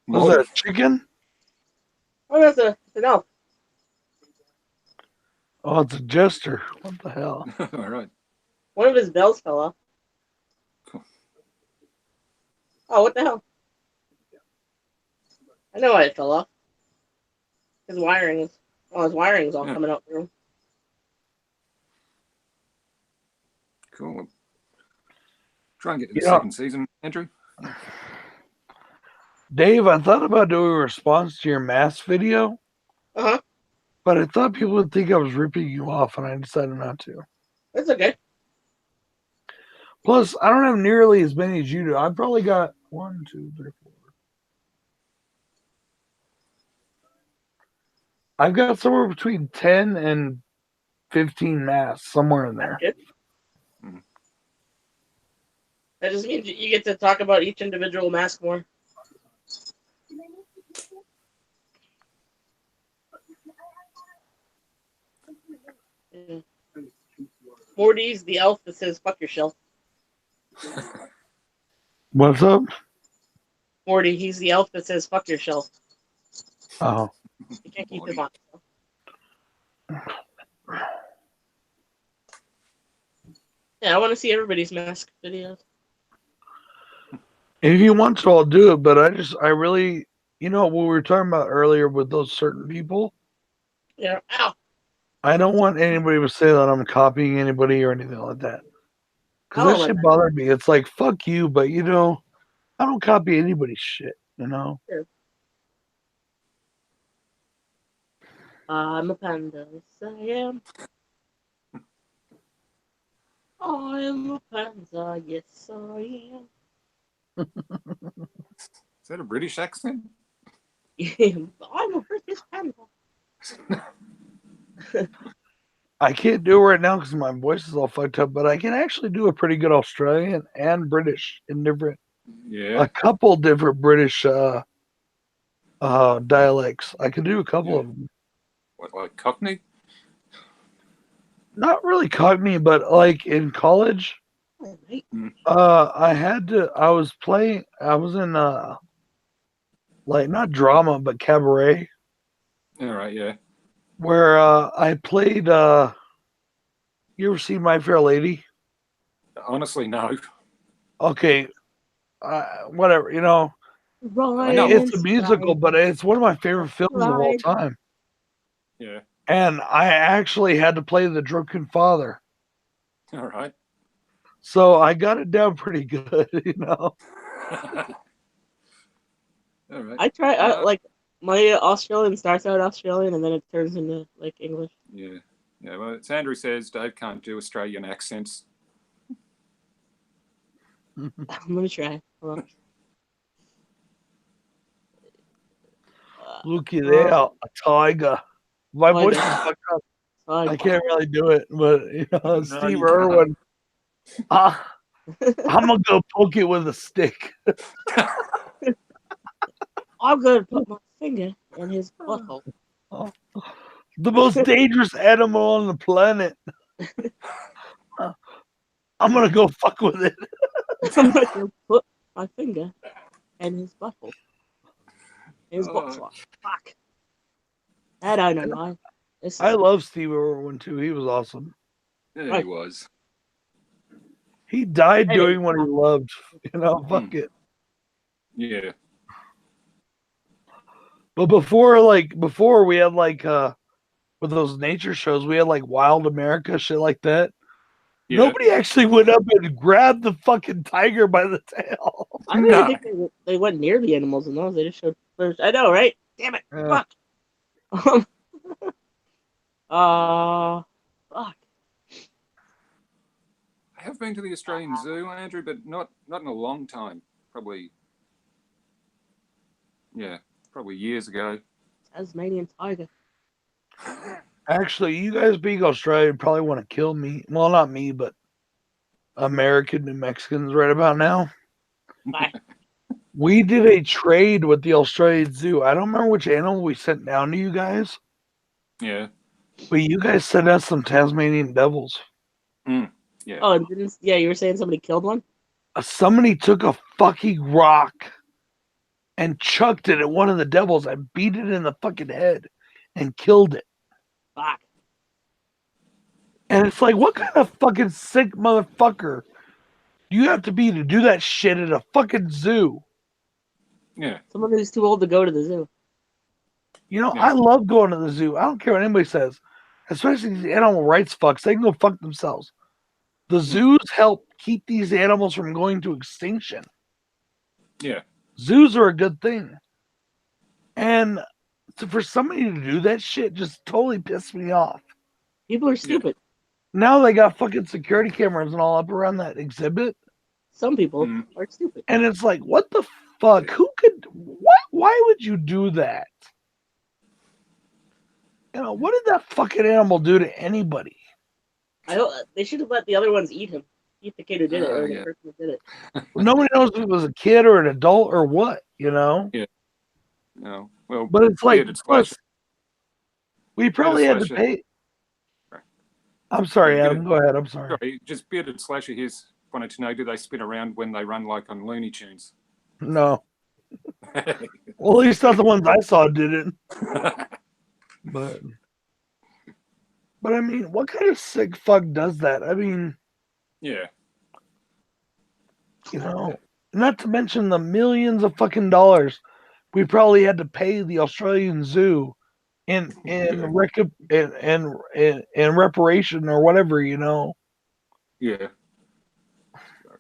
Was that a chicken? Oh, that's an elf. Oh, it's a jester. What the hell? All right. One of his bells fell off. Cool. Oh, what the hell? I know why it fell off. His wiring is. Oh, his wiring's all coming out through. Cool. Try and get to the Yeah. second season, Andrew. Dave, I thought about doing a response to your mask video, Uh-huh. but I thought people would think I was ripping you off, and I decided not to. That's okay. Plus, I don't have nearly as many as you do. I've probably got 1, 2, 3, 4. I've got somewhere between 10 and 15 masks, somewhere in there. Good. That just means you get to talk about each individual mask more. Yeah. Morty's the elf that says "fuck yourself." What's up? Morty, he's the elf that says "fuck yourself." Oh, You can't keep Morty. him on. Yeah, I want to see everybody's mask videos. if you want to, I'll do it. But I really, what we were talking about earlier with those certain people. Yeah. Ow. I don't want anybody to say that I'm copying anybody or anything like that. Because I don't that like shit that. bothered me. It's like, fuck you, but I don't copy anybody's shit, I'm a panda. Yes, I am. I'm a panda, yes I am. Is that a British accent? I'm a British panda. I can't do it right now because my voice is all fucked up, but I can actually do a pretty good Australian and British in different, Yeah. a couple different British dialects. I can do a couple Yeah. of them. What, like Cockney? Not really Cockney, but like in college, Oh, mate. I was in like not drama but cabaret All right, yeah. where I played you ever seen My Fair Lady? Honestly, no. Okay, whatever, I know. it's a musical, but it's one of my favorite films of all Right. time. Yeah. And I actually had to play the drunken father. All right. So I got it down pretty good, All right. I try like my Australian starts out Australian and then it turns into like English. Yeah. Yeah. Well, as Andrew says, Dave can't do Australian accents. I'm gonna try. Hold on. Looky there, a tiger. My voice is Tiger. fucked up. I Tiger. can't really do it, but No, Steve you can't. Irwin. I'm gonna go poke it with a stick. I'm gonna put my finger in his butthole. The most dangerous animal on the planet. I'm gonna go fuck with it. I'm gonna go put my finger in his butthole. His Oh. butthole. Fuck. That I don't know. I love Steve Irwin too. He was awesome. Yeah, he Right. was. He died Hey. doing what he loved. Fuck it. Yeah. But before we had with those nature shows, we had like Wild America, shit like that. Yeah. Nobody actually went up and grabbed the fucking tiger by the tail. I don't even think they went near the animals in those. They just showed first. I know, right? Damn it! Yeah. Fuck. Fuck. I have been to the Australian Zoo, Andrew, but not in a long time. Probably years ago. Tasmanian tiger. Actually, you guys being Australian probably want to kill me. Well, not me, but American New Mexicans right about now. Bye. We did a trade with the Australian Zoo. I don't remember which animal we sent down to you guys, Yeah. but you guys sent us some Tasmanian devils. Yeah. Oh, you were saying somebody killed one? Somebody took a fucking rock and chucked it at one of the devils and beat it in the fucking head and killed it. Fuck. And it's like, what kind of fucking sick motherfucker do you have to be to do that shit at a fucking zoo? Yeah. Someone who's too old to go to the zoo. Yeah. I love going to the zoo. I don't care what anybody says, especially these animal rights fucks. They can go fuck themselves. The zoos help keep these animals from going to extinction. Yeah. Zoos are a good thing. And for somebody to do that shit just totally pissed me off. People are stupid. Now they got fucking security cameras and all up around that exhibit. Some people Mm. are stupid. And it's like, what the fuck? Why would you do that? What did that fucking animal do to anybody? They should have let the other ones eat him. Eat the kid who did it, or the Yeah. person who did it. Nobody knows if it was a kid or an adult or what, No. Well, But it's like, bearded slash. we probably had to Slasher. pay. Right. I'm sorry, Bearded- Adam. Go ahead. I'm sorry. Sorry, just bearded slasher. Here's wanted to know: do they spin around when they run like on Looney Tunes? No. Well, at least not the ones I saw didn't. But I mean, what kind of sick fuck does that? I mean, Yeah. not to mention the millions of fucking dollars we probably had to pay the Australian Zoo in reparation or whatever, Yeah.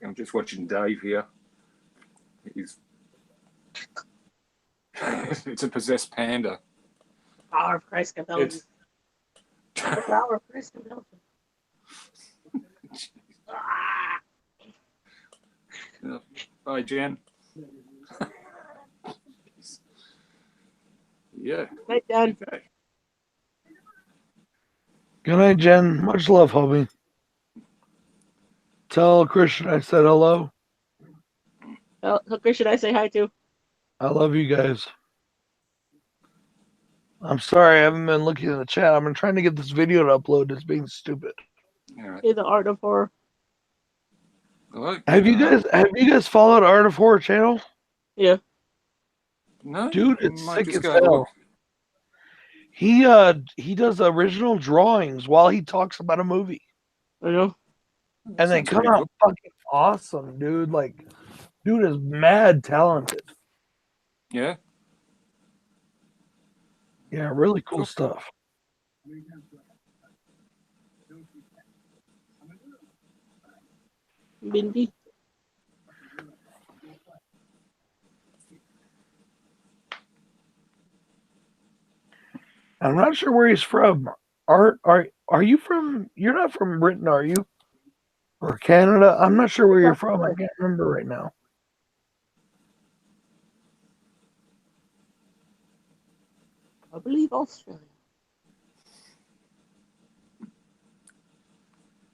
I'm just watching Dave here. He's it's a possessed panda. Power of Christ compels It's me. The power of Christ compels me. Ah, Bye, Jen. Yeah. night, Dad. Okay. Good night, Jen. Much love, hubby. Tell Christian I said hello. Well, who should I say hi to? I love you guys. I'm sorry I haven't been looking in the chat. I've been trying to get this video to upload. It's being stupid. All right. Hey, the Art of Horror. Hello. Have you guys followed Art of Horror channel? Yeah. No. Dude, I it's might sick just as go have a hell. look. He does original drawings while he talks about a movie. I know. And they Sounds come pretty out fucking awesome, dude. Like, dude is mad talented. Yeah. Yeah, really cool Cool. stuff. Bindi. I'm not sure where he's from. Are you from? You're not from Britain, are you? Or Canada? I'm not sure where you're from. I can't remember right now. I believe Australia.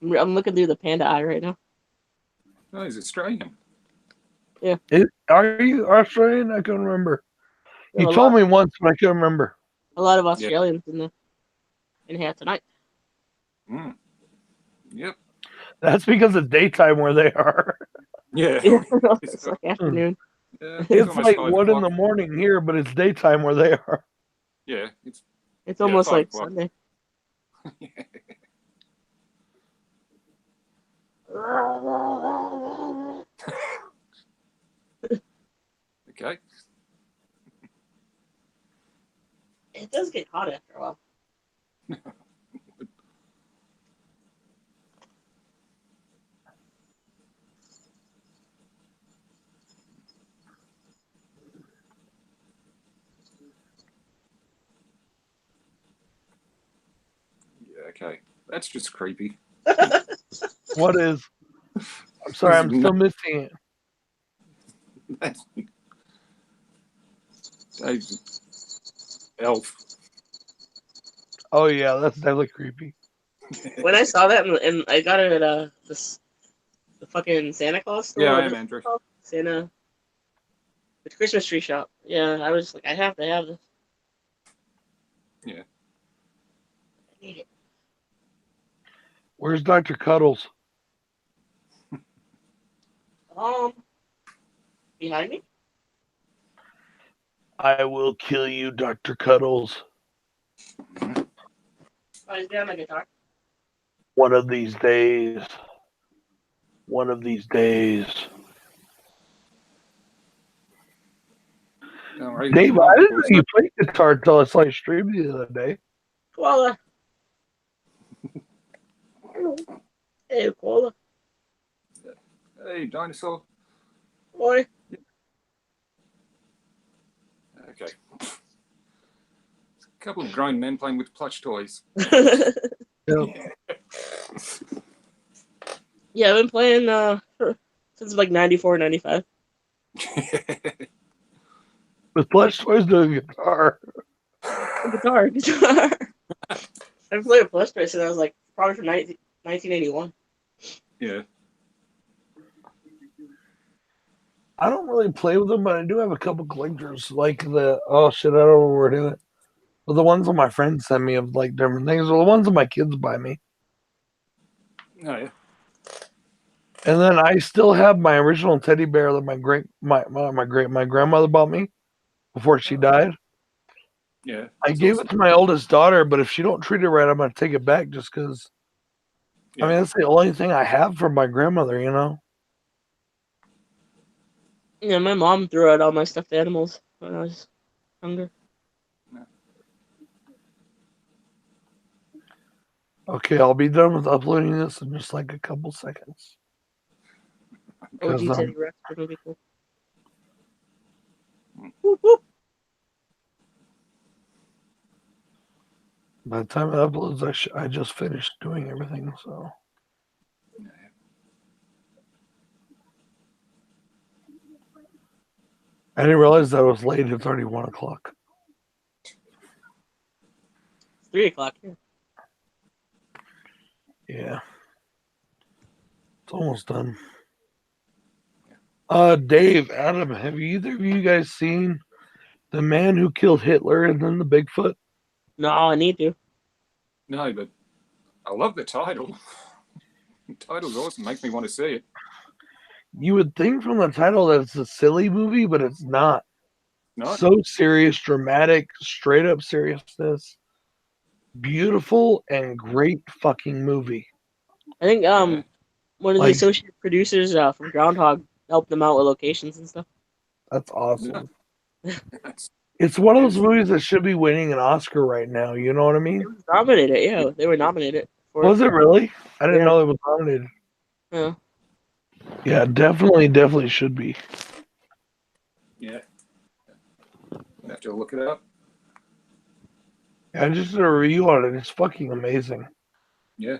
I'm looking through the panda eye right now. Oh, he's Australian. Are you Australian? I couldn't remember. We have You a told lot, me once, but I couldn't remember. a lot of Australians in here tonight. Mm. Yep. That's because it's daytime where they are. Yeah. Yeah, It's, it's like afternoon. yeah, It's almost like 5 1 in o'clock. the morning here, but it's daytime where they are. Yeah. It's It's almost 5 like o'clock. Sunday. Okay. It does get hot after a while. Yeah. Okay. That's just creepy. What is? I'm sorry, I'm still missing it. That's elf. Oh yeah, that's definitely creepy. When I saw that, and I got it at the fucking Santa Claus store. Yeah, I what am, is it Andrew. called? The Christmas tree shop. Yeah, I was like, I have to have this. Yeah. I need it. Where's Dr. Cuddles? Behind me? I will kill you, Dr. Cuddles. Oh, he's behind my guitar. One of these days. One of these days. All right. Dave, I didn't know you played guitar until I saw you stream the other day. Koala. Hey, koala. Hey, dinosaur. Boy. Okay. A couple of grown men playing with plush toys. Yeah, I've been playing since like 94, 95. With plush toys doing guitar. Guitar. I've played a plush toy since I was like probably from 1981. Yeah. I don't really play with them, but I do have a couple collectors. Like oh shit, I don't know where to do it. But the ones that my friends send me of like different things, or the ones that my kids buy me. Oh, yeah. And then I still have my original teddy bear that my grandmother bought me before she died. Yeah. I gave it to my oldest daughter, but if she don't treat it right, I'm gonna take it back just because. Yeah. I mean, that's the only thing I have from my grandmother, you know. Yeah, my mom threw out all my stuffed animals when I was younger. Okay, I'll be done with uploading this in just like a couple seconds. OG 'Cause, Teddy Rex would be cool. Whoop, whoop. By the time it uploads, I just finished doing everything. So I didn't realize that it was late. It's already 1 o'clock. It's 3 o'clock here. Yeah. It's almost done. Dave, Adam, have either of you guys seen The Man Who Killed Hitler and then the Bigfoot? No, I need to. No, but I love the title. The title's awesome. Makes me want to see it. You would think from the title that it's a silly movie, but it's not. Not So serious, dramatic, straight up seriousness. Beautiful and great fucking movie. I think one of the Like- associate producers from Groundhog helped them out with locations and stuff. That's awesome. That's- It's one of those movies that should be winning an Oscar right now. You know what I mean? It was nominated, yeah. They were nominated for Was it really? I didn't Yeah. know it was nominated. Yeah. Yeah, definitely should be. yeah. I have to look it up. I just did a review on it. It's fucking amazing. Yeah.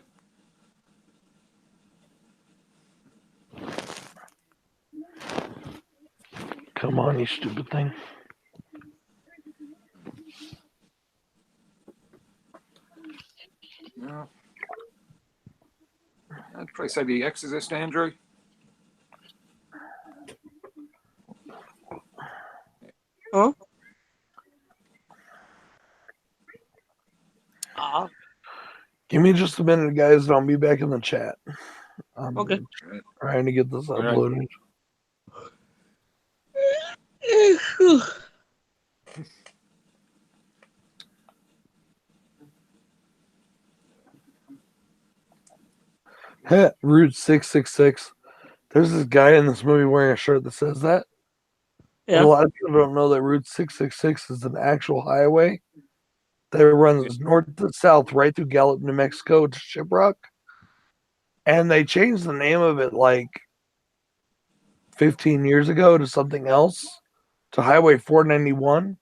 Come on, you stupid thing. No. I'd probably say The Exorcist, Andrew. Huh? Give me just a minute, guys, and I'll be back in the chat. I'm Okay. trying to get this All right. uploaded. Heh, Route 666. There's this guy in this movie wearing a shirt that says that. Yeah. A lot of people don't know that Route 666 is an actual highway that runs north to south right through Gallup, New Mexico to Shiprock. And they changed the name of it like 15 years ago to something else, to Highway 491.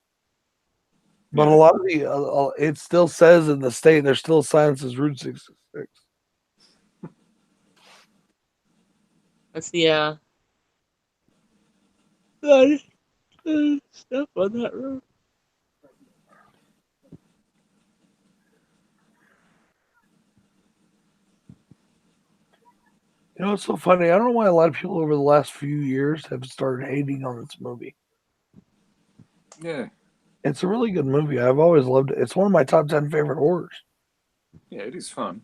But a Yeah. lot of the, it still says in the state, there's still a sign that says Route 666. That's the stuff on that road. You know, it's so funny. I don't know why a lot of people over the last few years have started hating on this movie. Yeah. It's a really good movie. I've always loved it. It's one of my top 10 favorite horrors. Yeah, it is fun.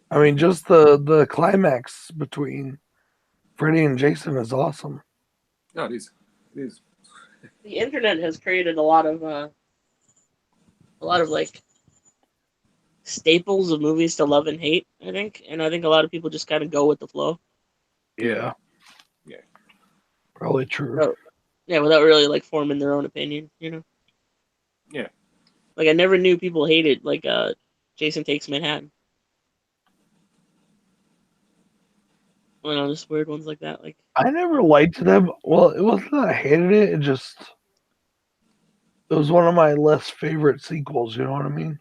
I mean, just the climax between Freddy and Jason is awesome. No, it is. It is. The internet has created a lot of like staples of movies to love and hate, I think. And I think a lot of people just kind of go with the flow. Yeah. Yeah. Probably true. Oh. Yeah, without really like forming their own opinion, you know? Yeah. Like I never knew people hated like Jason Takes Manhattan. You know, just weird ones like that. Like I never liked them. Well, it wasn't that I hated it. It was one of my less favorite sequels. You know what I mean?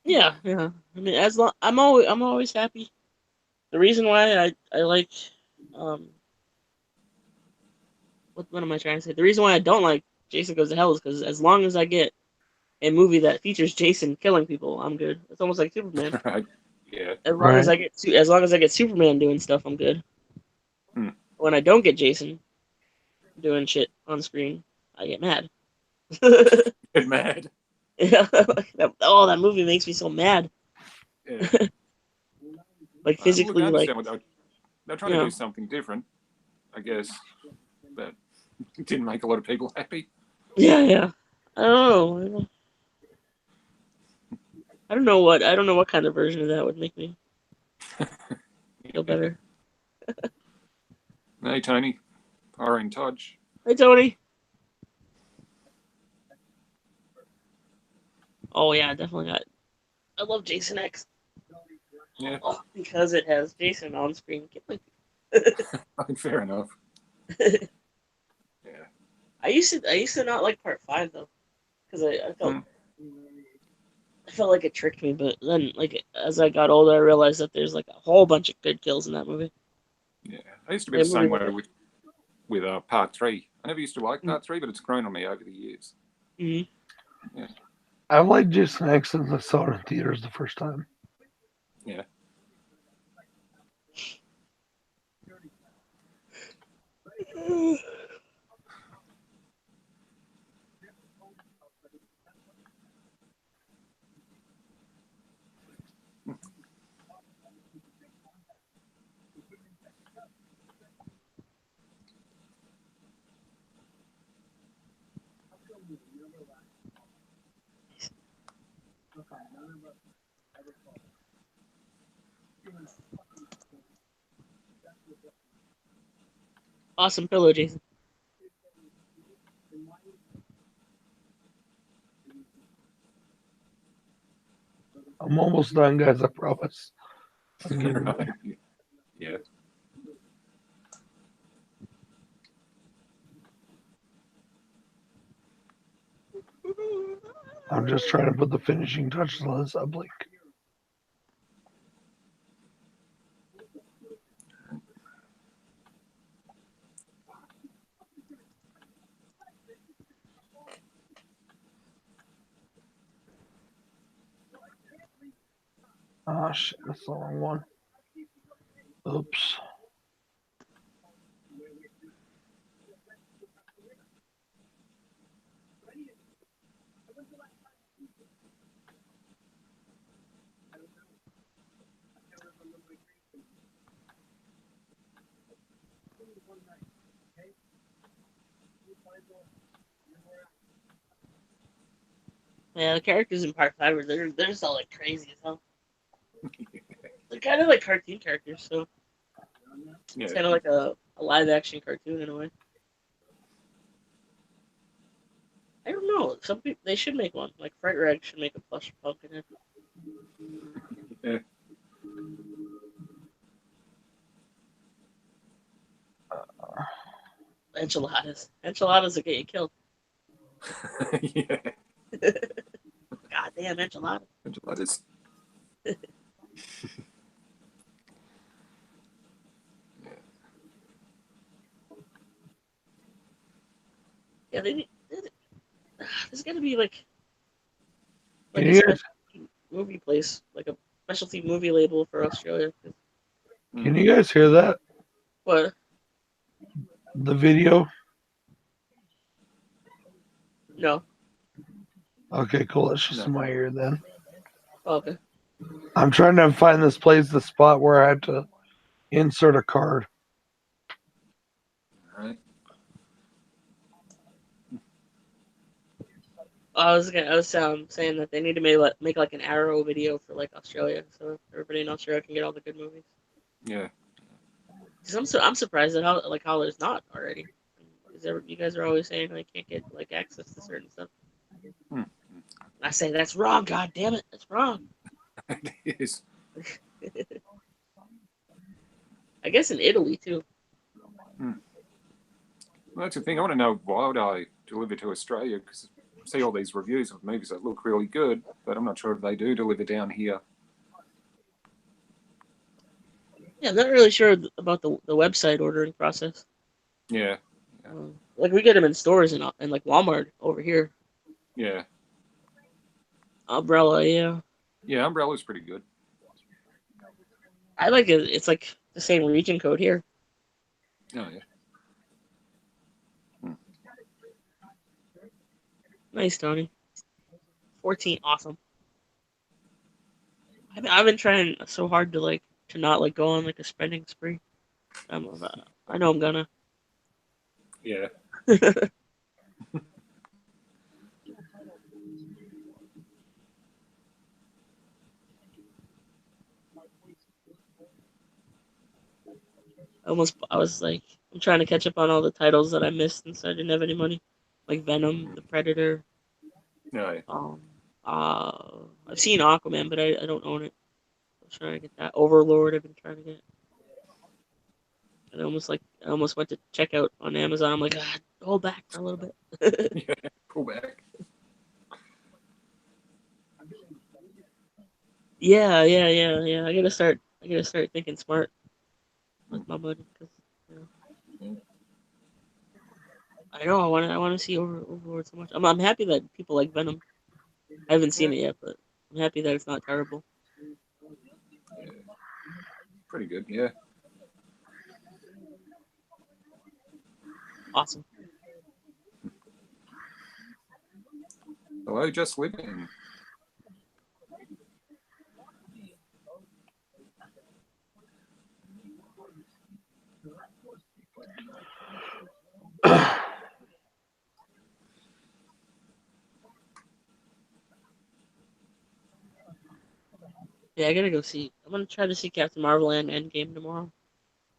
yeah. I mean, as long I'm always happy. The reason why I like what am I trying to say? The reason why I don't like Jason Goes to Hell is because as long as I get a movie that features Jason killing people, I'm good. It's almost like Superman. Right. Yeah. As long as I get Superman doing stuff, I'm good. Hmm. When I don't get Jason doing shit on screen, I get mad. Get mad. Yeah, that movie makes me so mad. Yeah. Like Look, I physically, like understand what they're trying to do something different, I guess, but it didn't make a lot of people happy. yeah. I don't know. I don't know what kind of version of that would make me feel better. Hey, Tony. Power and Touch. Hey, Tony. Oh yeah, definitely. I love Jason X. Yeah, Because it has Jason on screen killing. I think fair enough. Yeah. I used to not like part 5 though, because I felt like it tricked me. But then, like as I got older, I realized that there's like a whole bunch of good kills in that movie. Yeah, I used to be the same way with part 3. I never used to like part 3, but it's grown on me over the years. Mhm. I liked Jason X since I saw it in theaters the first time. Yeah. Awesome pillow, Jason. I'm almost done, guys. I promise. I'm getting Right. Yeah. I'm just trying to put the finishing touches on this uplink. Oh shit, that's the wrong one. Oops. Yeah, the characters in part 5 they're just all like crazy as hell. They're kind of like cartoon characters, so it's Yeah. kind of like a live action cartoon in a way. I don't know. Some people they should make one. Like Fright Rag should make a plush pumpkin. Yeah. Enchiladas. Enchiladas will get you killed. Yeah. Goddamn enchiladas. Enchiladas. Yeah, there's gotta be like Can a you guys, specialty movie place, like a specialty movie label for Australia. can you guys hear that? What? The video? No. Okay, cool. That's just No. in my ear then. Oh, okay. I'm trying to find this place, the spot where I had to insert a card. All right. I was saying that they need to make like an Arrow video for like Australia, so everybody in Australia can get all the good movies. Yeah. 'Cause I'm surprised at how there's not already. You guys are always saying I can't get like access to certain stuff. Hmm. I say that's wrong. God damn it, that's wrong. It is. I guess in Italy too. Well, that's the thing. I want to know why would I deliver to Australia? Because I see all these reviews of movies that look really good, but I'm not sure if they do deliver down here. Yeah, I'm not really sure about the website ordering process. Yeah. Like we get them in stores and like Walmart over here. Yeah. Umbrella, yeah. Yeah. Umbrella's pretty good. I like it. It's like the same region code here. Oh yeah. Nice, Tony. 14, awesome. I've been trying so hard to not like go on like a spending spree. I know I'm gonna. Yeah. I was like, I'm trying to catch up on all the titles that I missed since I didn't have any money, like Venom, The Predator. No. Yeah. I've seen Aquaman, but I don't own it. I'm trying to get that. Overlord, I've been trying to get. And I almost went to check out on Amazon. I'm like, hold back for a little bit. Yeah. Pull back. Yeah. I gotta start thinking smart with my money. 'Cause, I know. I want to see Overlord so much. I'm happy that people like Venom. I haven't seen it yet, but I'm happy that it's not terrible. Yeah. Pretty good, yeah. Awesome. Hello, just living. Yeah, I gotta go see. I'm gonna try to see Captain Marvel and Endgame tomorrow.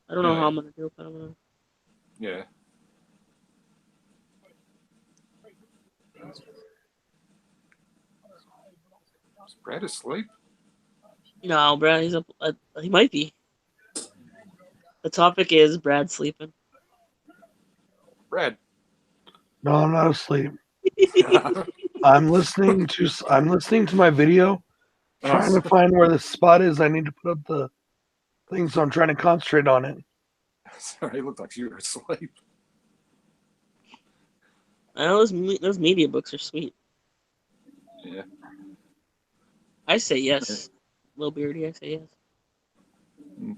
I don't know how I'm gonna do it, but I'm gonna. Yeah. Is Brad asleep? No, Brad, he's up. He might be. The topic is Brad sleeping. Brad. No, I'm not asleep. I'm listening to my video, trying to find where the spot is. I need to put up the thing, so I'm trying to concentrate on it. Sorry, it looked like you were asleep. I know those media books are sweet. Yeah. I say yes. Lil Beardy, I say yes.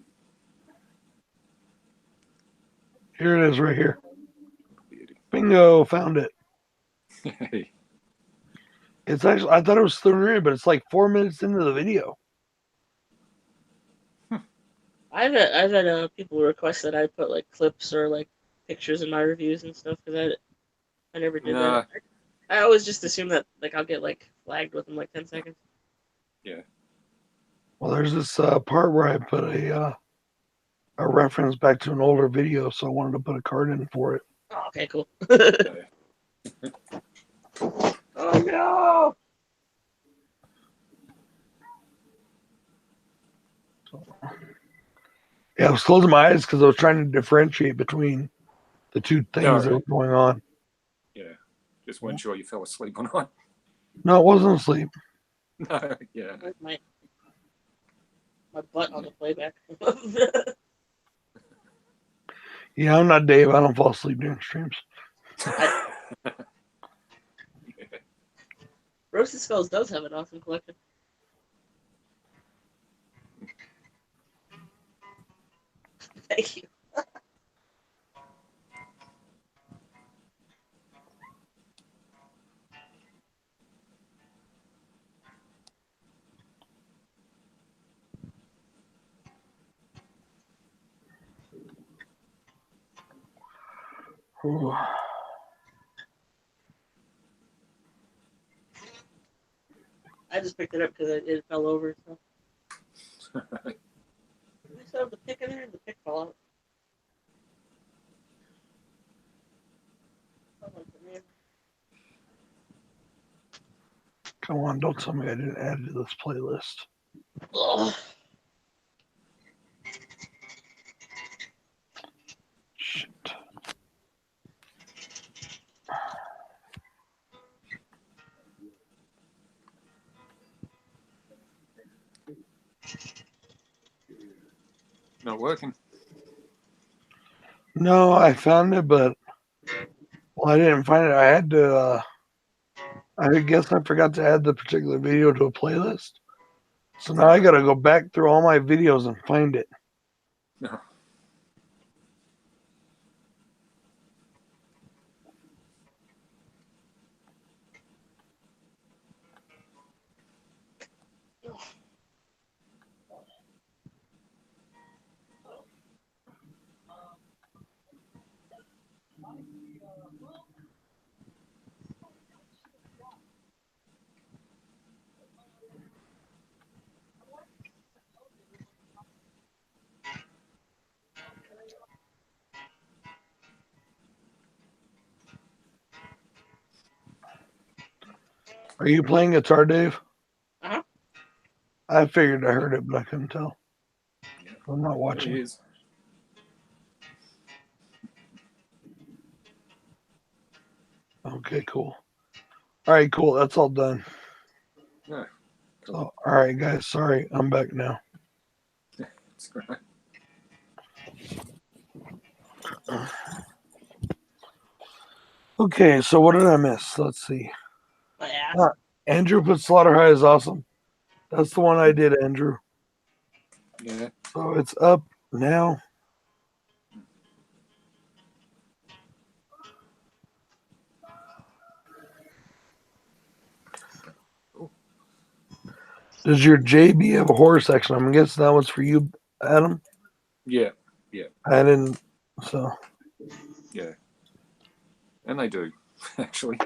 Here it is, right here. Bingo, found it. Hey. It's actually, I thought it was 30, but it's like 4 minutes into the video. I've had people request that I put like clips or like pictures in my reviews and stuff because I never did that. I always just assume that like I'll get like flagged within like 10 seconds. Yeah. Well, there's this part where I put a reference back to an older video, so I wanted to put a card in for it. Oh, okay, cool. Yeah. Oh no! Yeah, I was closing my eyes because I was trying to differentiate between the two things that were going on. Yeah. Just weren't sure you fell asleep or not. No, it wasn't asleep. No, yeah. Where's my butt on the playback? Yeah, I'm not Dave. I don't fall asleep during streams. Roasted Skulls does have an awesome collection. Thank you. Ooh. I just picked it up because it fell over. So. I still have the pick in there, and the pick fell out. Come on, don't tell me I didn't add it to this playlist. Ugh. Shit. Not working. No, I found it, but well, I didn't find it. I had to. I guess I forgot to add the particular video to a playlist. So now I got to go back through all my videos and find it. No. Are you playing guitar, Dave? Uh-huh. I figured I heard it, but I couldn't tell. I'm not watching. It is. Okay, cool. All right, cool. That's all done. Yeah. So, all right, guys. Sorry, I'm back now. It's great. Okay, so what did I miss? Let's see. My ass. Andrew put Slaughter High is awesome. That's the one I did, Andrew. Yeah. So it's up now. Does your JB have a horror section? I'm guessing that one's for you, Adam. Yeah. I didn't. So Yeah. And they do, actually.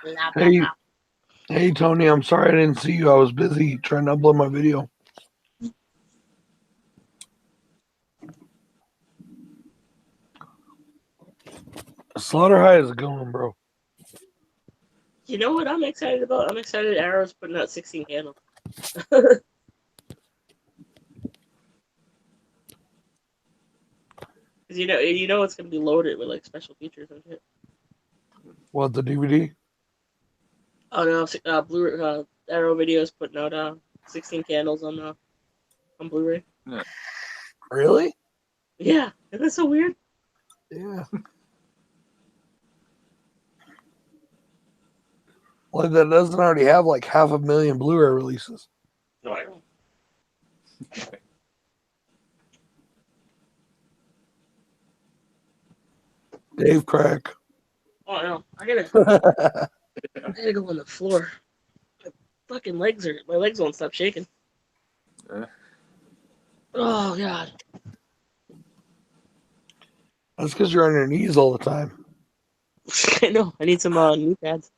Blah, blah, Hey. blah. Hey Tony, I'm sorry I didn't see you. I was busy trying to upload my video. Slaughter High is a good one, bro. You know what I'm excited about? I'm excited Arrow's putting out 16 Candles. Because you know it's gonna be loaded with like special features and shit. What, the DVD? Oh no, Arrow Videos putting out 16 Candles on Blu-ray. Really? Yeah, isn't that so weird? Yeah. Like that doesn't already have like 500,000 Blu-ray releases. No, I don't. Dave Crack. Oh no, I gotta go on the floor. My legs won't stop shaking. Yeah. Oh god. That's because you're on your knees all the time. I know. I need some knee pads.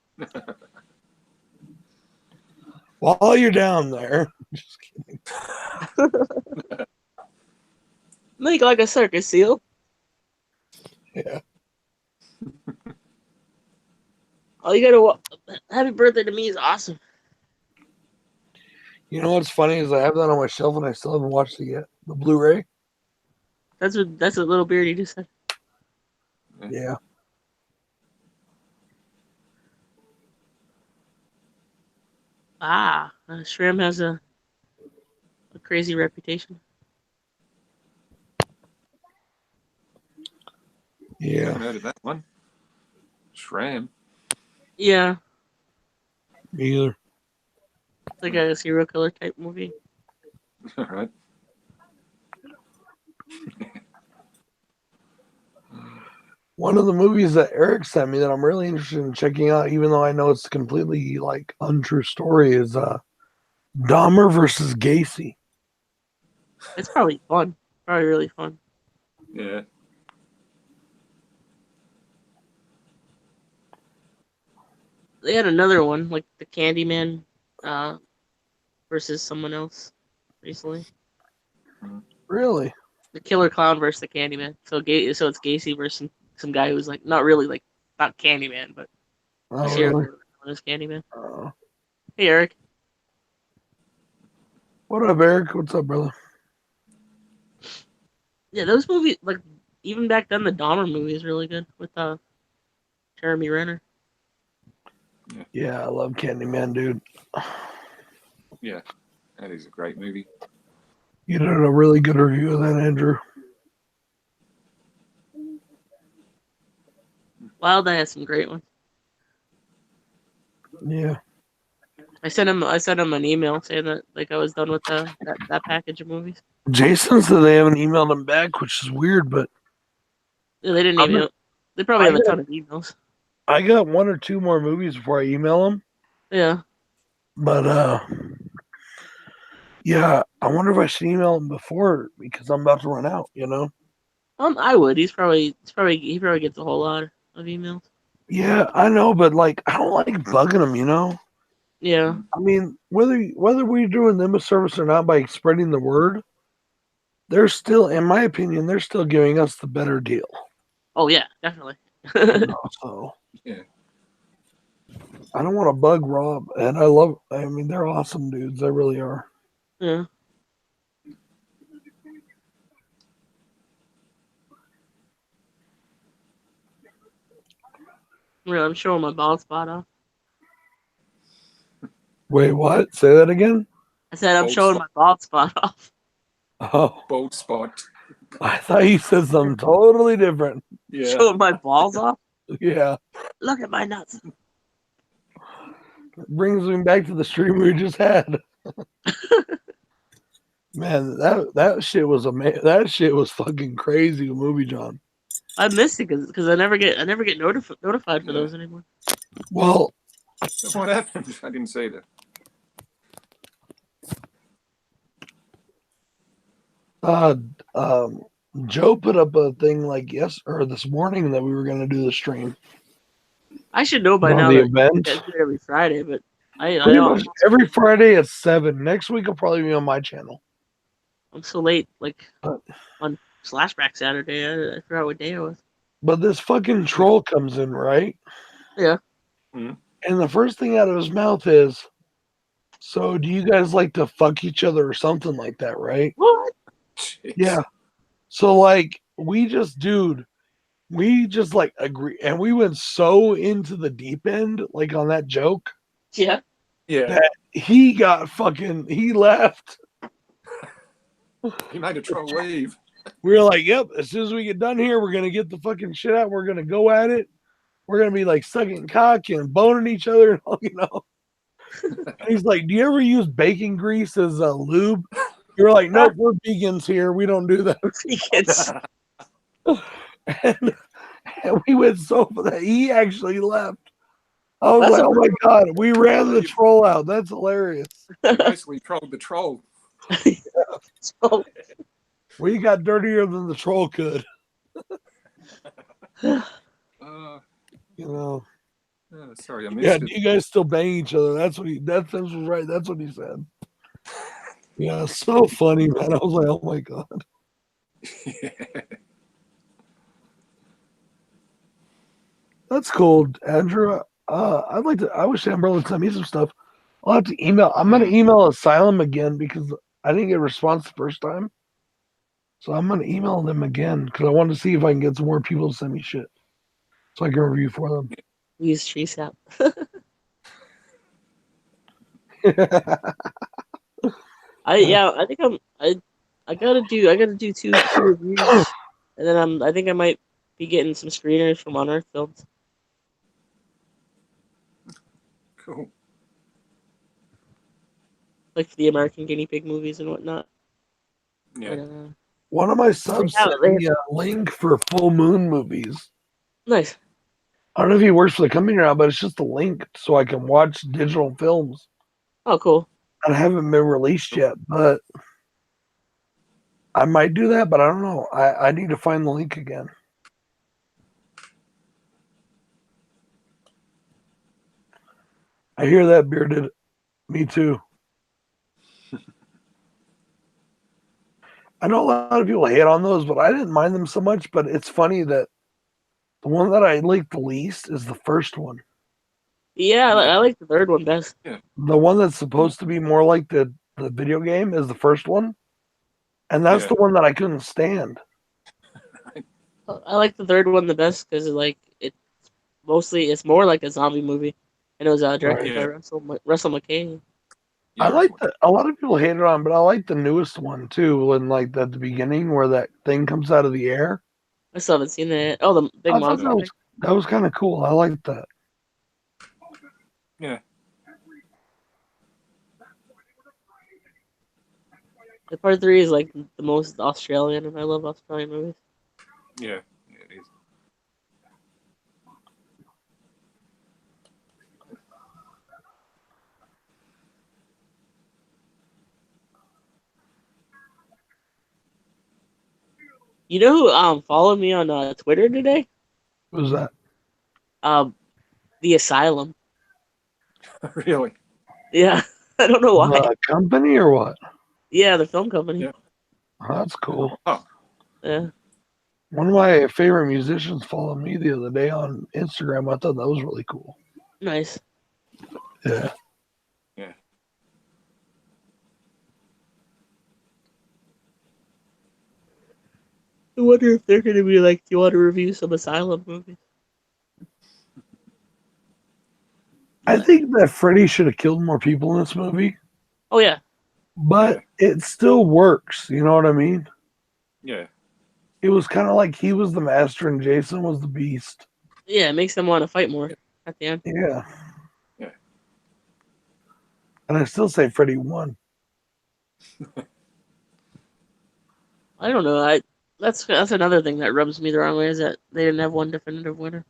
While you're down there. Just kidding. Make like a circus seal. Yeah. Oh, you gotta happy birthday to me is awesome. You know what's funny is I have that on my shelf and I still haven't watched it yet. The Blu-ray. That's what little beardy just said. Yeah. Shram has a crazy reputation. I Yeah. haven't heard of that one. Shram. Yeah, Me either. it's like a serial killer type movie. All right. One of the movies that Eric sent me that I'm really interested in checking out, even though I know it's completely like untrue story, is Dahmer versus Gacy. It's probably fun. Probably really fun. Yeah. They had another one, like the Candyman versus someone else recently. Really? The Killer Clown versus the Candyman. So it's Gacy versus some guy who's like not really like not Candyman, but Oh, serial really? killer known as Candyman. Oh. Hey Eric. What up, Eric? What's up, brother? Yeah, those movies like even back then the Dahmer movie is really good with Jeremy Renner. Yeah, I love Candyman, dude. Yeah. That is a great movie. You did a really good review of that, Andrew. Wild Eye has some great ones. Yeah. I sent him an email saying that like I was done with that package of movies. Jason said they haven't emailed him back, which is weird, but Yeah, they didn't I'm even. They probably I have a got- ton of emails. I got one or two more movies before I email him. Yeah. But yeah, I wonder if I should email him before because I'm about to run out, you know? I would. He probably gets a whole lot of emails. Yeah, I know, but like I don't like bugging him, you know? Yeah. I mean, whether we're doing them a service or not by spreading the word, they're still, in my opinion, they're still giving us the better deal. Oh yeah, definitely. You know, so Yeah. I don't want to bug Rob, and I mean, they're awesome dudes. They really are. Yeah. I'm showing my bald spot off. Wait, what? Say that again? I said I'm Bald showing spot. my bald spot off. Oh, Bold spot. I thought you said something totally different. Yeah. Showing my balls off. Yeah. Look at my nuts. Brings me back to the stream we just had. Man, that shit was amazing. That shit was fucking crazy with Movie John. I missed it because I never get notified for Yeah. those anymore. Well, What happened? I didn't see that. uh, Joe put up a thing like this morning that we were gonna do the stream I should know by on now the that event. I do it every Friday, but Pretty much every Friday at 7. Next week will probably be on my channel. I'm so late. Like But- on Slashback Saturday, I forgot what day it was. But this fucking troll comes in, right? Yeah. Mhm. And the first thing out of his mouth is, "So do you guys like to fuck each other or something like that, right?" What? Jeez. Yeah. So like we just like agree, and we went so into the deep end, like on that joke. Yeah. Yeah. He left. He made a troll leave. We were like, yep, as soon as we get done here, we're gonna get the fucking shit out. We're gonna go at it. We're gonna be like sucking cock and boning each other, and all, you know. And he's like, "Do you ever use bacon grease as a lube?" You're like, "Nope, we're vegans here. We don't do that." It's, And we went so that he actually left. I was That's like, a- "Oh my god, we ran the troll out. That's hilarious." He basically trolled the troll. so, We got dirtier than the troll could, Uh, you know. sorry, I missed Yeah, it. do you guys still bang each other? That's was right. That's what he said. Yeah, so funny, man. I was like, "Oh my god." That's cool, Andrew. I wish Amber would send me some stuff. I'll have to email. I'm gonna email Asylum again because I didn't get a response the first time. So I'm gonna email them again because I want to see if I can get some more people to send me shit so I can review for them. use Trees app. I think I gotta do two reviews, and then I think I might be getting some screeners from Unearthed Films. Cool. Like for the American Guinea Pig movies and whatnot. Yeah. But, One of my subs Yeah, sent they- me a link for Full Moon movies. nice. I don't know if he works for the company or not, but it's just a link so I can watch digital films. Oh, cool. And I haven't been released yet, but I might do that, but I don't know. I need to find the link again. I hear that, Bearded. Me too. I know a lot of people hate on those, but I didn't mind them so much. But it's funny that the one that I like the least is the first one. Yeah, I like the third one best. The one that's supposed to be more like the video game is the first one. And that's Yeah. the one that I couldn't stand. I like the third one the best because it's more like a zombie movie, and it was directed by Right. Russell McKay. I like a lot of people hate it on, but I like the newest one too. When like at the beginning where that thing comes out of the air. I still haven't seen it. Oh, the big I thought monster. that was kind of cool. I liked that. Yeah. The part 3 is like the most Australian, and I love Australian movies. Yeah. Yeah, it is. You know who followed me on Twitter today? What was that? The Asylum. Really? Yeah, I don't know why. The company or what? Yeah, the film company. Yeah. Oh, that's cool. Yeah. One of my favorite musicians followed me the other day on Instagram. I thought that was really cool. Nice. Yeah. Yeah. I wonder if they're gonna be like, "Do you want to review some Asylum movies?" I think that Freddy should have killed more people in this movie, Oh yeah, but it still works. You know what I mean? Yeah. It was kind of like he was the master and Jason was the beast. yeah. It makes them want to fight more at the end. Yeah. Yeah. And I still say Freddy won. I don't know. That's another thing that rubs me the wrong way is that they didn't have one definitive winner.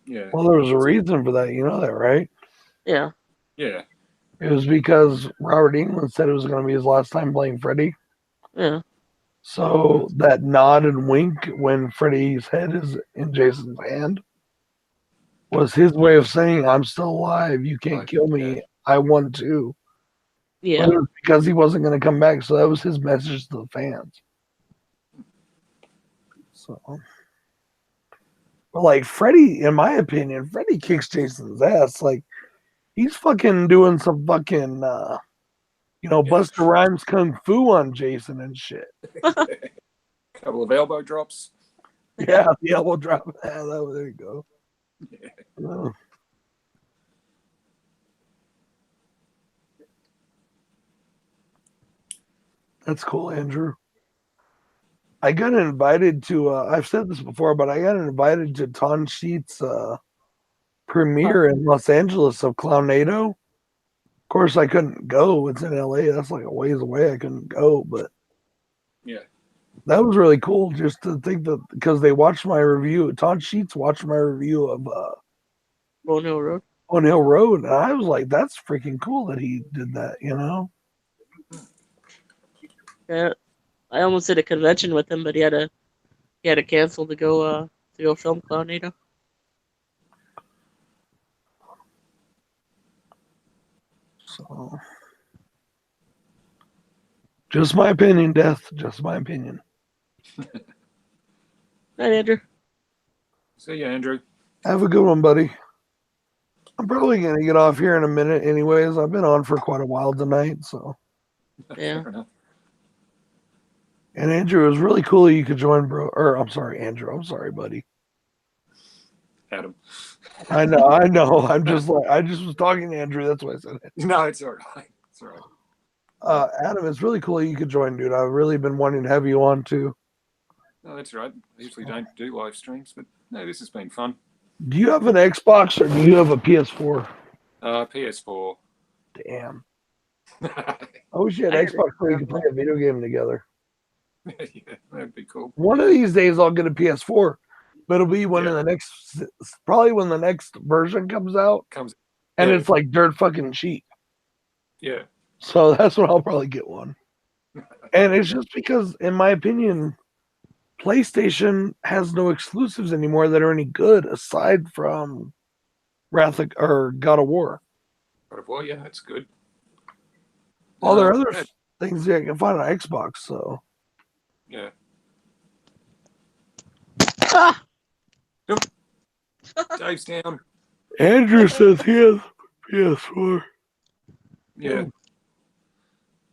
Yeah. Well, there was a reason for that. You know that, right? Yeah. Yeah. It was because Robert Englund said it was going to be his last time playing Freddy. Yeah. So that nod and wink when Freddy's head is in Jason's hand was his way of saying, I'm still alive. You can't kill me. I won too. Yeah. But it was because he wasn't going to come back. So that was his message to the fans. So, but like Freddy, in my opinion, Freddy kicks Jason's ass. Like he's fucking doing some fucking, Busta Rhymes kung fu on Jason and shit. Couple of elbow drops. Yeah, the elbow drop. Yeah, there you go. Yeah. Oh. That's cool, Andrew. I got invited to, I've said this before, but I got invited to Ton Sheet's premiere in Los Angeles of Clownado. Of course, I couldn't go. It's in LA. That's like a ways away. I couldn't go, but Yeah. that was really cool just to think that because they watched my review. Ton Sheets watched my review of Bone Hill Road. On Hill Road, and I was like, that's freaking cool that he did that, you know? Yeah. I almost did a convention with him, but he had to cancel to go film Clownado. So, just my opinion, Death. Just my opinion. Night, Andrew. See ya, Andrew. Have a good one, buddy. I'm probably gonna get off here in a minute, anyways. I've been on for quite a while tonight, so. Yeah. Fair enough. And Andrew, it was really cool that you could join, bro. Or I'm sorry, Andrew. I'm sorry, buddy. Adam. I know. I'm just like I just was talking to Andrew. That's why I said it. No, it's all right. It's all right. Adam, it's really cool that you could join, dude. I've really been wanting to have you on too. No, that's right. I usually don't do live streams, but no, this has been fun. Do you have an Xbox or do you have a PS4? PS4. Damn. I wish you had Xbox so we could play a video game together. Yeah, that'd be cool. One of these days I'll get a PS4, but it'll be when probably when the next version comes out, and it's like dirt fucking cheap. Yeah. So that's when I'll probably get one. And it's just because, in my opinion, PlayStation has no exclusives anymore that are any good aside from God of War. God of War, yeah, that's good. All their other things you can find on Xbox. So yeah. Ah! Dave's down. Andrew says he has PS4. Yeah.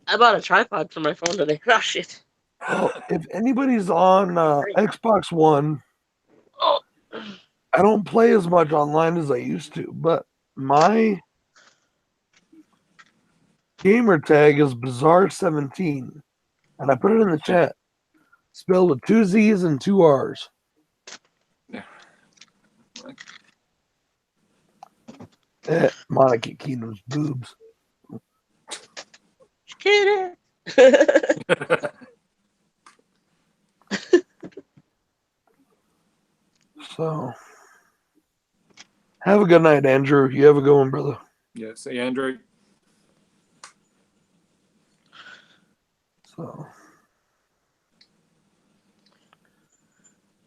I bought a tripod for my phone today. Oh shit. Well, if anybody's on Xbox One, Oh. I don't play as much online as I used to, but my gamer tag is Bizarre17, and I put it in the chat. Spelled with 2 Z's and 2 R's. Yeah. Monica Keenum's boobs. Get it. So, have a good night, Andrew. You have a good one, brother. Yeah, see you, Andrew. So,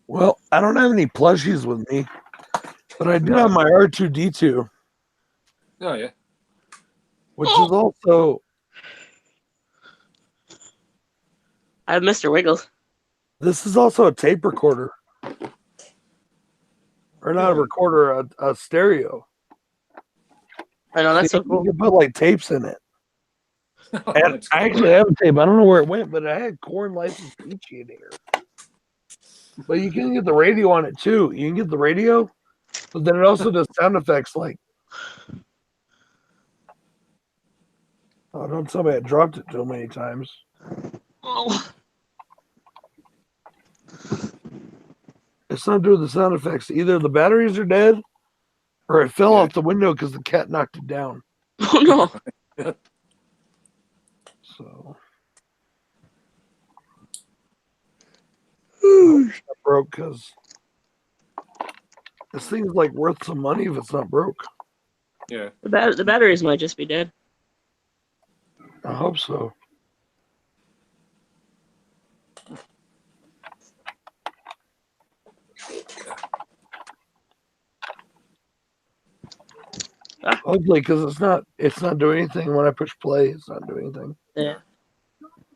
well, I don't have any plushies with me, but I do have my R2D2, Oh, yeah. which is also, I have Mr. Wiggles. this is also a tape recorder. Or not a recorder, a stereo. I know, that's so You cool. can put like tapes in it. Oh, And that's I cool. actually have a tape. I don't know where it went, but I had Corn License Peachy in here. But you can get the radio on it too. You can get the radio, but then it also does sound effects like Oh, don't tell me I dropped it too many times. Oh. It's not doing the sound effects. Either the batteries are dead or it fell Yeah. out the window because the cat knocked it down. Oh no. So it broke because this thing's like worth some money if it's not broke. Yeah. The batteries might just be dead. I hope so. Hopefully, because it's not doing anything when I push play. It's not doing anything. Yeah.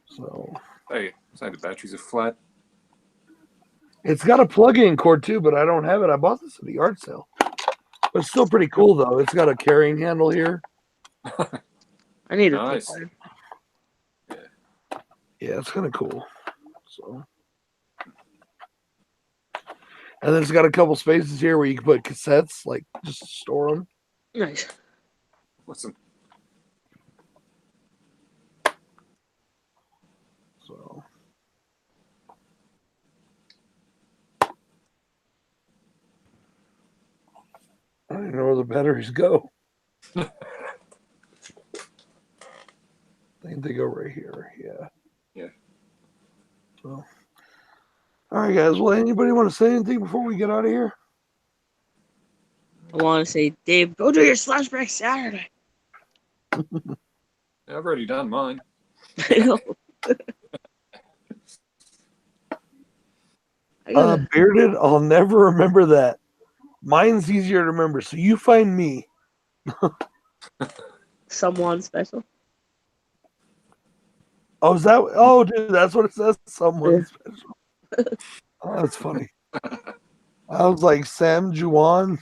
So Hey, say the batteries are flat. it's got a plug-in cord too, but I don't have it. I bought this at the yard sale. But it's still pretty cool though. It's got a carrying handle here. I need to Nice. take one. Yeah, it's kind of cool. So, and then it's got a couple spaces here where you can put cassettes, like just store them. Nice. Listen. So, I don't even know where the batteries go. I think they go right here. Yeah. Yeah. So, all right, guys. Well, anybody want to say anything before we get out of here? I want to say, Dave, go do your Slashback Saturday. Yeah, I've already done mine. I know. I gotta, Bearded, I'll never remember that. Mine's easier to remember. So you find me. someone special. Oh, is that? Oh, dude, that's what it says. Someone special. Oh, that's funny. I was like Sam Juan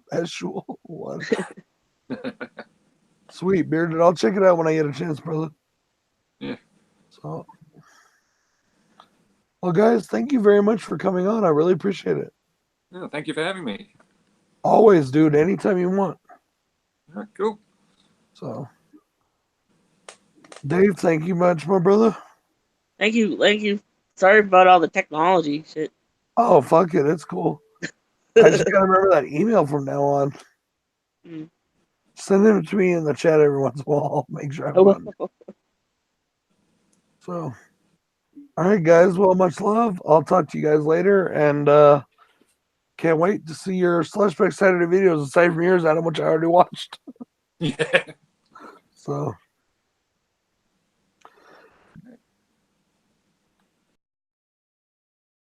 special one. Sweet, Bearded. I'll check it out when I get a chance, brother. Yeah. So, well, guys, thank you very much for coming on. I really appreciate it. Yeah, thank you for having me. Always, dude. Anytime you want. All right, cool. So, Dave, thank you much, my brother. Thank you. Sorry about all the technology shit. Oh, fuck it. It's cool. I just gotta remember that email from now on. Mm. Send it to me in the chat every once in a while. I'll make sure I have it on. So, all right, guys. Well, much love. I'll talk to you guys later, and can't wait to see your Slashback Saturday videos aside from yours, Adam, which I already watched. Yeah. So,